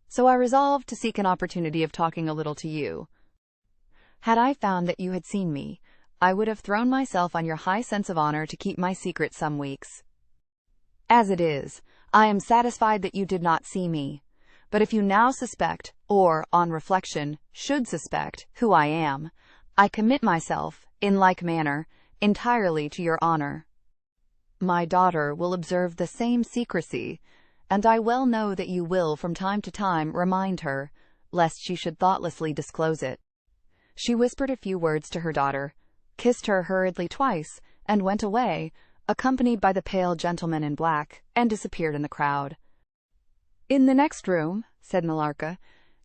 So I resolved to seek an opportunity of talking a little to you. Had I found that you had seen me, I would have thrown myself on your high sense of honor to keep my secret some weeks. As it is, I am satisfied that you did not see me. But if you now suspect, or, on reflection, should suspect, who I am, I commit myself, in like manner, entirely to your honor. My daughter will observe the same secrecy, and I well know that you will from time to time remind her, lest she should thoughtlessly disclose it. She whispered a few words to her daughter, kissed her hurriedly twice, and went away, accompanied by the pale gentleman in black, and disappeared in the crowd. "In the next room," said Millarca,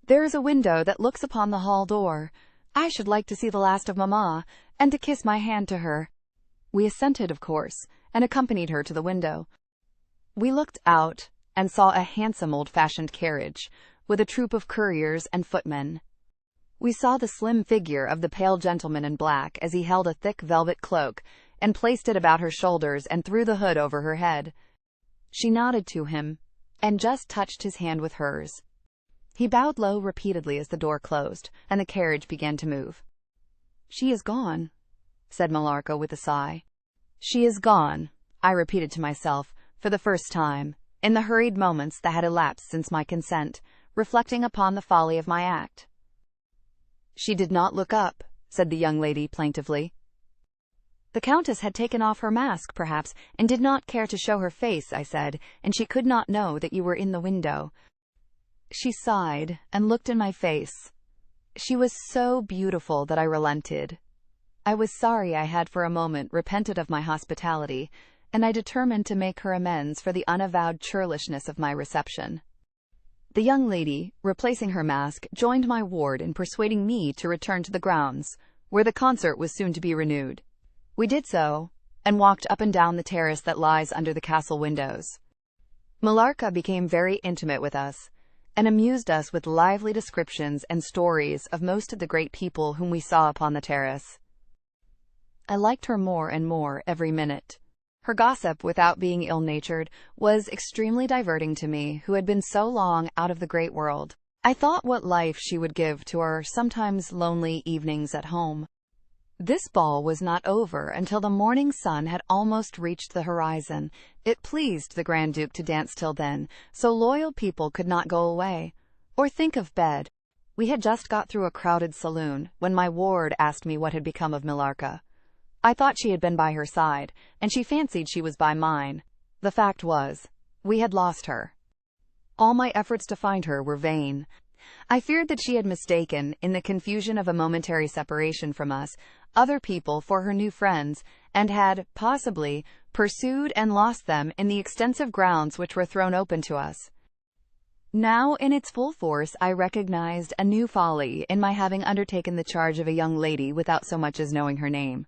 "there is a window that looks upon the hall door. I should like to see the last of Mamma, and to kiss my hand to her." We assented, of course, and accompanied her to the window. We looked out, and saw a handsome old-fashioned carriage, with a troop of couriers and footmen. We saw the slim figure of the pale gentleman in black as he held a thick velvet cloak, and placed it about her shoulders and threw the hood over her head. She nodded to him, and just touched his hand with hers. He bowed low repeatedly as the door closed, and the carriage began to move. "She is gone," said Millarca with a sigh. "She is gone," I repeated to myself, for the first time, in the hurried moments that had elapsed since my consent, reflecting upon the folly of my act. She did not look up, said the young lady plaintively. The Countess had taken off her mask, perhaps, and did not care to show her face, I said, and she could not know that you were in the window. She sighed and looked in my face. She was so beautiful that I relented. I was sorry I had for a moment repented of my hospitality, and I determined to make her amends for the unavowed churlishness of my reception. The young lady, replacing her mask, joined my ward in persuading me to return to the grounds, where the concert was soon to be renewed. We did so, and walked up and down the terrace that lies under the castle windows. Millarca became very intimate with us, and amused us with lively descriptions and stories of most of the great people whom we saw upon the terrace. I liked her more and more every minute. Her gossip, without being ill-natured, was extremely diverting to me, who had been so long out of the great world. I thought what life she would give to our sometimes lonely evenings at home. This ball was not over until the morning sun had almost reached the horizon. It pleased the Grand Duke to dance till then, so loyal people could not go away, or think of bed. We had just got through a crowded saloon, when my ward asked me what had become of Millarca. I thought she had been by her side, and she fancied she was by mine. The fact was, we had lost her. All my efforts to find her were vain. I feared that she had mistaken, in the confusion of a momentary separation from us, other people for her new friends, and had, possibly, pursued and lost them in the extensive grounds which were thrown open to us. Now, in its full force, I recognized a new folly in my having undertaken the charge of a young lady without so much as knowing her name.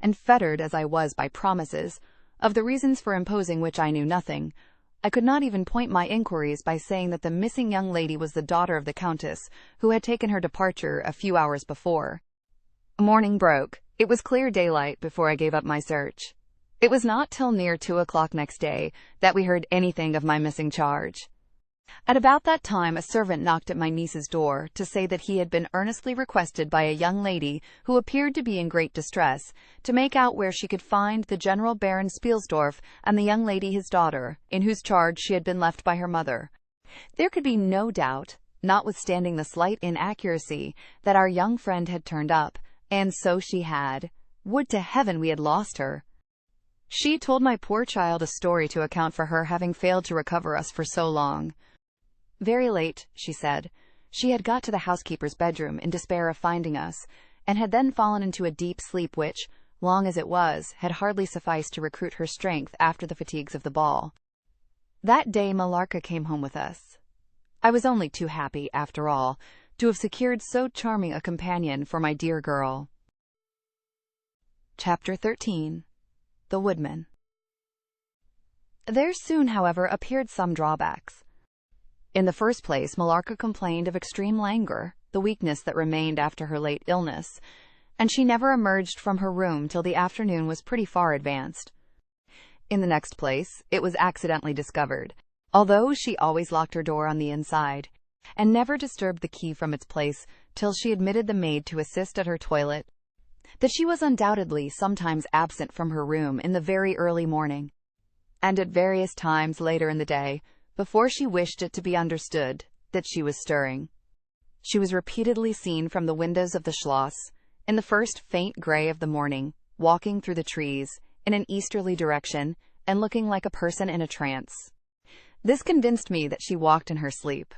And fettered as I was by promises, of the reasons for imposing which I knew nothing, I could not even point my inquiries by saying that the missing young lady was the daughter of the Countess, who had taken her departure a few hours before. Morning broke. It was clear daylight before I gave up my search. It was not till near 2 o'clock next day that we heard anything of my missing charge. At about that time a servant knocked at my niece's door to say that he had been earnestly requested by a young lady who appeared to be in great distress to make out where she could find the General Baron Spielsdorf and the young lady his daughter, in whose charge she had been left by her mother. There could be no doubt, notwithstanding the slight inaccuracy, that our young friend had turned up, and so she had. Would to heaven we had lost her! She told my poor child a story to account for her having failed to recover us for so long. Very late, she said, she had got to the housekeeper's bedroom in despair of finding us, and had then fallen into a deep sleep which, long as it was, had hardly sufficed to recruit her strength after the fatigues of the ball. That day Millarca came home with us. I was only too happy, after all, to have secured so charming a companion for my dear girl. Chapter 13. The Woodman. There soon, however, appeared some drawbacks. In the first place, Millarca complained of extreme languor, the weakness that remained after her late illness, and she never emerged from her room till the afternoon was pretty far advanced. In the next place, it was accidentally discovered, although she always locked her door on the inside, and never disturbed the key from its place till she admitted the maid to assist at her toilet, that she was undoubtedly sometimes absent from her room in the very early morning, and at various times later in the day, before she wished it to be understood that she was stirring. She was repeatedly seen from the windows of the Schloss, in the first faint grey of the morning, walking through the trees, in an easterly direction, and looking like a person in a trance. This convinced me that she walked in her sleep.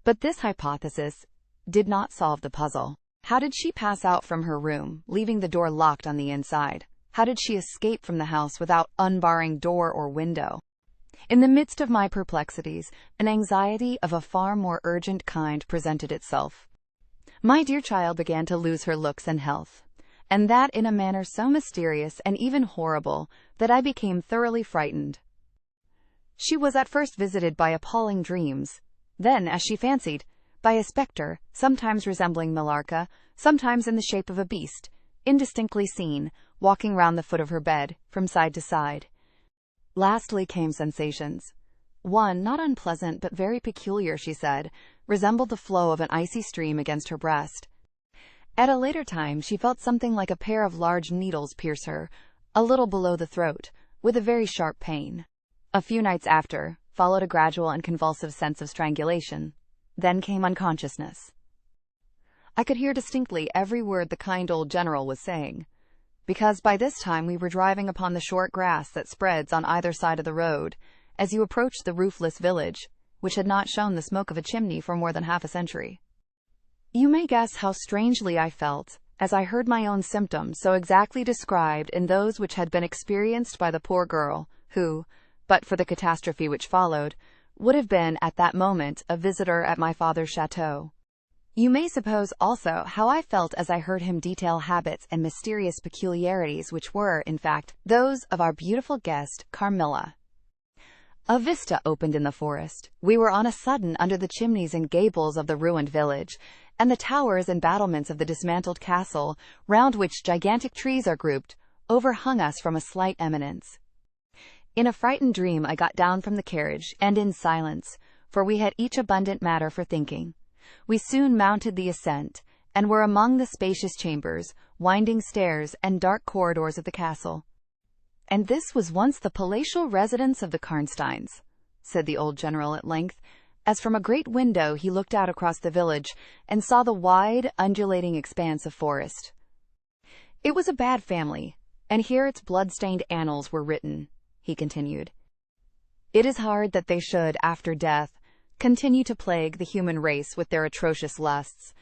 But this hypothesis did not solve the puzzle. How did she pass out from her room, leaving the door locked on the inside? How did she escape from the house without unbarring door or window? In the midst of my perplexities, an anxiety of a far more urgent kind presented itself. My dear child began to lose her looks and health, and that in a manner so mysterious and even horrible that I became thoroughly frightened. She was at first visited by appalling dreams, then, as she fancied, by a spectre, sometimes resembling Millarca, sometimes in the shape of a beast, indistinctly seen, walking round the foot of her bed, from side to side. Lastly came sensations. One, not unpleasant but very peculiar, she said, resembled the flow of an icy stream against her breast. At a later time she felt something like a pair of large needles pierce her, a little below the throat, with a very sharp pain. A few nights after, followed a gradual and convulsive sense of strangulation. Then came unconsciousness. I could hear distinctly every word the kind old general was saying, because by this time we were driving upon the short grass that spreads on either side of the road, as you approach the roofless village, which had not shown the smoke of a chimney for more than half a century. You may guess how strangely I felt as I heard my own symptoms so exactly described in those which had been experienced by the poor girl, who, but for the catastrophe which followed, would have been at that moment a visitor at my father's chateau. You may suppose also how I felt as I heard him detail habits and mysterious peculiarities which were, in fact, those of our beautiful guest, Carmilla. A vista opened in the forest. We were on a sudden under the chimneys and gables of the ruined village, and the towers and battlements of the dismantled castle, round which gigantic trees are grouped, overhung us from a slight eminence. In a frightened dream I got down from the carriage, and in silence, for we had each abundant matter for thinking, we soon mounted the ascent, and were among the spacious chambers, winding stairs, and dark corridors of the castle. "And this was once the palatial residence of the Karnsteins," said the old general at length, as from a great window he looked out across the village and saw the wide, undulating expanse of forest. "It was a bad family, and here its blood-stained annals were written," he continued. "It is hard that they should, after death, continue to plague the human race with their atrocious lusts.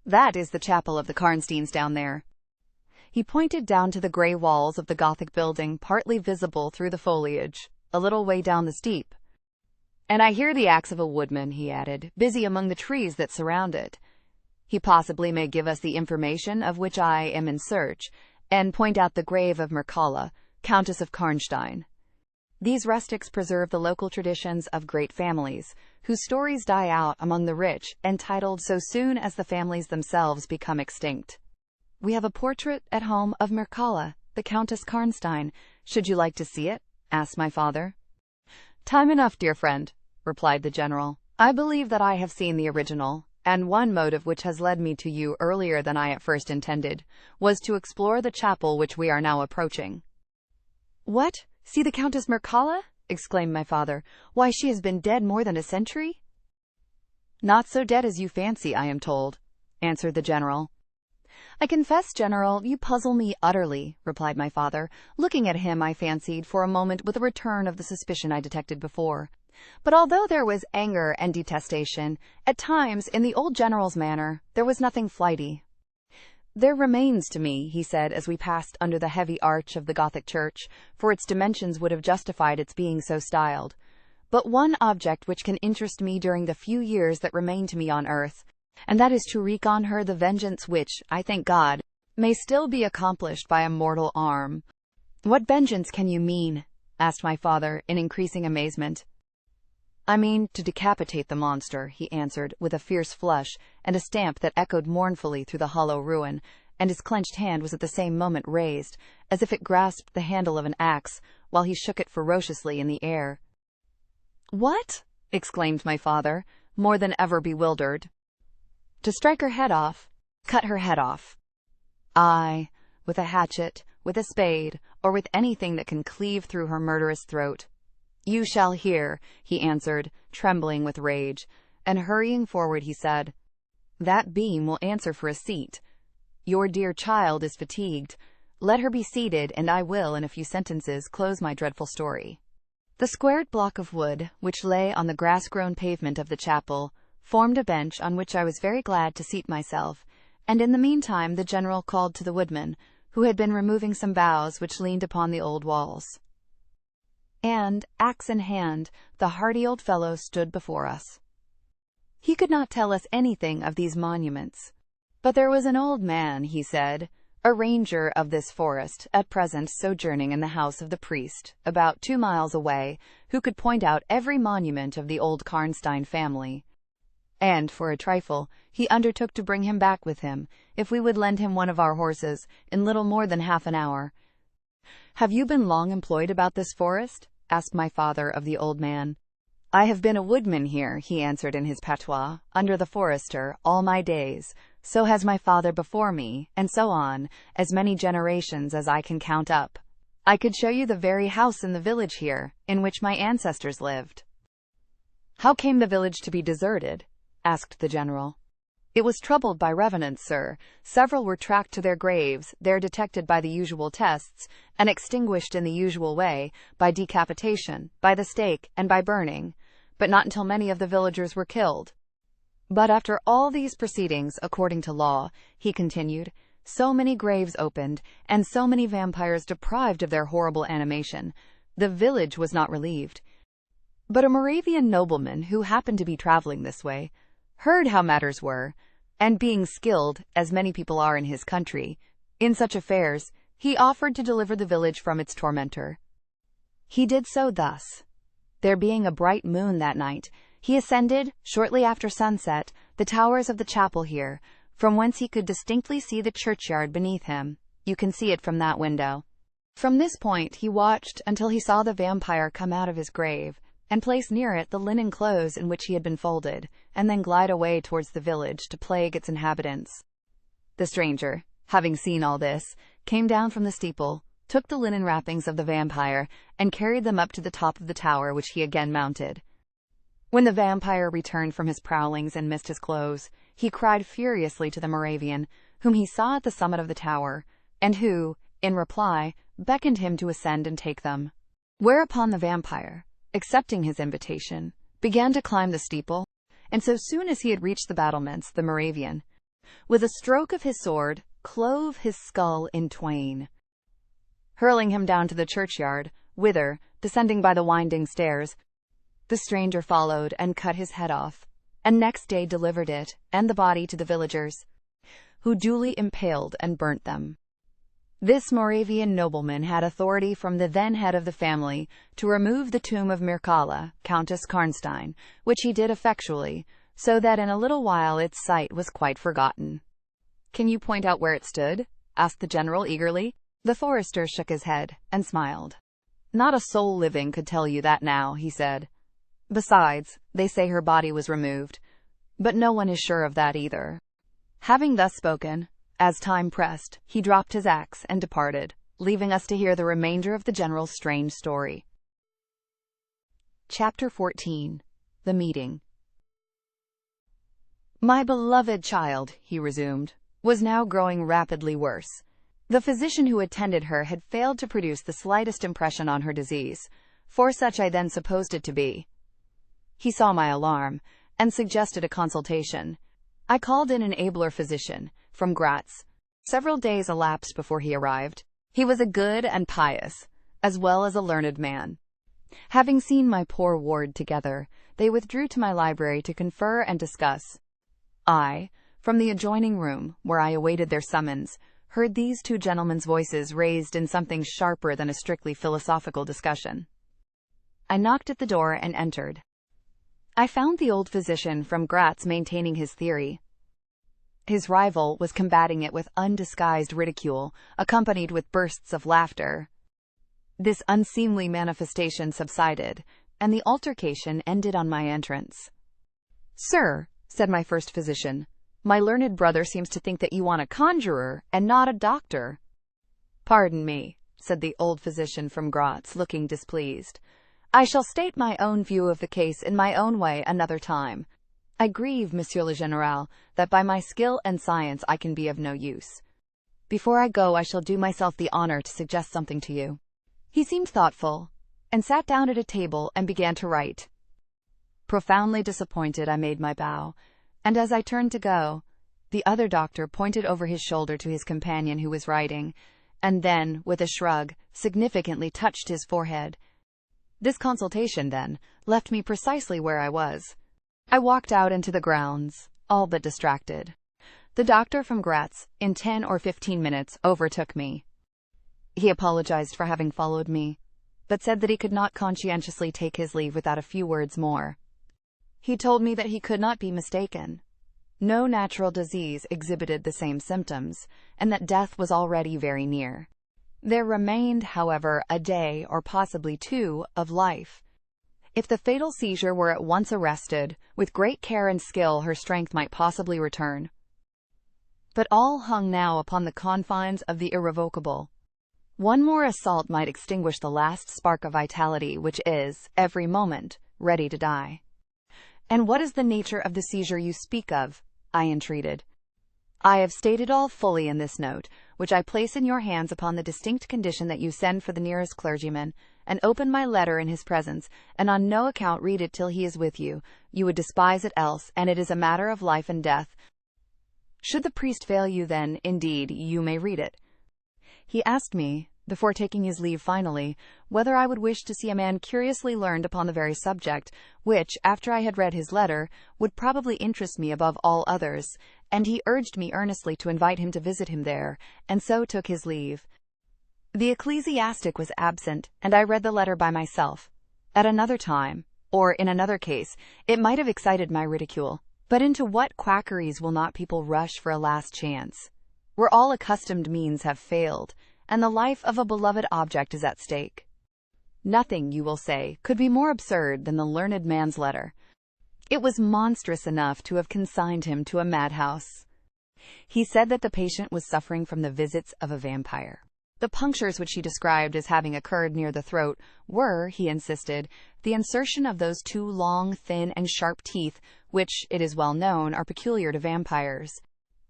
That is the chapel of the Karnsteins down there." He pointed down to the grey walls of the Gothic building, partly visible through the foliage, a little way down the steep. "And I hear the axe of a woodman," he added, "busy among the trees that surround it. He possibly may give us the information of which I am in search, and point out the grave of Mircalla, Countess of Karnstein." These rustics preserve the local traditions of great families, whose stories die out among the rich and titled so soon as the families themselves become extinct. "We have a portrait at home of Mircalla, the Countess Karnstein. Should you like to see it?" asked my father. "Time enough, dear friend," replied the general. "I believe that I have seen the original, and one motive which has led me to you earlier than I at first intended was to explore the chapel which we are now approaching." "What? See the Countess Mircalla?" exclaimed my father. "Why, she has been dead more than a century?" "Not so dead as you fancy, I am told," answered the general. "I confess, General, you puzzle me utterly," replied my father, looking at him, I fancied, for a moment with a return of the suspicion I detected before. But although there was anger and detestation, at times, in the old general's manner, there was nothing flighty. "There remains to me," he said as we passed under the heavy arch of the Gothic church, for its dimensions would have justified its being so styled, "but one object which can interest me during the few years that remain to me on earth, and that is to wreak on her the vengeance which, I thank God, may still be accomplished by a mortal arm." "What vengeance can you mean?" asked my father, in increasing amazement. "I mean to decapitate the monster," he answered, with a fierce flush, and a stamp that echoed mournfully through the hollow ruin, and his clenched hand was at the same moment raised, as if it grasped the handle of an axe, while he shook it ferociously in the air. "What?" exclaimed my father, more than ever bewildered. "To strike her head off, cut her head off." "Aye, with a hatchet, with a spade, or with anything that can cleave through her murderous throat." "You shall hear," he answered, trembling with rage, and hurrying forward he said, "That beam will answer for a seat. Your dear child is fatigued. Let her be seated, and I will, in a few sentences, close my dreadful story." The squared block of wood, which lay on the grass-grown pavement of the chapel, formed a bench on which I was very glad to seat myself, and in the meantime the general called to the woodman, who had been removing some boughs which leaned upon the old walls. And, axe in hand, the hardy old fellow stood before us. He could not tell us anything of these monuments, but there was an old man, he said, a ranger of this forest, at present sojourning in the house of the priest, about 2 miles away, who could point out every monument of the old Karnstein family. And, for a trifle, he undertook to bring him back with him, if we would lend him one of our horses, in little more than half an hour. "Have you been long employed about this forest?" asked my father of the old man. "I have been a woodman here," he answered in his patois, "under the forester, all my days. So has my father before me, and so on, as many generations as I can count up. I could show you the very house in the village here, in which my ancestors lived." "How came the village to be deserted?" asked the general. It was troubled by revenants, sir. Several were tracked to their graves, there detected by the usual tests, and extinguished in the usual way, by decapitation, by the stake, and by burning, but not until many of the villagers were killed. But after all these proceedings, according to law, he continued, so many graves opened, and so many vampires deprived of their horrible animation, the village was not relieved. But a Moravian nobleman, who happened to be traveling this way, heard how matters were, and being skilled, as many people are in his country, in such affairs, he offered to deliver the village from its tormentor. He did so thus. There being a bright moon that night, he ascended, shortly after sunset, the towers of the chapel here, from whence he could distinctly see the churchyard beneath him. You can see it from that window. From this point he watched until he saw the vampire come out of his grave, and place near it the linen clothes in which he had been folded, and then glide away towards the village to plague its inhabitants. The stranger, having seen all this, came down from the steeple, took the linen wrappings of the vampire, and carried them up to the top of the tower, which he again mounted. When the vampire returned from his prowlings and missed his clothes, he cried furiously to the Moravian, whom he saw at the summit of the tower, and who, in reply, beckoned him to ascend and take them. Whereupon the vampire, accepting his invitation, began to climb the steeple, and so soon as he had reached the battlements, the Moravian, with a stroke of his sword, clove his skull in twain, hurling him down to the churchyard, whither, descending by the winding stairs, the stranger followed and cut his head off, and next day delivered it and the body to the villagers, who duly impaled and burnt them. This Moravian nobleman had authority from the then head of the family to remove the tomb of Mircalla, Countess Karnstein, which he did effectually, so that in a little while its site was quite forgotten. "Can you point out where it stood?" asked the general eagerly. The forester shook his head and smiled. "Not a soul living could tell you that now," he said. "Besides, they say her body was removed, but no one is sure of that either." Having thus spoken, as time pressed, he dropped his axe and departed, leaving us to hear the remainder of the general's strange story. Chapter 14. The Meeting. "My beloved child," he resumed, "was now growing rapidly worse. The physician who attended her had failed to produce the slightest impression on her disease, for such I then supposed it to be. He saw my alarm, and suggested a consultation. I called in an abler physician, from Gratz. Several days elapsed before he arrived. He was a good and pious, as well as a learned man. Having seen my poor ward together, they withdrew to my library to confer and discuss. I, from the adjoining room, where I awaited their summons, heard these two gentlemen's voices raised in something sharper than a strictly philosophical discussion. I knocked at the door and entered. I found the old physician from Gratz maintaining his theory. His rival was combating it with undisguised ridicule, accompanied with bursts of laughter. This unseemly manifestation subsided, and the altercation ended on my entrance. "Sir," said my first physician, "my learned brother seems to think that you want a conjurer and not a doctor." "Pardon me," said the old physician from Gratz, looking displeased. "I shall state my own view of the case in my own way another time. I grieve, Monsieur le Général, that by my skill and science I can be of no use. Before I go, I shall do myself the honor to suggest something to you." He seemed thoughtful, and sat down at a table and began to write. Profoundly disappointed, I made my bow, and as I turned to go, the other doctor pointed over his shoulder to his companion who was writing, and then, with a shrug, significantly touched his forehead. This consultation, then, left me precisely where I was. I walked out into the grounds, all but distracted. The doctor from Gratz, in 10 or 15 minutes, overtook me. He apologized for having followed me, but said that he could not conscientiously take his leave without a few words more. He told me that he could not be mistaken. No natural disease exhibited the same symptoms, and that death was already very near. There remained, however, a day, or possibly 2, of life. If the fatal seizure were at once arrested, with great care and skill her strength might possibly return. But all hung now upon the confines of the irrevocable. One more assault might extinguish the last spark of vitality which is, every moment, ready to die. "And what is the nature of the seizure you speak of?" I entreated. I have stated all fully in this note, which I place in your hands upon the distinct condition that you send for the nearest clergyman, and open my letter in his presence, and on no account read it till he is with you. You would despise it else, and it is a matter of life and death. Should the priest fail you, then, indeed, you may read it. He asked me, before taking his leave finally, whether I would wish to see a man curiously learned upon the very subject, which, after I had read his letter, would probably interest me above all others, and he urged me earnestly to invite him to visit him there, and so took his leave. The ecclesiastic was absent, and I read the letter by myself. At another time, or in another case, it might have excited my ridicule. But into what quackeries will not people rush for a last chance, where all accustomed means have failed, and the life of a beloved object is at stake? Nothing, you will say, could be more absurd than the learned man's letter. It was monstrous enough to have consigned him to a madhouse. He said that the patient was suffering from the visits of a vampire. The punctures which he described as having occurred near the throat were, he insisted, the insertion of those two long, thin, and sharp teeth which, it is well known, are peculiar to vampires.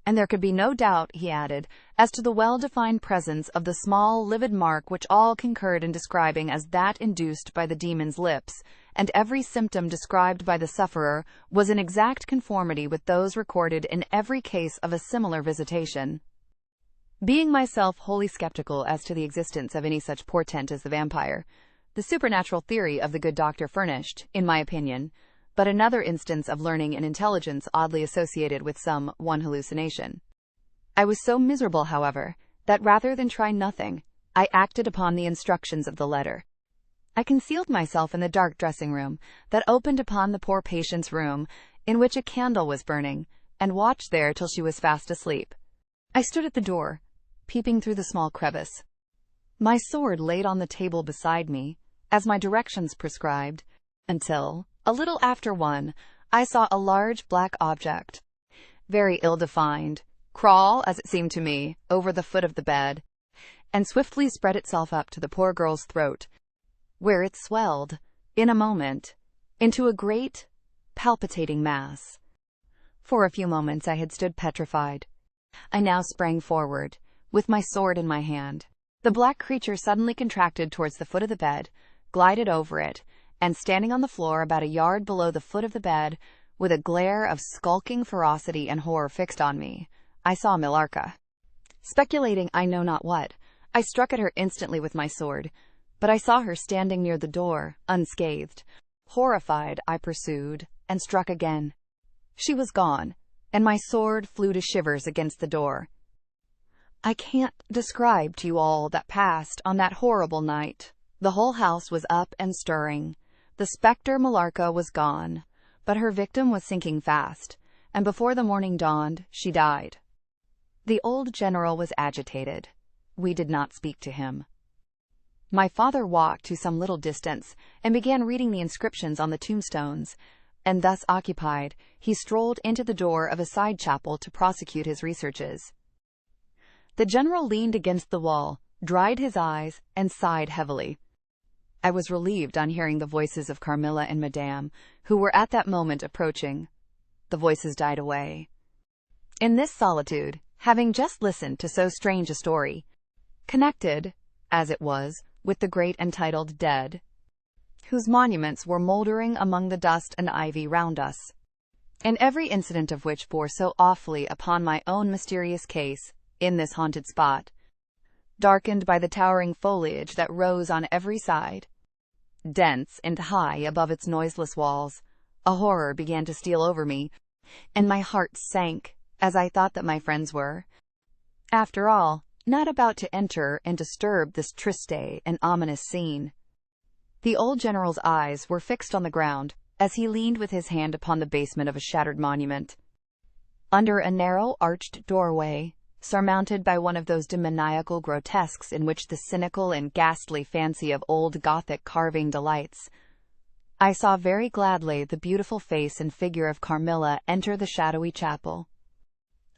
And there could be no doubt, he added, as to the well-defined presence of the small, livid mark which all concurred in describing as that induced by the demon's lips, and every symptom described by the sufferer was in exact conformity with those recorded in every case of a similar visitation. Being myself wholly skeptical as to the existence of any such portent as the vampire, the supernatural theory of the good doctor furnished, in my opinion, but another instance of learning and intelligence oddly associated with some one hallucination. I was so miserable, however, that rather than try nothing, I acted upon the instructions of the letter. I concealed myself in the dark dressing-room that opened upon the poor patient's room, in which a candle was burning, and watched there till she was fast asleep. I stood at the door, peeping through the small crevice, my sword laid on the table beside me, as my directions prescribed, until, a little after 1, I saw a large black object, very ill-defined, crawl, as it seemed to me, over the foot of the bed, and swiftly spread itself up to the poor girl's throat, where it swelled, in a moment, into a great, palpitating mass. For a few moments I had stood petrified. I now sprang forward, with my sword in my hand. The black creature suddenly contracted towards the foot of the bed, glided over it, and standing on the floor about a yard below the foot of the bed, with a glare of skulking ferocity and horror fixed on me, I saw Millarca. Speculating I know not what, I struck at her instantly with my sword, but I saw her standing near the door, unscathed. Horrified, I pursued, and struck again. She was gone, and my sword flew to shivers against the door. I can't describe to you all that passed on that horrible night. The whole house was up and stirring. The spectre Millarca was gone, but her victim was sinking fast, and before the morning dawned, she died. The old general was agitated. We did not speak to him. My father walked to some little distance, and began reading the inscriptions on the tombstones, and thus occupied, he strolled into the door of a side chapel to prosecute his researches. The general leaned against the wall, dried his eyes, and sighed heavily. I was relieved on hearing the voices of Carmilla and Madame, who were at that moment approaching. The voices died away. In this solitude, having just listened to so strange a story, connected, as it was, with the great entitled dead, whose monuments were mouldering among the dust and ivy round us, and every incident of which bore so awfully upon my own mysterious case, in this haunted spot, darkened by the towering foliage that rose on every side, dense and high above its noiseless walls, a horror began to steal over me, and my heart sank, as I thought that my friends were, after all, not about to enter and disturb this triste and ominous scene. The old general's eyes were fixed on the ground, as he leaned with his hand upon the basement of a shattered monument. Under a narrow arched doorway, surmounted by one of those demoniacal grotesques in which the cynical and ghastly fancy of old Gothic carving delights, I saw very gladly the beautiful face and figure of Carmilla enter the shadowy chapel.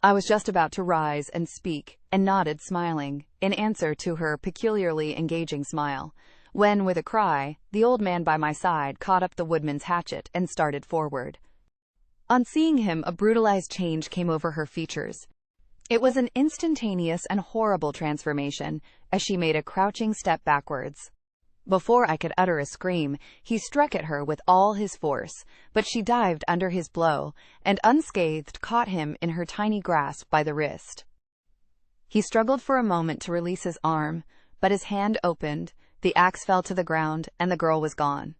I was just about to rise and speak, and nodded smiling, in answer to her peculiarly engaging smile, when, with a cry, the old man by my side caught up the woodman's hatchet and started forward. On seeing him, a brutalized change came over her features. It was an instantaneous and horrible transformation, as she made a crouching step backwards. Before I could utter a scream, he struck at her with all his force, but she dived under his blow, and unscathed caught him in her tiny grasp by the wrist. He struggled for a moment to release his arm, but his hand opened, the axe fell to the ground, and the girl was gone.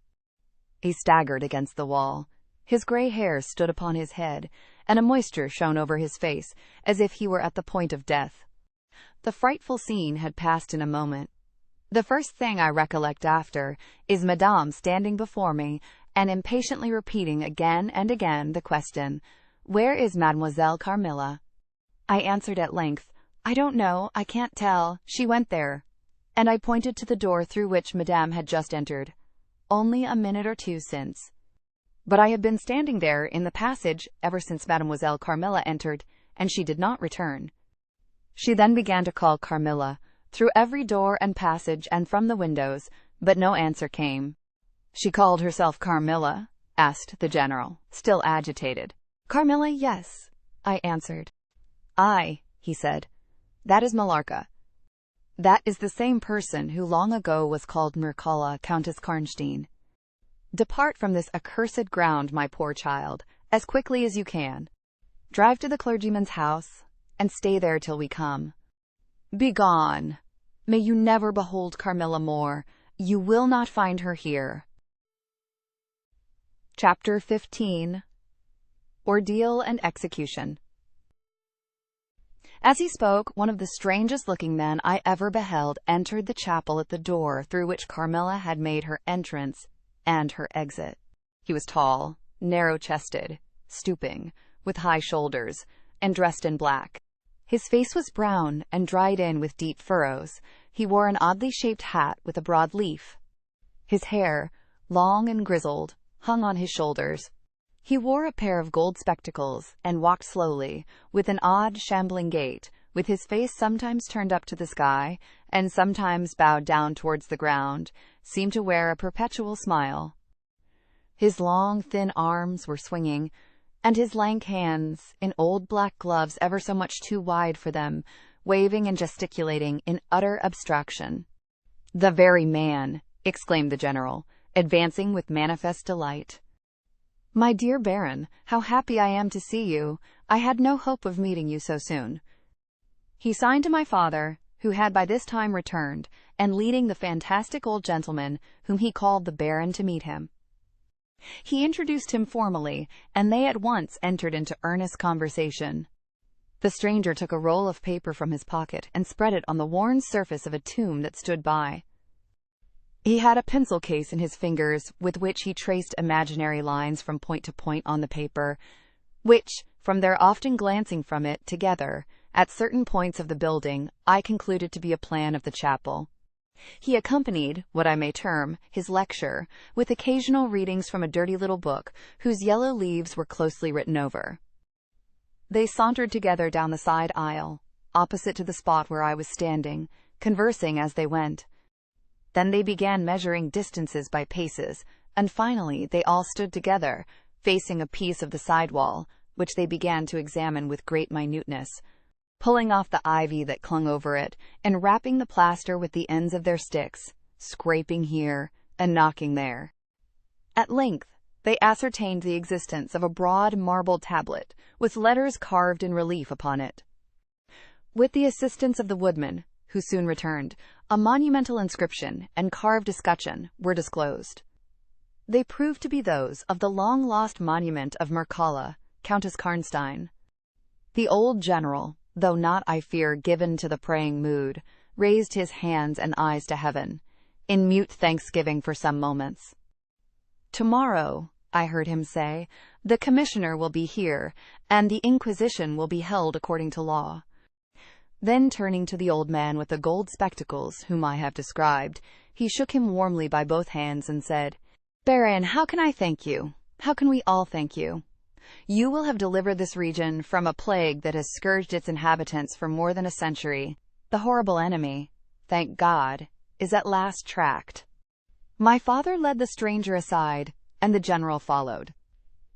He staggered against the wall. His gray hair stood upon his head, and a moisture shone over his face, as if he were at the point of death. The frightful scene had passed in a moment. The first thing I recollect after is Madame standing before me and impatiently repeating again and again the question, "Where is Mademoiselle Carmilla?" I answered at length, "I don't know, I can't tell, she went there," and I pointed to the door through which Madame had just entered. Only a minute or two since. But I have been standing there in the passage ever since Mademoiselle Carmilla entered, and she did not return. She then began to call Carmilla, through every door and passage and from the windows, but no answer came. "She called herself Carmilla?" asked the general, still agitated. "Carmilla, yes," I answered. "Aye," he said, "that is Millarca. That is the same person who long ago was called Mircalla, Countess Karnstein. Depart from this accursed ground, my poor child, as quickly as you can. Drive to the clergyman's house, and stay there till we come. Begone! May you never behold Carmilla more. You will not find her here." Chapter 15. Ordeal and Execution. As he spoke, one of the strangest-looking men I ever beheld entered the chapel at the door through which Carmilla had made her entrance and her exit. He was tall, narrow-chested, stooping, with high shoulders, and dressed in black. His face was brown and dried in with deep furrows. He wore an oddly shaped hat with a broad leaf. His hair, long and grizzled, hung on his shoulders. He wore a pair of gold spectacles and walked slowly, with an odd, shambling gait, with his face sometimes turned up to the sky and sometimes bowed down towards the ground, seemed to wear a perpetual smile. His long, thin arms were swinging, and his lank hands, in old black gloves ever so much too wide for them, waving and gesticulating in utter abstraction. "The very man!" exclaimed the general, advancing with manifest delight. "My dear Baron, how happy I am to see you! I had no hope of meeting you so soon." He signed to my father, who had by this time returned, and leading the fantastic old gentleman, whom he called the Baron, to meet him. He introduced him formally, and they at once entered into earnest conversation. The stranger took a roll of paper from his pocket and spread it on the worn surface of a tomb that stood by. He had a pencil case in his fingers with which he traced imaginary lines from point to point on the paper, which, from their often glancing from it together at certain points of the building, I concluded to be a plan of the chapel. He accompanied what I may term his lecture with occasional readings from a dirty little book whose yellow leaves were closely written over. They sauntered together down the side aisle, opposite to the spot where I was standing, conversing as they went. Then they began measuring distances by paces, and finally they all stood together, facing a piece of the side wall, which they began to examine with great minuteness, pulling off the ivy that clung over it, and rapping the plaster with the ends of their sticks, scraping here and knocking there. At length they ascertained the existence of a broad marble tablet with letters carved in relief upon it. With the assistance of the Woodman, who soon returned, a monumental inscription and carved escutcheon were disclosed. They proved to be those of the long-lost monument of Mircalla, Countess Karnstein. The old general, though not, I fear, given to the praying mood, raised his hands and eyes to heaven, in mute thanksgiving for some moments. "Tomorrow," I heard him say, "the commissioner will be here, and the inquisition will be held according to law." Then turning to the old man with the gold spectacles, whom I have described, he shook him warmly by both hands and said, "Baron, how can I thank you? How can we all thank you? You will have delivered this region from a plague that has scourged its inhabitants for more than a century. The horrible enemy, thank God, is at last tracked." My father led the stranger aside, and the general followed.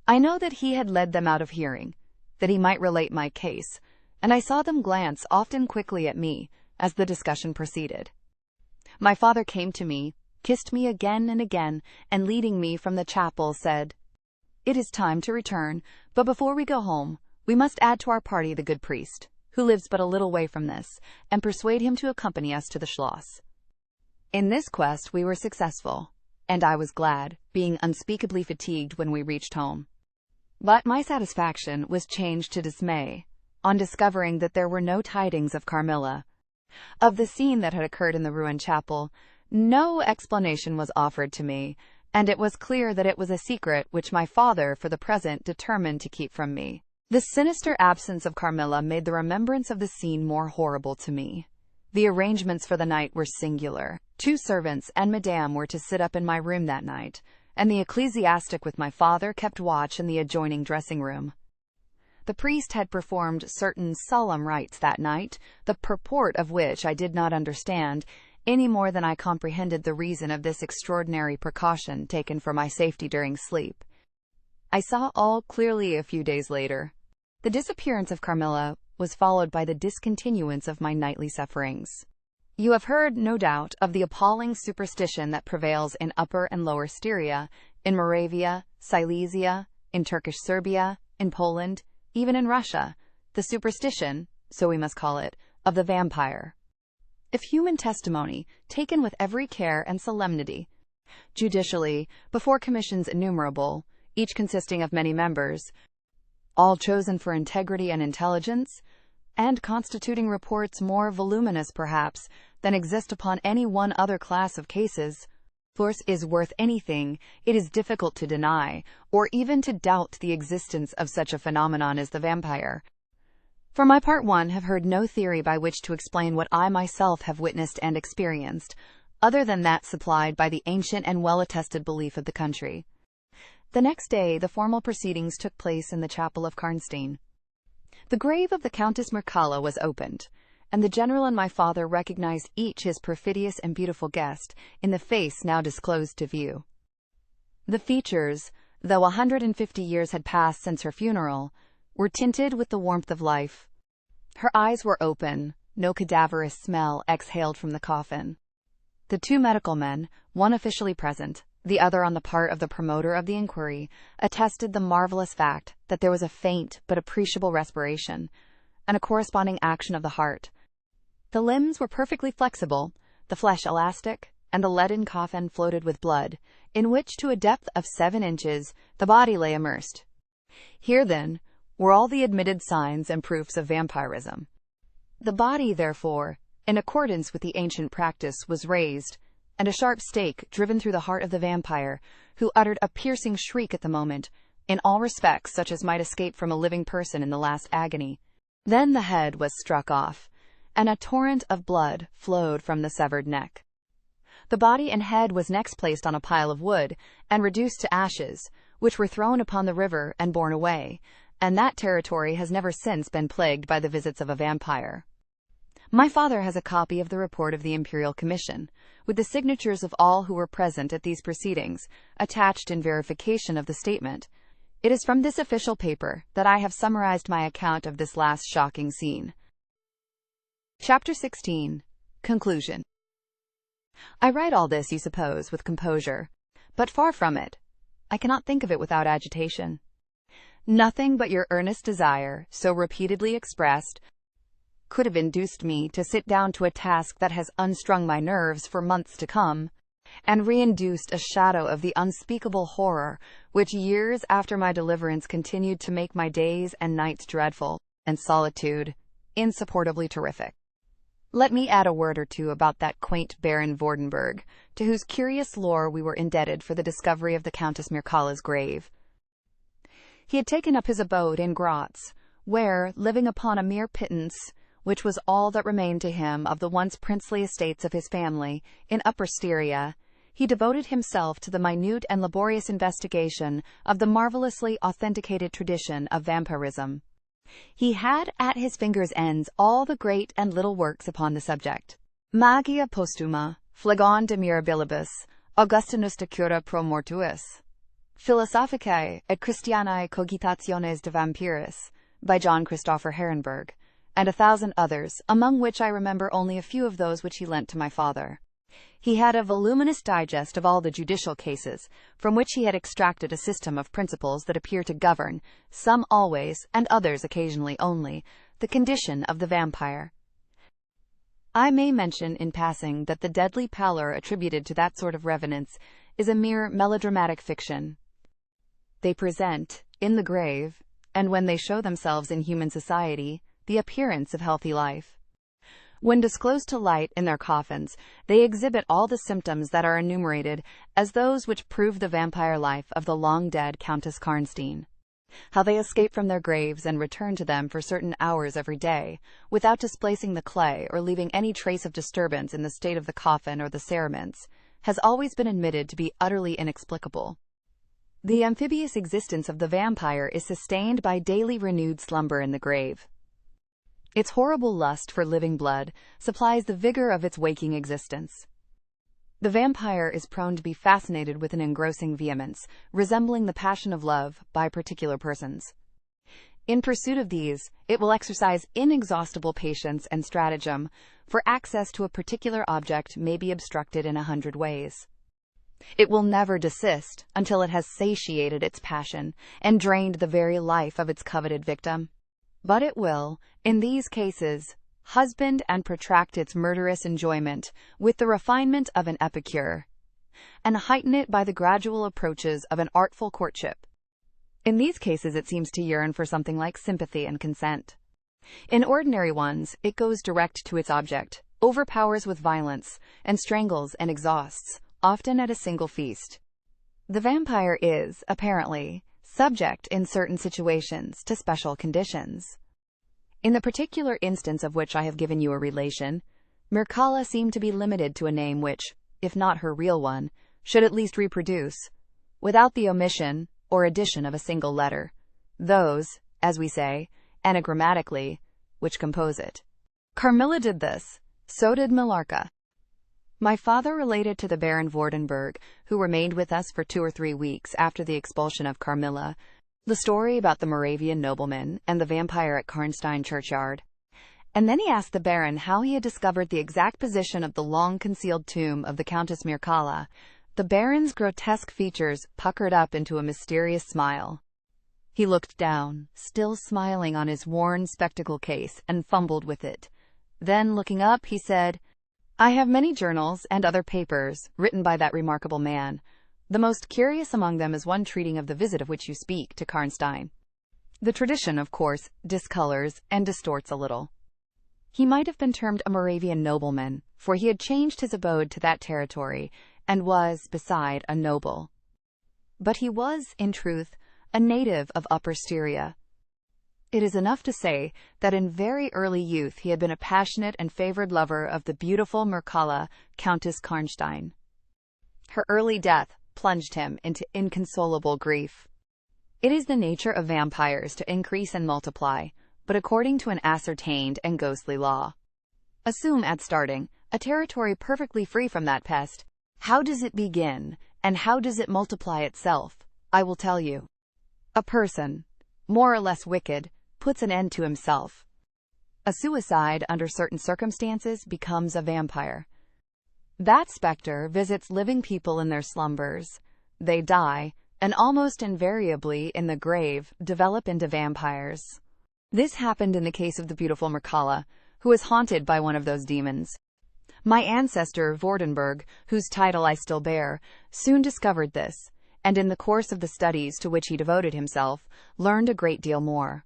I know that he had led them out of hearing, that he might relate my case, and I saw them glance often quickly at me as the discussion proceeded. My father came to me, kissed me again and again, and leading me from the chapel said, "It is time to return, but before we go home, we must add to our party the good priest, who lives but a little way from this, and persuade him to accompany us to the Schloss." In this quest we were successful, and I was glad, being unspeakably fatigued when we reached home. But my satisfaction was changed to dismay on discovering that there were no tidings of Carmilla. Of the scene that had occurred in the ruined chapel, no explanation was offered to me, and it was clear that it was a secret which my father, for the present, determined to keep from me. The sinister absence of Carmilla made the remembrance of the scene more horrible to me. The arrangements for the night were singular. 2 servants and Madame were to sit up in my room that night, and the ecclesiastic with my father kept watch in the adjoining dressing-room. The priest had performed certain solemn rites that night, the purport of which I did not understand, any more than I comprehended the reason of this extraordinary precaution taken for my safety during sleep. I saw all clearly a few days later. The disappearance of Carmilla was followed by the discontinuance of my nightly sufferings. You have heard, no doubt, of the appalling superstition that prevails in Upper and Lower Styria, in Moravia, Silesia, in Turkish Serbia, in Poland, even in Russia, the superstition, so we must call it, of the vampire. If human testimony, taken with every care and solemnity, judicially, before commissions innumerable, each consisting of many members, all chosen for integrity and intelligence, and constituting reports more voluminous, perhaps, than exist upon any one other class of cases, force is worth anything, it is difficult to deny, or even to doubt the existence of such a phenomenon as the vampire. For my part, I have heard no theory by which to explain what I myself have witnessed and experienced, other than that supplied by the ancient and well-attested belief of the country. The next day the formal proceedings took place in the chapel of Karnstein. The grave of the Countess Mircalla was opened, and the general and my father recognized each his perfidious and beautiful guest in the face now disclosed to view. The features, though 150 years had passed since her funeral, were tinted with the warmth of life. Her eyes were open, no cadaverous smell exhaled from the coffin. The 2 medical men, one officially present, the other on the part of the promoter of the inquiry, attested the marvelous fact that there was a faint but appreciable respiration, and a corresponding action of the heart. The limbs were perfectly flexible, the flesh elastic, and the leaden coffin floated with blood, in which to a depth of 7 inches the body lay immersed. Here, then, were all the admitted signs and proofs of vampirism. The body, therefore, in accordance with the ancient practice, was raised, and a sharp stake driven through the heart of the vampire, who uttered a piercing shriek at the moment, in all respects such as might escape from a living person in the last agony. Then the head was struck off, and a torrent of blood flowed from the severed neck. The body and head was next placed on a pile of wood, and reduced to ashes, which were thrown upon the river and borne away, and that territory has never since been plagued by the visits of a vampire. My father has a copy of the report of the Imperial Commission, with the signatures of all who were present at these proceedings, attached in verification of the statement. It is from this official paper that I have summarized my account of this last shocking scene. Chapter 16. Conclusion. I write all this, you suppose, with composure, but far from it. I cannot think of it without agitation. Nothing but your earnest desire, so repeatedly expressed, could have induced me to sit down to a task that has unstrung my nerves for months to come, and reinduced a shadow of the unspeakable horror which years after my deliverance continued to make my days and nights dreadful, and solitude insupportably terrific. Let me add a word or 2 about that quaint Baron Vordenberg, to whose curious lore we were indebted for the discovery of the Countess Mircalla's grave. He had taken up his abode in Graz, where, living upon a mere pittance, which was all that remained to him of the once princely estates of his family, in Upper Styria, he devoted himself to the minute and laborious investigation of the marvelously authenticated tradition of vampirism. He had at his fingers' ends all the great and little works upon the subject. Magia Postuma, Phlegon de Mirabilibus, Augustinus de Cura pro Mortuis, Philosophicae et Christianae Cogitationes de Vampiris by John Christopher Herrenberg, and 1,000 others, among which I remember only a few of those which he lent to my father. He had a voluminous digest of all the judicial cases, from which he had extracted a system of principles that appear to govern, some always, and others occasionally only, the condition of the vampire. I may mention in passing that the deadly pallor attributed to that sort of revenants is a mere melodramatic fiction. They present, in the grave, and when they show themselves in human society, the appearance of healthy life. When disclosed to light in their coffins, they exhibit all the symptoms that are enumerated as those which prove the vampire life of the long-dead Countess Karnstein. How they escape from their graves and return to them for certain hours every day, without displacing the clay or leaving any trace of disturbance in the state of the coffin or the cerements, has always been admitted to be utterly inexplicable. The amphibious existence of the vampire is sustained by daily renewed slumber in the grave. Its horrible lust for living blood supplies the vigor of its waking existence. The vampire is prone to be fascinated with an engrossing vehemence, resembling the passion of love by particular persons. In pursuit of these, it will exercise inexhaustible patience and stratagem, for access to a particular object may be obstructed in 100 ways. It will never desist until it has satiated its passion and drained the very life of its coveted victim. But it will, in these cases, husband and protract its murderous enjoyment with the refinement of an epicure, and heighten it by the gradual approaches of an artful courtship. In these cases it seems to yearn for something like sympathy and consent. In ordinary ones, it goes direct to its object, overpowers with violence, and strangles and exhausts, often at a single feast. The vampire is, apparently, subject in certain situations to special conditions. In the particular instance of which I have given you a relation, Mircalla seemed to be limited to a name which, if not her real one, should at least reproduce, without the omission or addition of a single letter, those, as we say, anagrammatically, which compose it. Carmilla did this, so did Millarca. My father related to the Baron Vordenberg, who remained with us for 2 or 3 weeks after the expulsion of Carmilla, the story about the Moravian nobleman and the vampire at Karnstein churchyard. And then he asked the Baron how he had discovered the exact position of the long-concealed tomb of the Countess Mircalla. The Baron's grotesque features puckered up into a mysterious smile. He looked down, still smiling on his worn spectacle case, and fumbled with it. Then, looking up, he said, "I have many journals and other papers written by that remarkable man. The most curious among them is one treating of the visit of which you speak to Karnstein. The tradition, of course, discolors and distorts a little. He might have been termed a Moravian nobleman, for he had changed his abode to that territory, and was, beside, a noble. But he was, in truth, a native of Upper Styria. It is enough to say that in very early youth he had been a passionate and favored lover of the beautiful Mircalla, Countess Karnstein. Her early death plunged him into inconsolable grief. It is the nature of vampires to increase and multiply, but according to an ascertained and ghostly law. Assume, at starting, a territory perfectly free from that pest. How does it begin, and how does it multiply itself? I will tell you. A person, more or less wicked, puts an end to himself. A suicide, under certain circumstances, becomes a vampire. That specter visits living people in their slumbers. They die, and almost invariably in the grave develop into vampires. This happened in the case of the beautiful Mircalla, who was haunted by one of those demons. My ancestor, Vordenberg, whose title I still bear, soon discovered this, and in the course of the studies to which he devoted himself, learned a great deal more.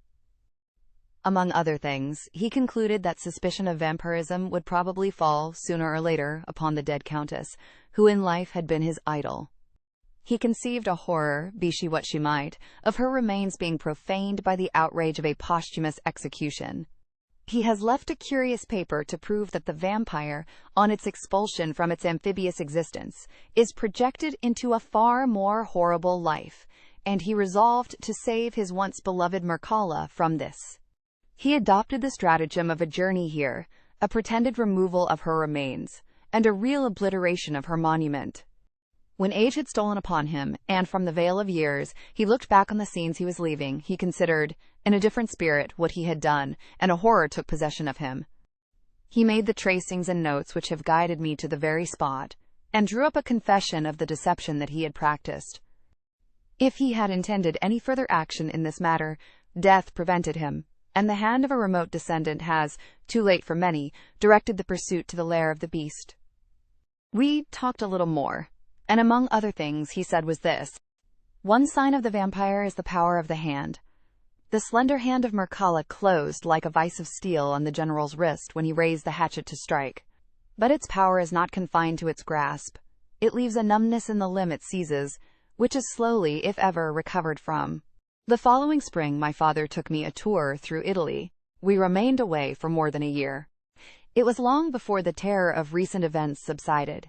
Among other things, he concluded that suspicion of vampirism would probably fall, sooner or later, upon the dead countess, who in life had been his idol. He conceived a horror, be she what she might, of her remains being profaned by the outrage of a posthumous execution. He has left a curious paper to prove that the vampire, on its expulsion from its amphibious existence, is projected into a far more horrible life, and he resolved to save his once beloved Mircalla from this. He adopted the stratagem of a journey here, a pretended removal of her remains, and a real obliteration of her monument. When age had stolen upon him, and from the veil of years, he looked back on the scenes he was leaving, he considered, in a different spirit, what he had done, and a horror took possession of him. He made the tracings and notes which have guided me to the very spot, and drew up a confession of the deception that he had practiced. If he had intended any further action in this matter, death prevented him, and the hand of a remote descendant has, too late for many, directed the pursuit to the lair of the beast. We talked a little more, and among other things he said was this: one sign of the vampire is the power of the hand. The slender hand of Mircalla closed like a vice of steel on the general's wrist when he raised the hatchet to strike. But its power is not confined to its grasp. It leaves a numbness in the limb it seizes, which is slowly, if ever, recovered from. The following spring my father took me a tour through Italy. We remained away for more than a year. It was long before the terror of recent events subsided.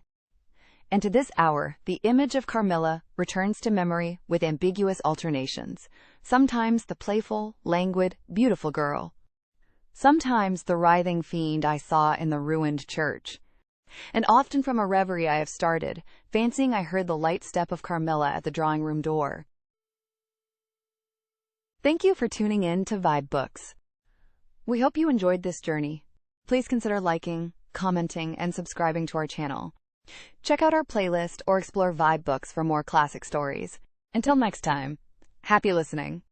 And to this hour, the image of Carmilla returns to memory with ambiguous alternations. Sometimes the playful, languid, beautiful girl. Sometimes the writhing fiend I saw in the ruined church. And often from a reverie I have started, fancying I heard the light step of Carmilla at the drawing-room door. Thank you for tuning in to vibeBooks. We hope you enjoyed this journey. Please consider liking, commenting, and subscribing to our channel. Check out our playlist or explore vibeBooks for more classic stories. Until next time, happy listening.